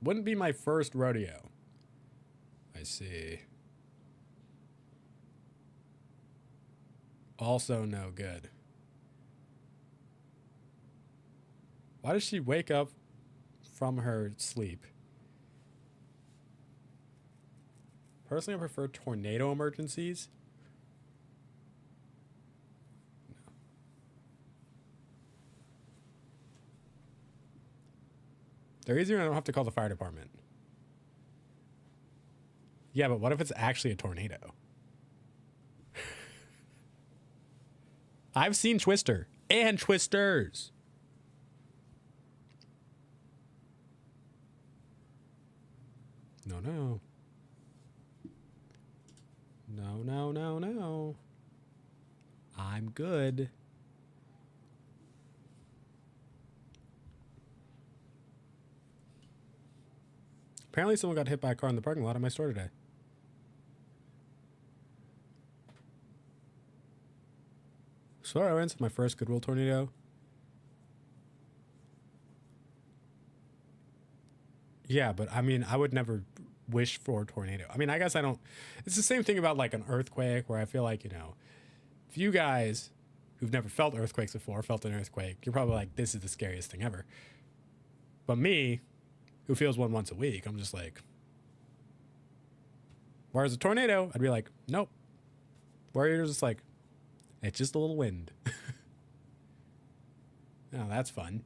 Wouldn't be my first rodeo. I see. Also no good. Why does she wake up from her sleep? Personally, I prefer tornado emergencies. No. They're easier and I don't have to call the fire department. Yeah, but what if it's actually a tornado? I've seen Twister and Twisters. No, no. No, no, no, no. I'm good. Apparently someone got hit by a car in the parking lot at my store today. Sorry, I went to my first Goodwill tornado. Yeah, but I mean, I would never wish for a tornado. I mean, I guess I don't. It's the same thing about like an earthquake where I feel like, you know, if you guys who've never felt earthquakes before felt an earthquake, you're probably like, this is the scariest thing ever. But me, who feels one once a week, I'm just like, whereas a tornado, I'd be like, nope. Where you're just like, it's just a little wind. Oh, that's fun.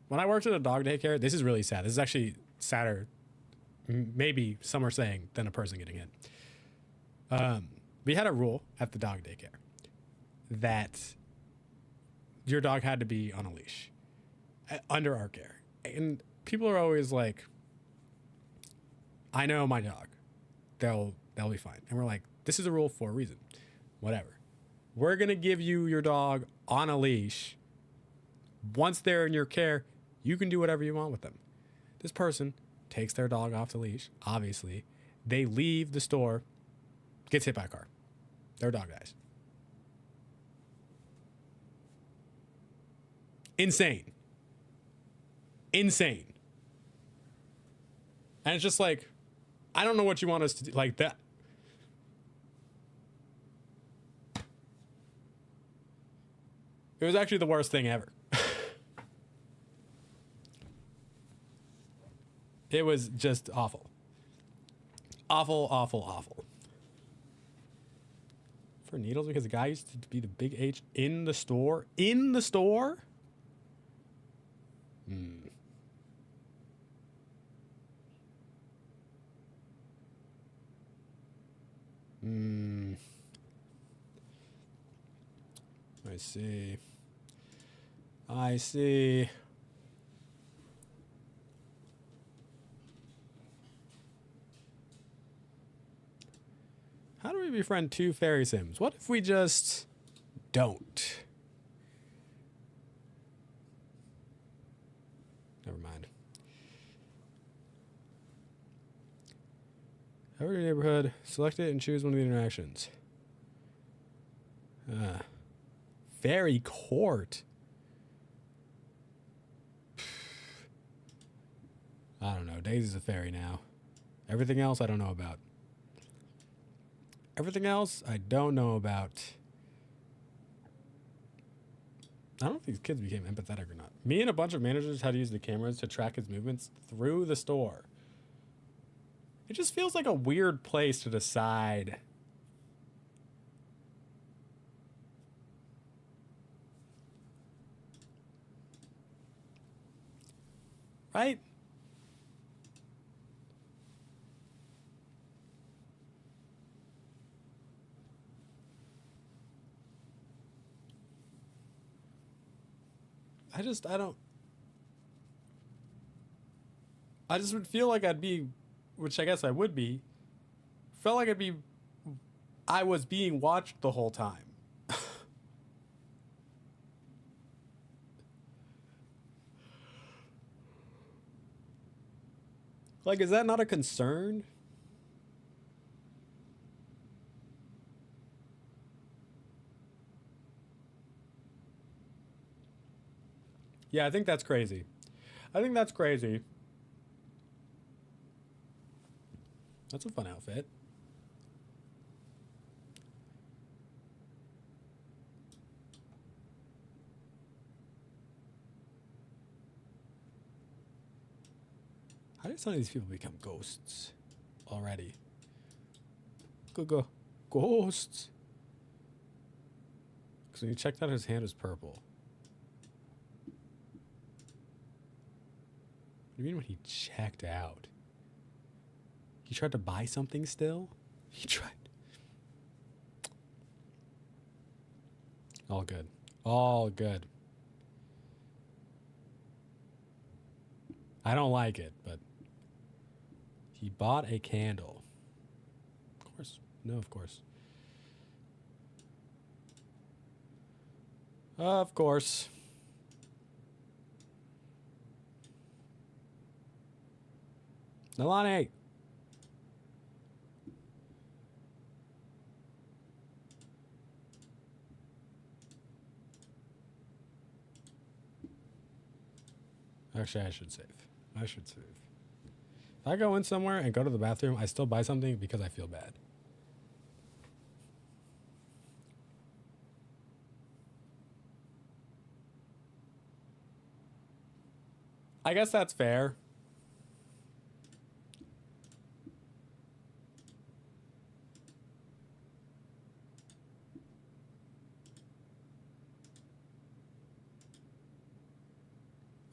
When I worked at a dog daycare, this is really sad. This is actually sadder, maybe some are saying, than a person getting hit. We had a rule at the dog daycare that your dog had to be on a leash under our care. And people are always like, I know my dog. They'll be fine. And we're like, this is a rule for a reason. Whatever. We're going to give you your dog on a leash. Once they're in your care, you can do whatever you want with them. This person takes their dog off the leash, obviously. They leave the store, gets hit by a car. Their dog dies. Insane. Insane. And it's just like, I don't know what you want us to do. Like that. It was actually the worst thing ever. It was just awful. Awful, awful, awful. For needles, because the guy used to be the big H in the store. In the store? I see. I see. How do we befriend two fairy sims? What if we just don't? Never mind. Over your neighborhood, select it and choose one of the interactions. Fairy court. I don't know. Daisy's a fairy now. Everything else I don't know about. Everything else I don't know about. I don't know if these kids became empathetic or not. Me and a bunch of managers had to use the cameras to track his movements through the store. It just feels like a weird place to decide. Right? I just would feel like I'd be, which I guess I would be, felt like I was being watched the whole time. Like, is that not a concern? Yeah, I think that's crazy. I think that's crazy. That's a fun outfit. How did some of these people become ghosts already? Go. Ghosts. Because when you checked out, his hand was purple. What do you mean when he checked out? He tried to buy something still? He tried. All good. All good. I don't like it, but he bought a candle. Of course. No, of course. Of course. Nalani! Actually, I should save. I should save. If I go in somewhere and go to the bathroom, I still buy something because I feel bad. I guess that's fair.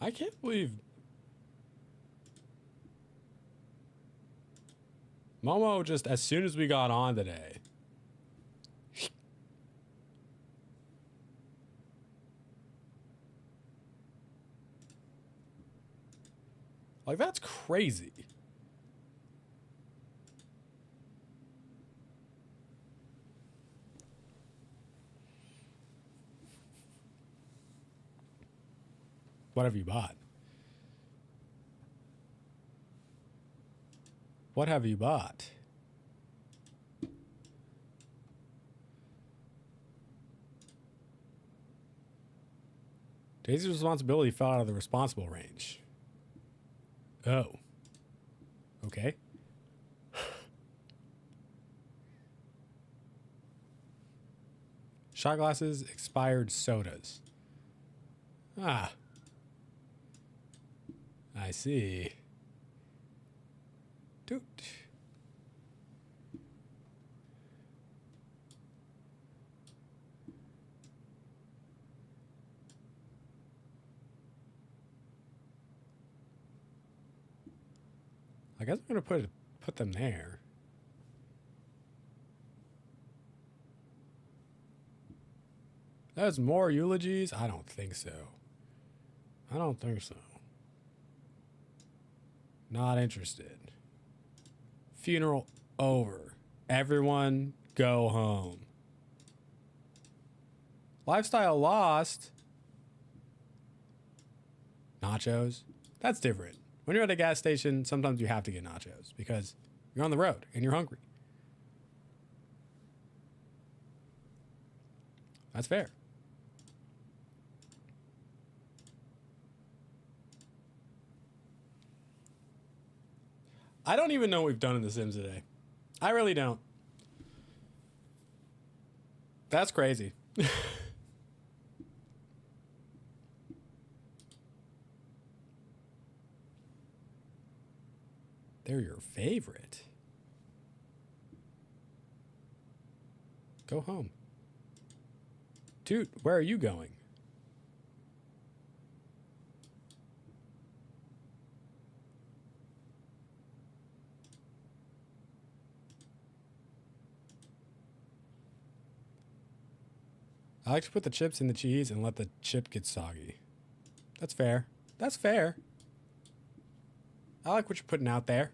I can't believe Momo just, as soon as we got on today, like, that's crazy. What have you bought? What have you bought? Daisy's responsibility fell out of the responsible range. Oh. Okay. Shot glasses, expired sodas. Ah. I see. Dude. I guess I'm gonna put them there. There's more eulogies? I don't think so. I don't think so. Not interested. Funeral over. Everyone go home. Lifestyle lost. Nachos. That's different. When you're at a gas station, sometimes you have to get nachos because you're on the road and you're hungry. That's fair. I don't even know what we've done in The Sims today. I really don't. That's crazy. They're your favorite. Go home. Dude, where are you going? I like to put the chips in the cheese and let the chip get soggy. That's fair. That's fair. I like what you're putting out there.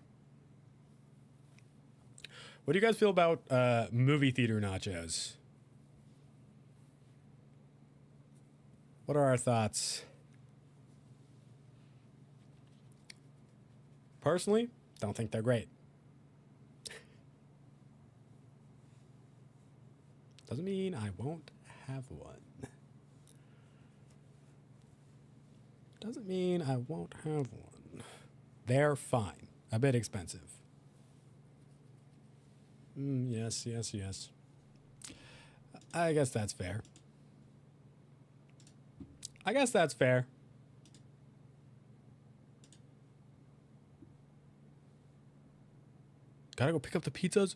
What do you guys feel about movie theater nachos? What are our thoughts? Personally, don't think they're great. Doesn't mean I won't have one. Doesn't mean I won't have one. They're fine. A bit expensive. Yes, yes, yes. I guess that's fair. I guess that's fair. Gotta go pick up the pizzas.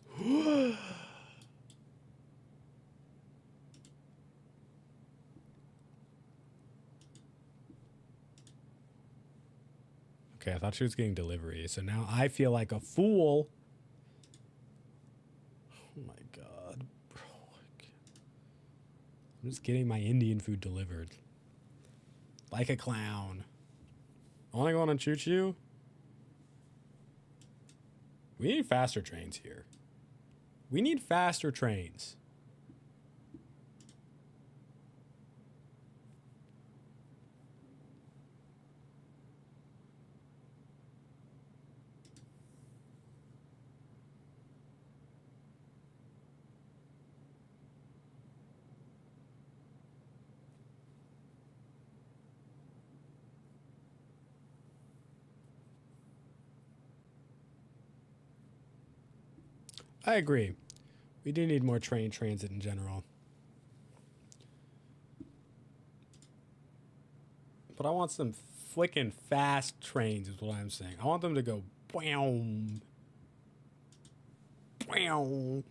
Okay, I thought she was getting delivery, so now I feel like a fool. Oh my god, bro. I'm just getting my Indian food delivered. Like a clown. Only going on Choo Choo? We need faster trains here. We need faster trains. I agree. We do need more train transit in general. But I want some flicking fast trains is what I'm saying. I want them to go bam. Bam.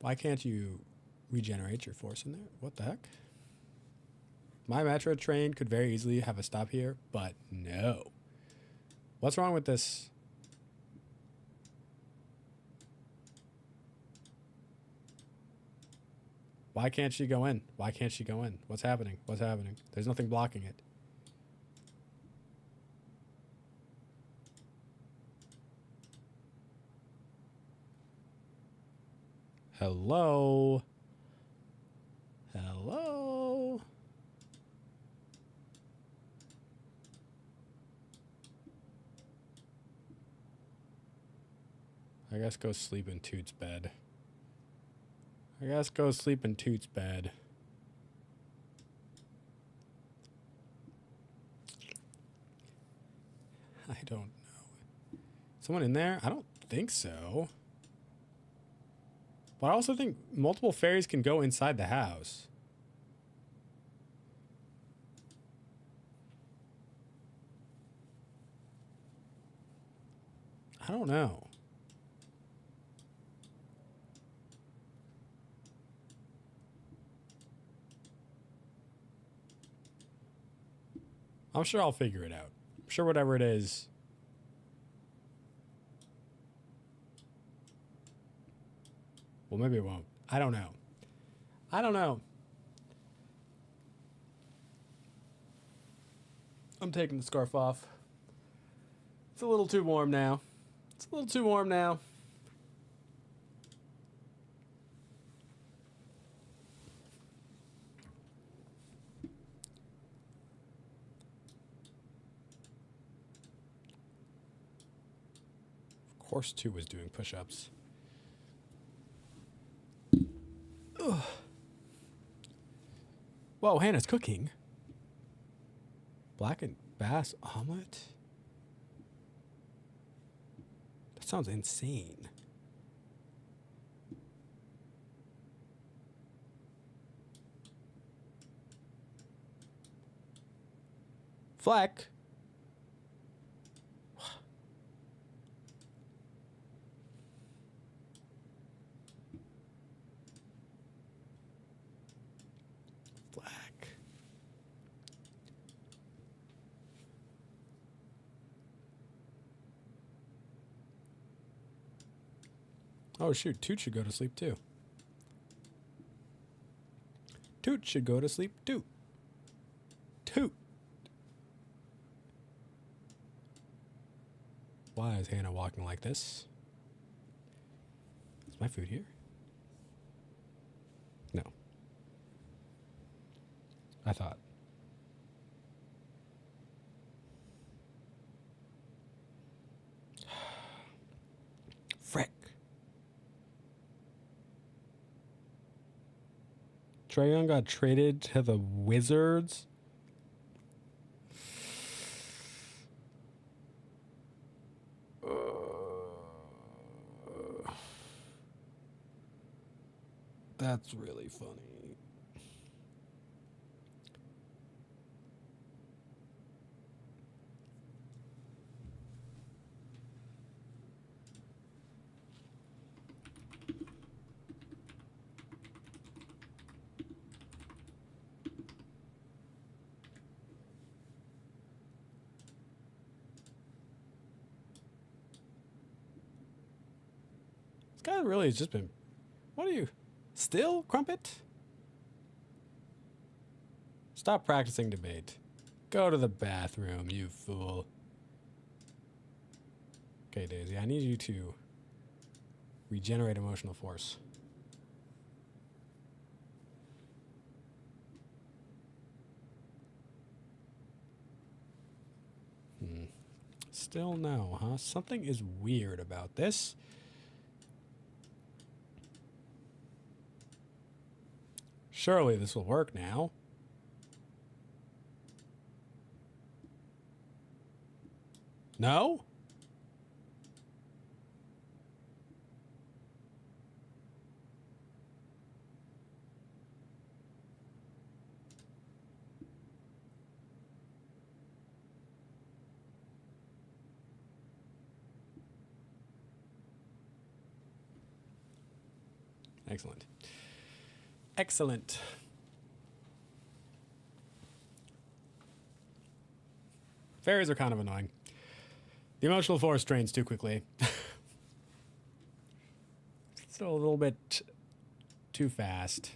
Why can't you regenerate your force in there? What the heck? My metro train could very easily have a stop here, but no. What's wrong with this? Why can't she go in? Why can't she go in? What's happening? What's happening? There's nothing blocking it. Hello? Hello? I guess go sleep in Toot's bed. I guess go sleep in Toot's bed. I don't know. Someone in there? I don't think so. But I also think multiple fairies can go inside the house. I don't know. I'm sure I'll figure it out. I'm sure whatever it is. Well, maybe it won't. I don't know. I don't know. I'm taking the scarf off. It's a little too warm now. It's a little too warm now. Of course, 2 was doing push-ups. Ugh. Whoa, Hannah's cooking. Blackened bass omelet? That sounds insane. Fleck? Fleck. Oh, shoot. Toot should go to sleep, too. Toot should go to sleep, too. Toot. Why is Hannah walking like this? Is my food here? No. I thought. Frick. Trae Young got traded to the Wizards. That's really funny. This guy really has just been... What are you... Still, Crumpet? Stop practicing debate. Go to the bathroom, you fool. Okay, Daisy, I need you to regenerate emotional force. Still no, huh? Something is weird about this. Surely this will work now. No? Excellent. Excellent. Fairies are kind of annoying. The emotional force drains too quickly. Still a little bit too fast.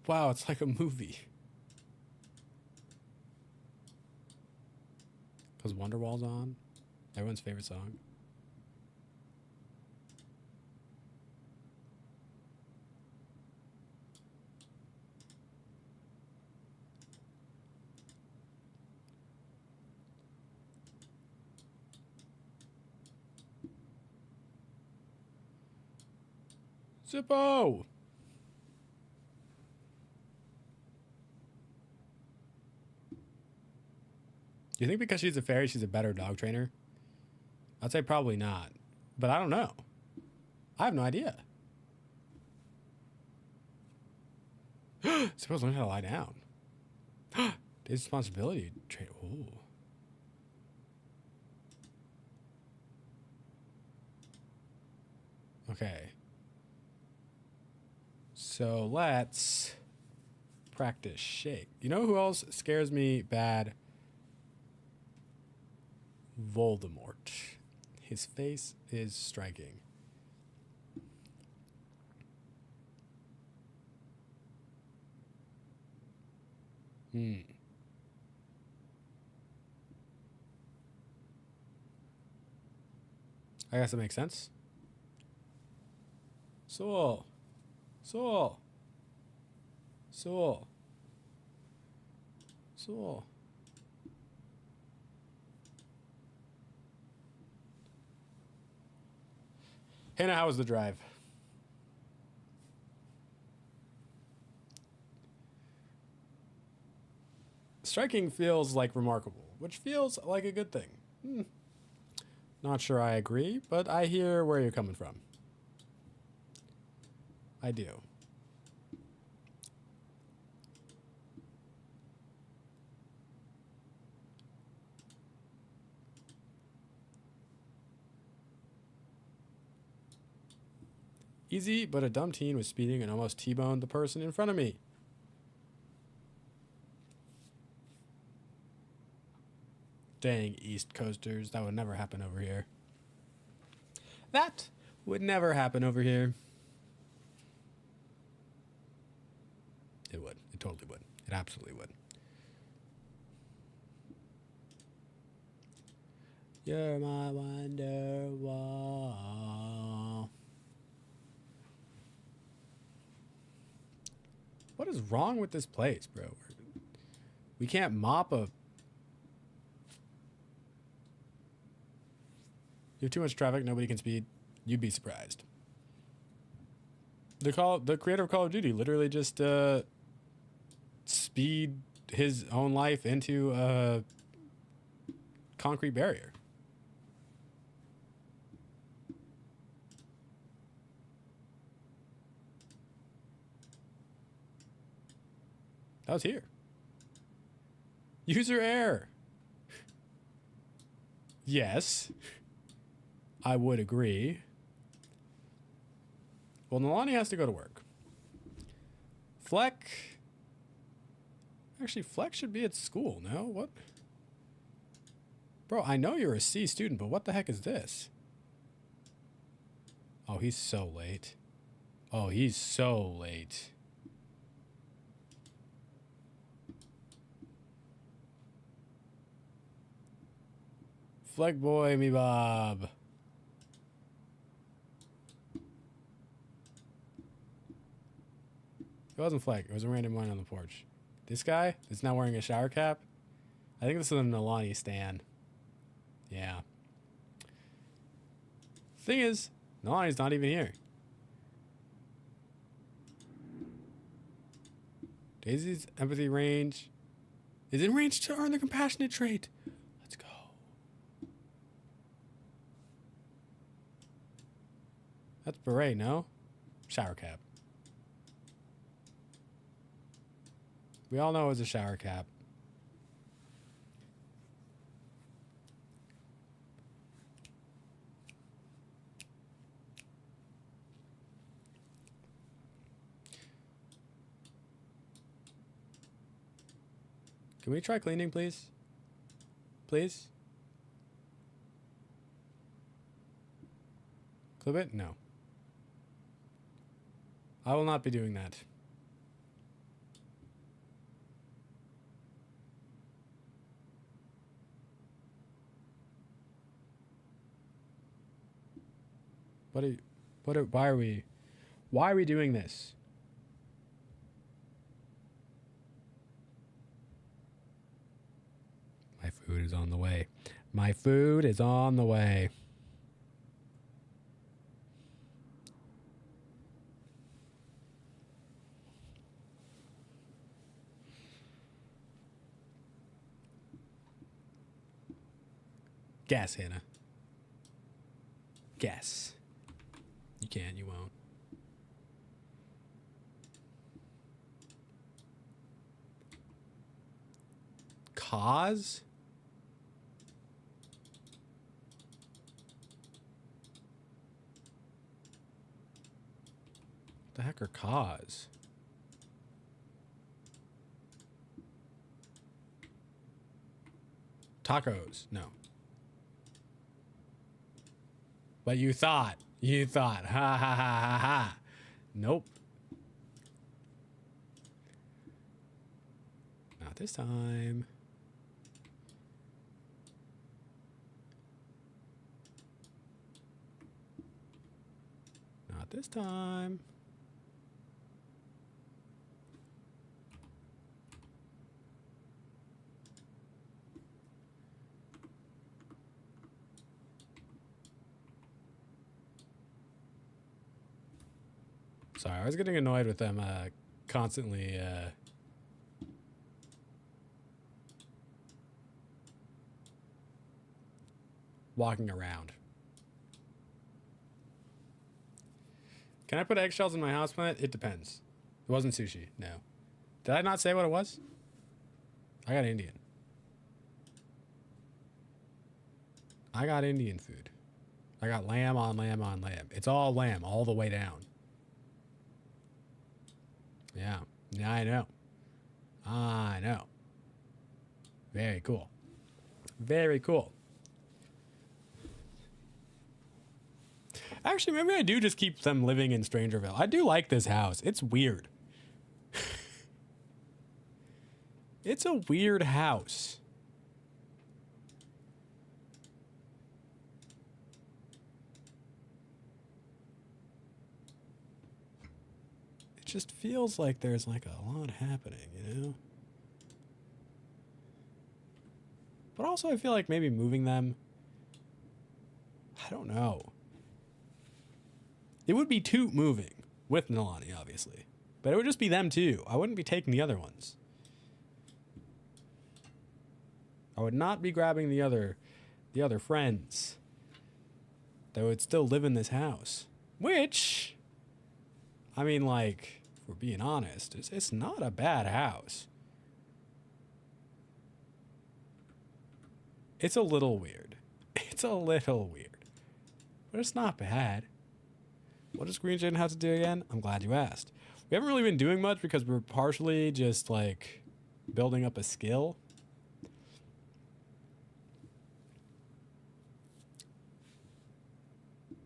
Wow, it's like a movie. Because Wonderwall's on. Everyone's favorite song. Zippo! Do you think because she's a fairy, she's a better dog trainer? I'd say probably not. But I don't know. I have no idea. Zippo's learning how to lie down. His responsibility. Ooh. Okay. So let's practice shake. You know who else scares me bad? Voldemort. His face is striking. I guess that makes sense. Soul. Soul. Soul. Soul. Hannah, how was the drive? Striking feels like remarkable, which feels like a good thing. Not sure I agree, but I hear where you're coming from. I do. Easy, but a dumb teen was speeding and almost T-boned the person in front of me. Dang, East Coasters. That would never happen over here. That would never happen over here. It would. It totally would. It absolutely would. You're my Wonderwall. What is wrong with this place, bro? We can't mop a... You have too much traffic, nobody can speed. You'd be surprised. The creator of Call of Duty literally just speed his own life into a concrete barrier. That was here. User error. Yes, I would agree. Well, Nalani has to go to work. Fleck. Actually, Fleck should be at school, no? What? Bro, I know you're a C student, but what the heck is this? Oh, he's so late. Oh, he's so late. Fleck boy, me Bob. It wasn't Fleck. It was a random one on the porch. This guy is not wearing a shower cap. I think this is a Nalani stan. Yeah. Thing is, Nalani's not even here. Daisy's empathy range is in range to earn the compassionate trait. Let's go. That's beret, no? Shower cap. We all know it was a shower cap. Can we try cleaning, please? Please? Clip it? No. I will not be doing that. Why are we doing this? My food is on the way. My food is on the way. Guess, Hannah. Guess. You can, you won't. Cause? What the heck are cause? Tacos? No. But you thought. You thought. Ha ha ha ha ha. Nope. Not this time. Not this time. Sorry, I was getting annoyed with them constantly walking around. Can I put eggshells in my houseplant? It depends. It wasn't sushi, no. Did I not say what it was? I got Indian. I got Indian food. I got lamb on lamb on lamb. It's all lamb all the way down. Yeah. Yeah, I know. I know. Very cool. Very cool. Actually, maybe I do just keep them living in Strangerville. I do like this house. It's weird. It's a weird house. It just feels like there's like a lot happening, you know? But also I feel like maybe moving them, I don't know. It would be Toot moving, with Nilani, obviously. But it would just be them two. I wouldn't be taking the other ones. I would not be grabbing the other friends that would still live in this house. Which, I mean, like, if we're being honest, it's not a bad house. It's a little weird. It's a little weird. But it's not bad. What does Green Jinn have to do again? I'm glad you asked. We haven't really been doing much because we're partially just, like, building up a skill.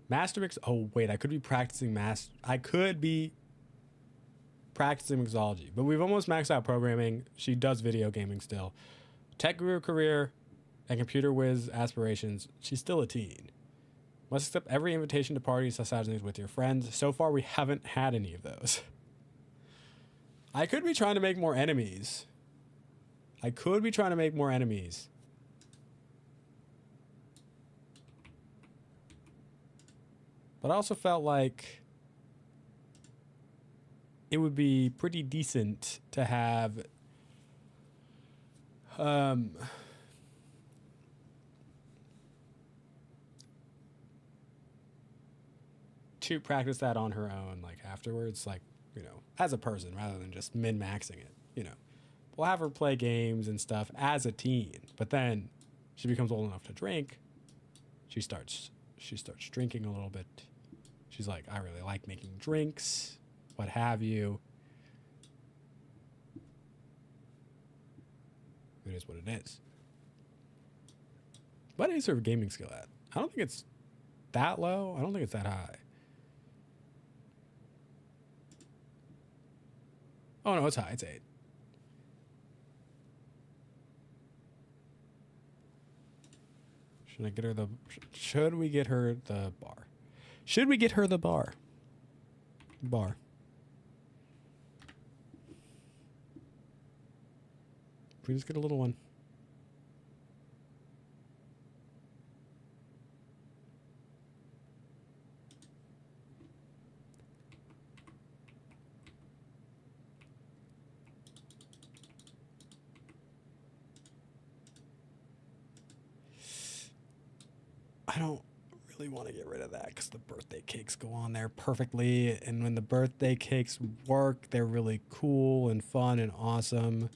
Master Mix. Oh, wait. I could be practicing I could be practicing mixology. But we've almost maxed out programming. She does video gaming still. Tech guru career and computer whiz aspirations. She's still a teen. Must accept every invitation to parties, societies with your friends. So far, we haven't had any of those. I could be trying to make more enemies. But I also felt like it would be pretty decent to have to practice that on her own, like afterwards, like, you know, as a person rather than just min-maxing it, you know. We'll have her play games and stuff as a teen, but then she becomes old enough to drink. She starts drinking a little bit. She's like, I really like making drinks, what have you. It is what it is. What is her gaming skill at? I don't think it's that low. I don't think it's that high. Oh, no, it's high. It's 8. Should we get her the bar? Should we get her the bar? We just get a little one. I don't really want to get rid of that because the birthday cakes go on there perfectly. And when the birthday cakes work, they're really cool and fun and awesome.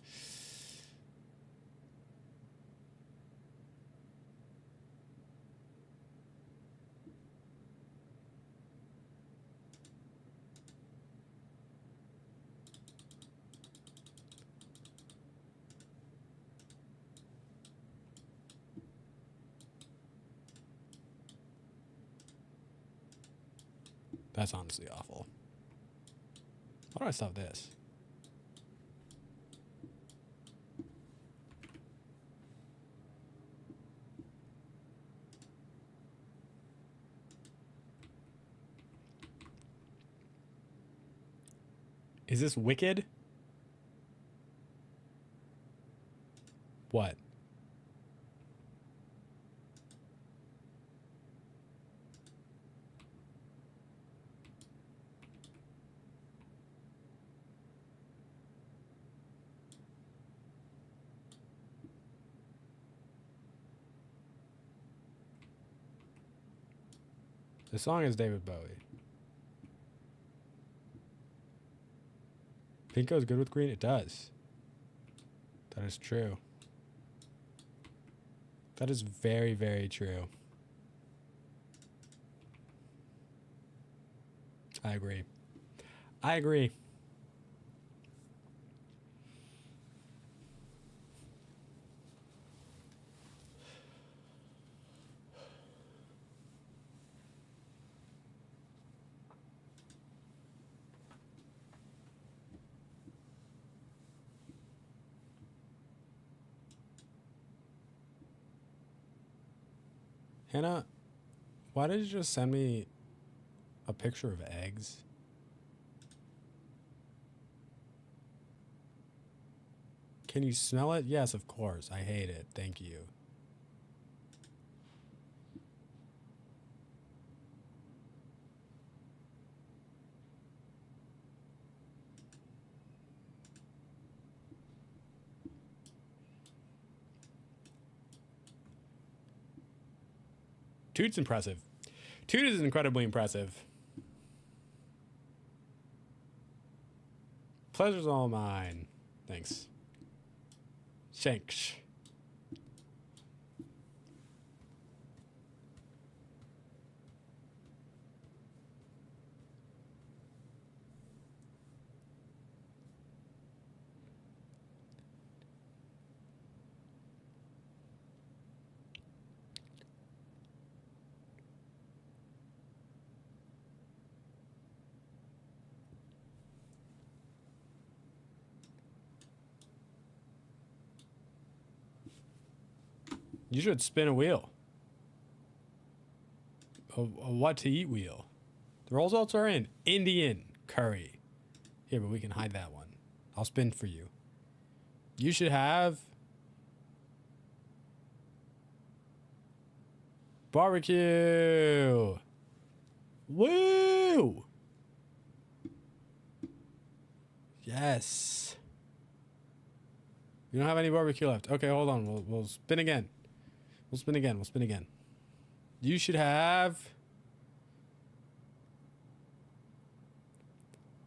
That's honestly awful. Why do I stop this? Is this wicked? What? The song is David Bowie. Pink goes good with green? It does. That is true. That is very, very true. I agree. Hannah, why did you just send me a picture of eggs? Can you smell it? Yes, of course. I hate it. Thank you. Toot's impressive. Toot is incredibly impressive. Pleasure's all mine. Thanks. Shanks. You should spin a wheel. A what to eat wheel. The results are in. Indian curry. Here, but we can hide that one. I'll spin for you. You should have barbecue. Woo! Yes. We don't have any barbecue left. Okay, hold on. We'll spin again. We'll spin again. We'll spin again. You should have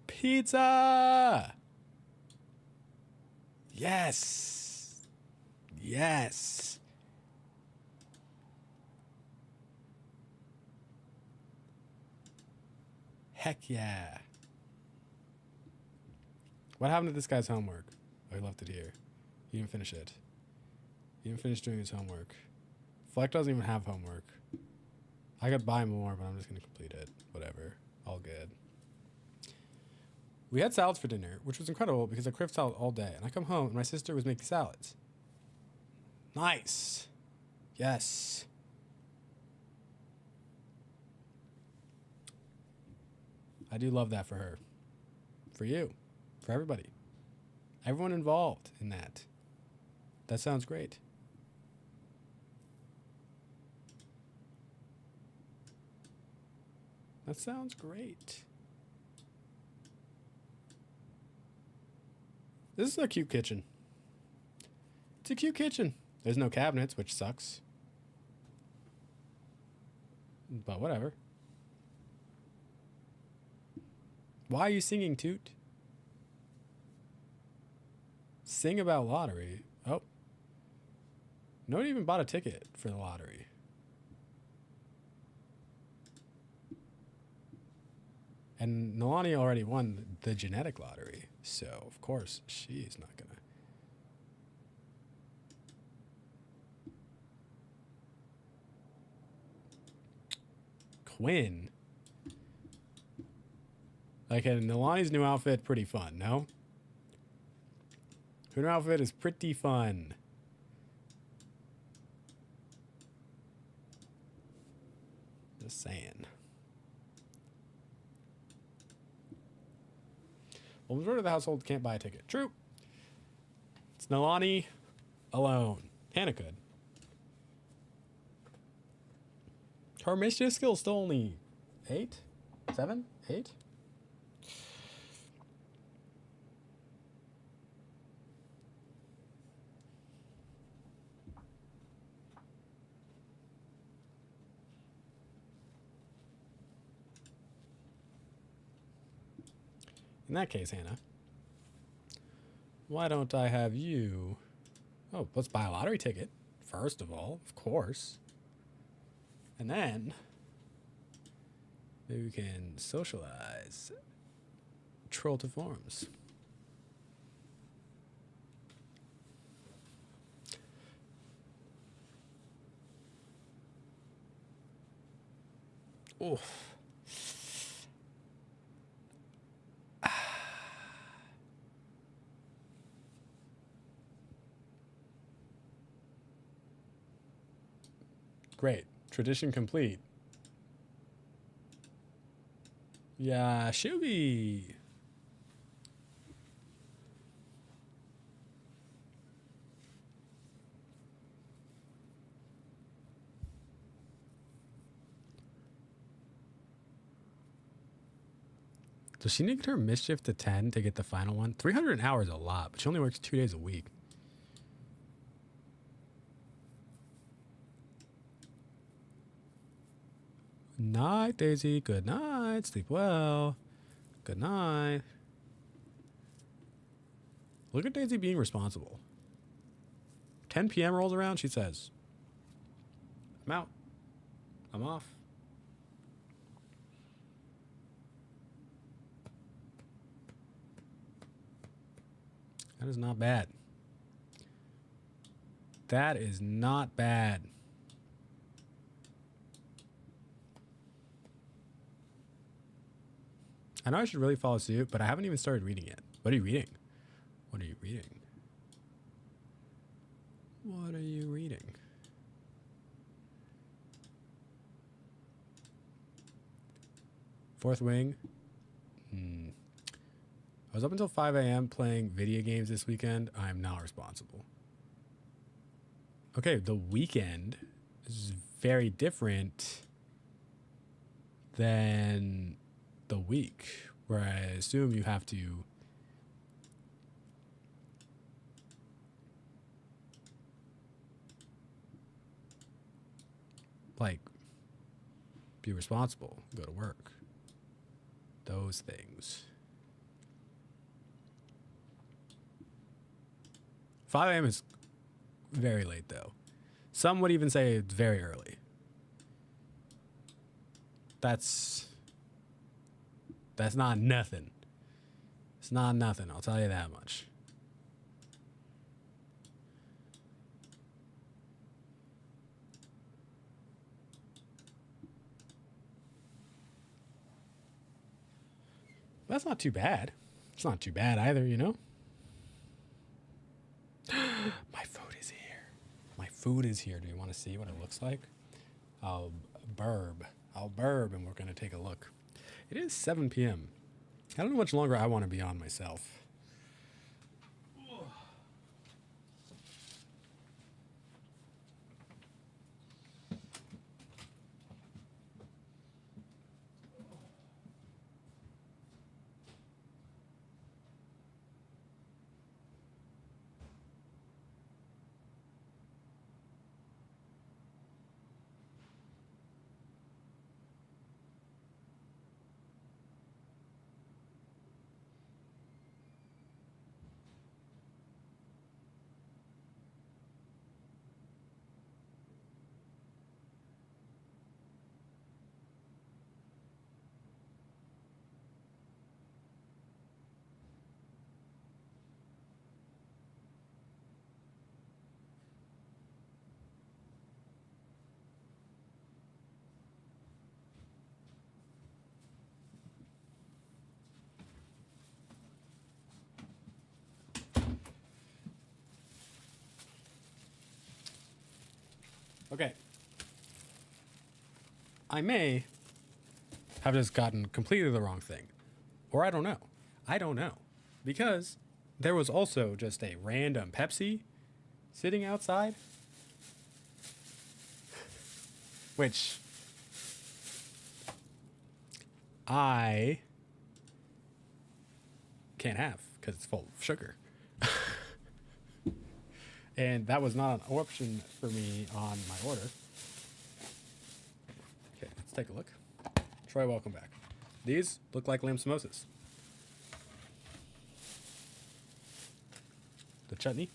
pizza. Yes. Yes. Heck yeah. What happened to this guy's homework? Oh, he left it here. He didn't finish it. He didn't finish doing his homework. Fleck doesn't even have homework. I could buy more, but I'm just going to complete it. Whatever. All good. We had salads for dinner, which was incredible because I craved salad all day. And I come home and my sister was making salads. Nice. Yes. I do love that for her. For you. For everybody. Everyone involved in that. That sounds great. That sounds great. This is a cute kitchen. It's a cute kitchen. There's no cabinets, which sucks. But whatever. Why are you singing, Toot? Sing about lottery. Oh. Nobody even bought a ticket for the lottery. And Nalani already won the genetic lottery. So, of course, she's not going to. Quinn. Like, Nalani's new outfit, pretty fun, no? Her new outfit is pretty fun. Just saying. Well, majority of the household can't buy a ticket. True. It's Nalani alone. Hannah could. Her mischief skill is still only 8? 7? 8? In that case, Hannah, why don't I have you... Oh, let's buy a lottery ticket, first of all, of course. And then, maybe we can socialize. Troll to forums. Oof. Great. Tradition complete. Yeah, Shubi. Does she need her mischief to 10 to get the final one? 300 an hour is a lot, but she only works 2 days a week. Night, Daisy. Good night. Sleep well. Good night. Look at Daisy being responsible. 10 p.m. rolls around. She says, I'm out. I'm off. That is not bad. That is not bad. I know I should really follow suit, but I haven't even started reading yet. What are you reading? What are you reading? What are you reading? Fourth Wing. I was up until 5 a.m. playing video games this weekend. I am not responsible. Okay, the weekend is very different than the week, where I assume you have to like be responsible, go to work. Those things. 5 a.m. is very late, though. Some would even say it's very early. That's not nothing. It's not nothing, I'll tell you that much. That's not too bad. It's not too bad either, you know? My food is here. My food is here. Do you want to see what it looks like? I'll burb, and we're going to take a look. It is 7 p.m. I don't know how much longer I want to be on myself. Okay. I may have just gotten completely the wrong thing. Or I don't know. I don't know. Because there was also just a random Pepsi sitting outside. Which I can't have because it's full of sugar. And that was not an option for me on my order. Okay, let's take a look. Troy, welcome back. These look like lamb samosas. The chutney.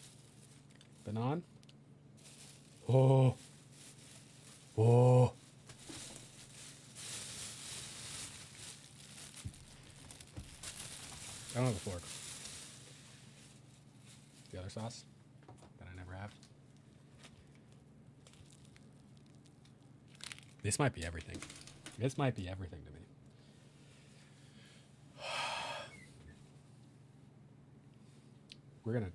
The naan. Oh. Oh. I don't have a fork. The other sauce that I never have. This might be everything. This might be everything to me. We're gonna.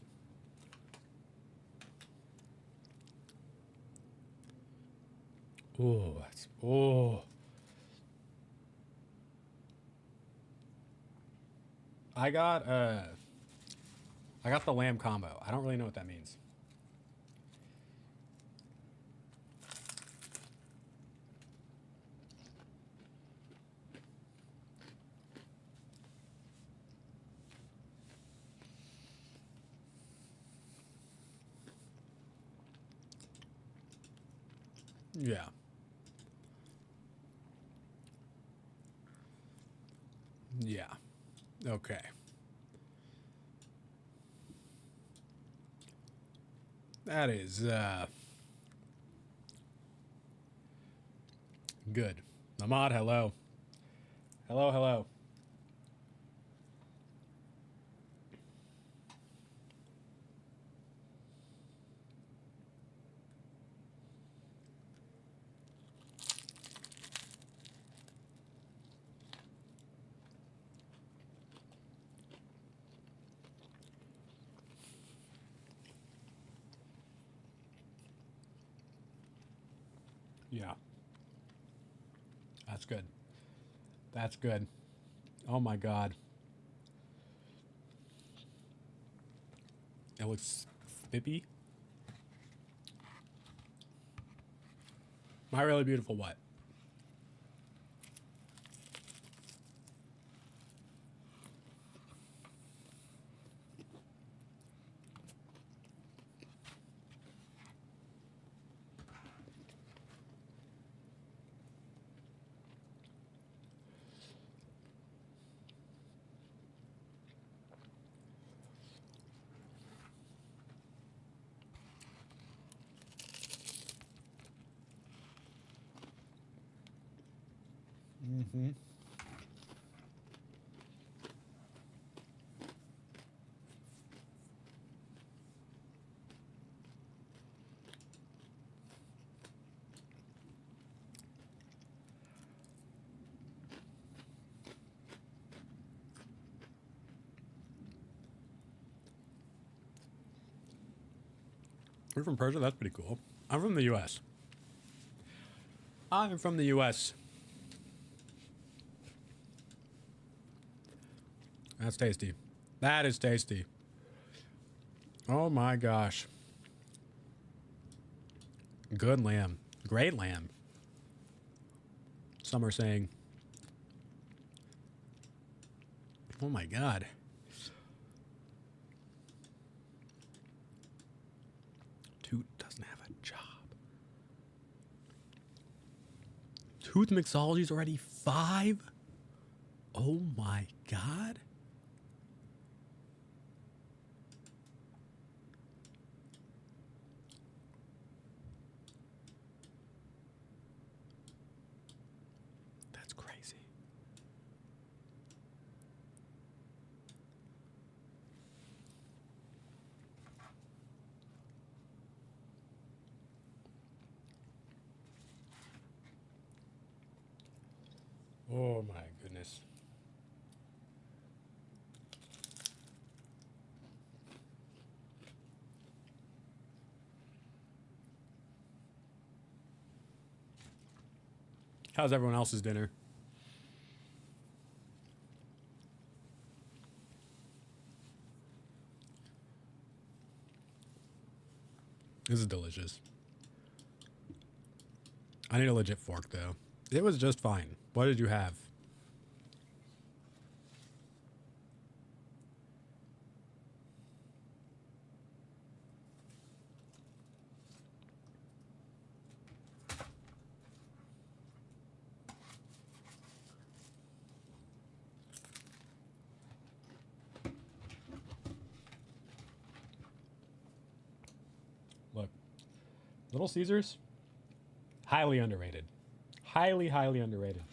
Oh, that's. Oh. I got the lamb combo. I don't really know what that means. Yeah. Yeah. Okay. That is good. Ahmad, hello. Hello, hello. Yeah. That's good. That's good. Oh my god. It looks spippy. My really beautiful what? Mm-hmm. You're from Persia? That's pretty cool. I'm from the US. I'm from the US. That's tasty. That is tasty. Oh my gosh. Good lamb. Great lamb. Some are saying, oh my god. Toot doesn't have a job. Tooth mixology's already 5? Oh my god. That's crazy. Oh my goodness. How's everyone else's dinner? This is delicious. I need a legit fork though. It was just fine. What did you have? Look, Little Caesars, highly underrated. Highly, highly underrated.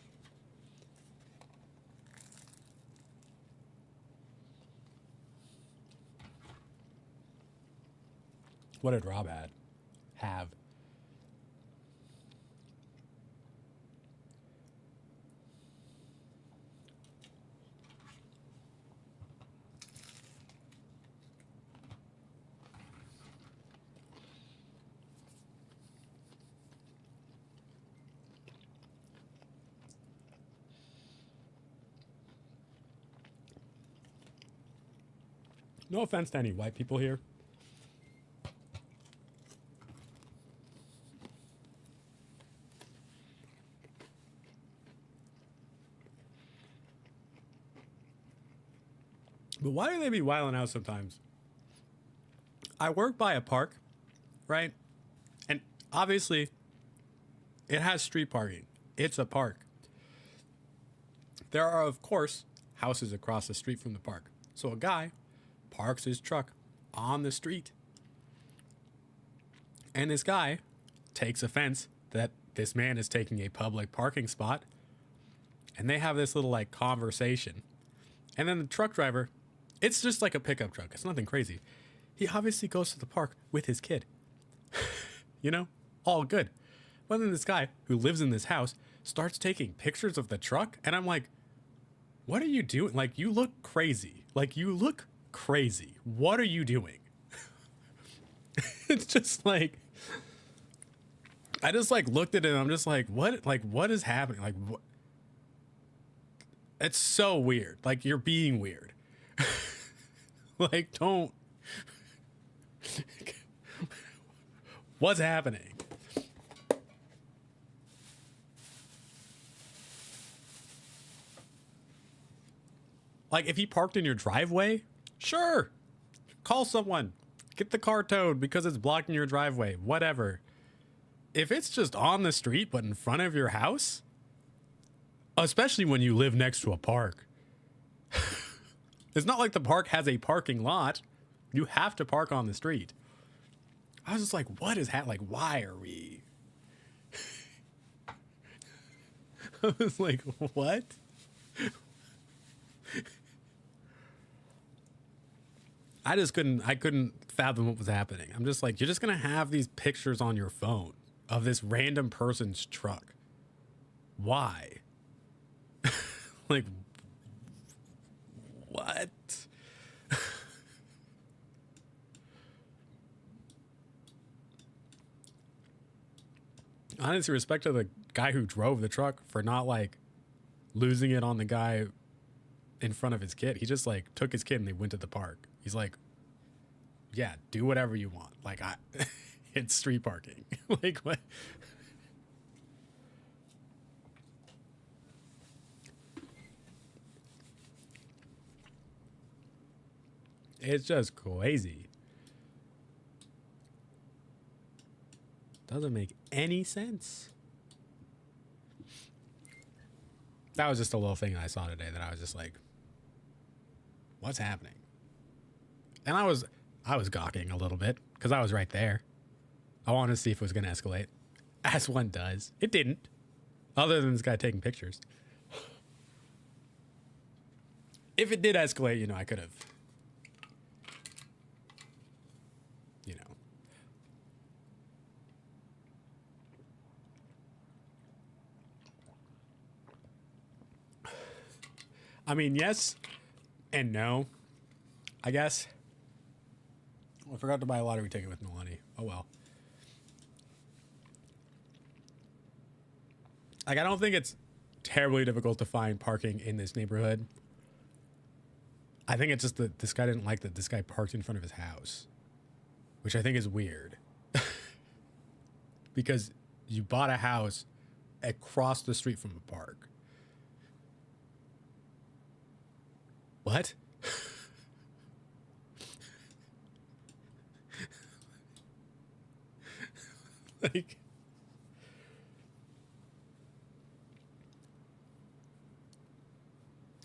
What did Rob have? No offense to any white people here. But why do they be wilding out sometimes? I work by a park, right? And obviously, it has street parking. It's a park. There are, of course, houses across the street from the park. So a guy parks his truck on the street. And this guy takes offense that this man is taking a public parking spot. And they have this little like conversation. And then the truck driver, it's just like a pickup truck. It's nothing crazy. He obviously goes to the park with his kid. You know, all good. But then this guy who lives in this house starts taking pictures of the truck. And I'm like, what are you doing? Like, you look crazy. Like, you look crazy. What are you doing? It's just like, I just like looked at it and I'm just like, what is happening? Like, what? It's so weird. Like, you're being weird. Like, don't. What's happening? Like, if he parked in your driveway, sure. Call someone. Get the car towed because it's blocking your driveway. Whatever. If it's just on the street but in front of your house, especially when you live next to a park, it's not like the park has a parking lot. You have to park on the street. I was just like, what is happening? Like, why are we? I was like, what? I couldn't fathom what was happening. I'm just like, you're just going to have these pictures on your phone of this random person's truck. Why? Like, what? Honestly, respect to the guy who drove the truck for not like losing it on the guy in front of his kid. He just like took his kid and they went to the park. He's like, yeah, do whatever you want. Like, it's street parking. Like, what? It's just crazy. Doesn't make any sense. That was just a little thing I saw today that I was just like, what's happening? And I was gawking a little bit because I was right there. I wanted to see if it was going to escalate, as one does. It didn't, other than this guy taking pictures. If it did escalate, you know, I could have, you know. I mean, yes and no, I guess. I forgot to buy a lottery ticket with Milani. Oh, well. Like, I don't think it's terribly difficult to find parking in this neighborhood. I think it's just that this guy didn't like that this guy parked in front of his house, which I think is weird. Because you bought a house across the street from a park. What? Like,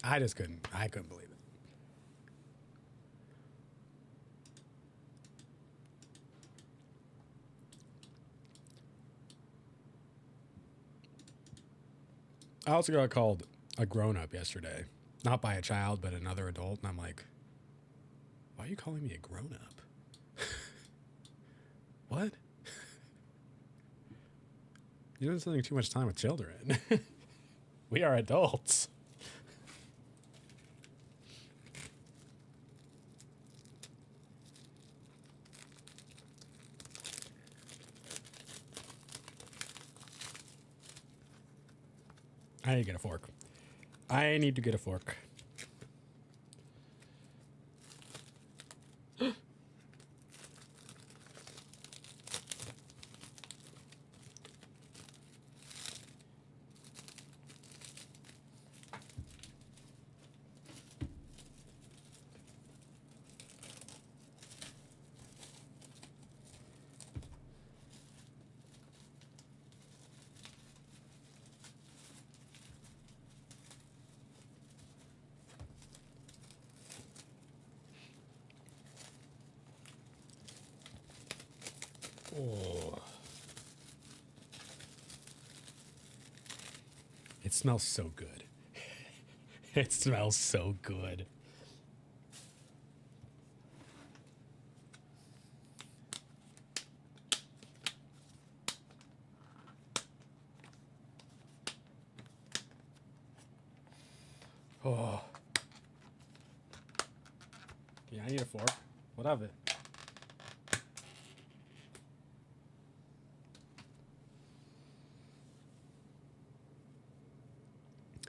I couldn't believe it. I also got called a grown-up yesterday. Not by a child, but another adult. And I'm like, why are you calling me a grown-up? What? You're not spending too much time with children. We are adults. I need to get a fork. I need to get a fork. Oh. It smells so good. It smells so good. Oh. Yeah, I need a fork. What of it?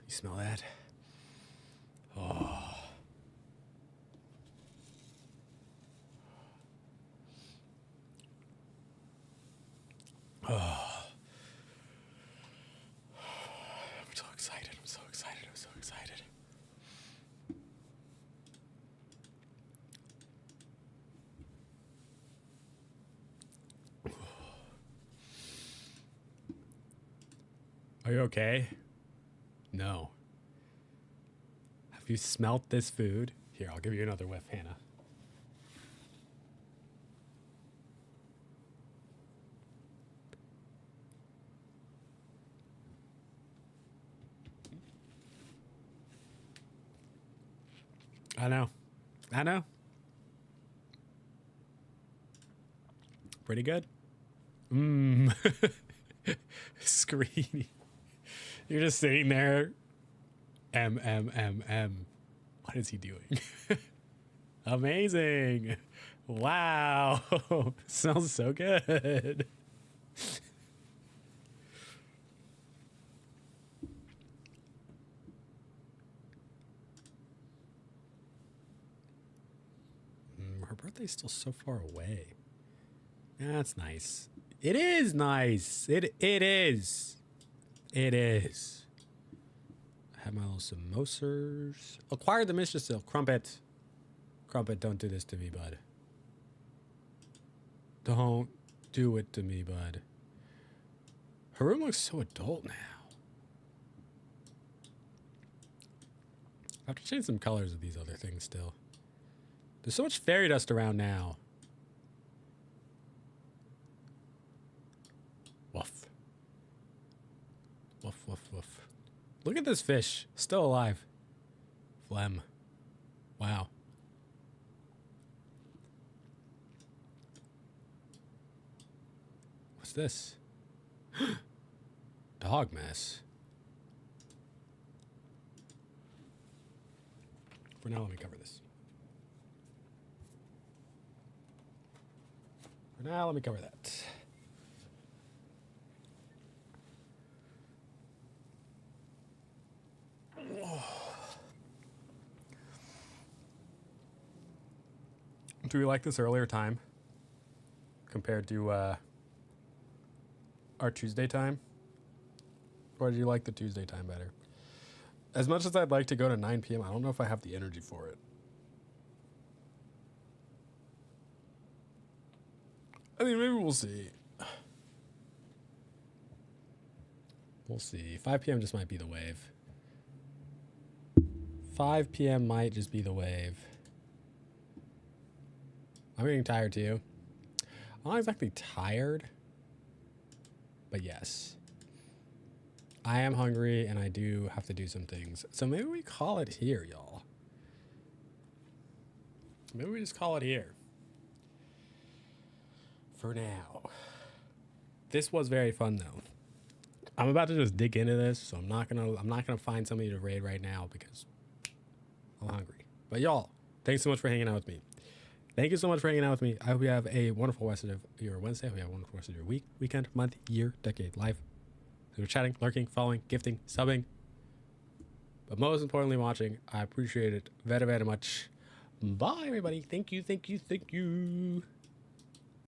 You smell that? Oh. Oh. I'm so excited. I'm so excited. I'm so excited. Are you okay? No. Have you smelt this food? Here, I'll give you another whiff, Hannah. I know. I know. Pretty good. Mmm. Screeny. You're just sitting there. M. What is he doing? Amazing. Wow. Smells so good. Her birthday's still so far away. That's nice. It is nice. It is. It is. I have my little samosas. Acquired the Mistress Seal. Crumpet. Crumpet, don't do this to me, bud. Don't do it to me, bud. Her room looks so adult now. I have to change some colors of these other things still. There's so much fairy dust around now. Woof. Woof, woof, woof. Look at this fish. Still alive. Phlegm. Wow. What's this? Dog mess. For now, let me cover this. For now, let me cover that. Do we like this earlier time compared to our Tuesday time? Or do you like the Tuesday time better? As much as I'd like to go to 9 p.m., I don't know if I have the energy for it. I mean, maybe we'll see. We'll see. 5 p.m. just might be the wave. 5 p.m. might just be the wave. I'm getting tired too. I'm not exactly tired, but yes. I am hungry and I do have to do some things. So maybe we call it here, y'all. Maybe we just call it here. For now. This was very fun though. I'm about to just dig into this, so I'm not gonna find somebody to raid right now because I'm hungry. But y'all, thanks so much for hanging out with me. Thank you so much for hanging out with me. I hope you have a wonderful rest of your Wednesday. I hope you have a wonderful rest of your week, weekend, month, year, decade, life. So you're chatting, lurking, following, gifting, subbing. But most importantly, watching. I appreciate it very, very much. Bye, everybody. Thank you, thank you, thank you.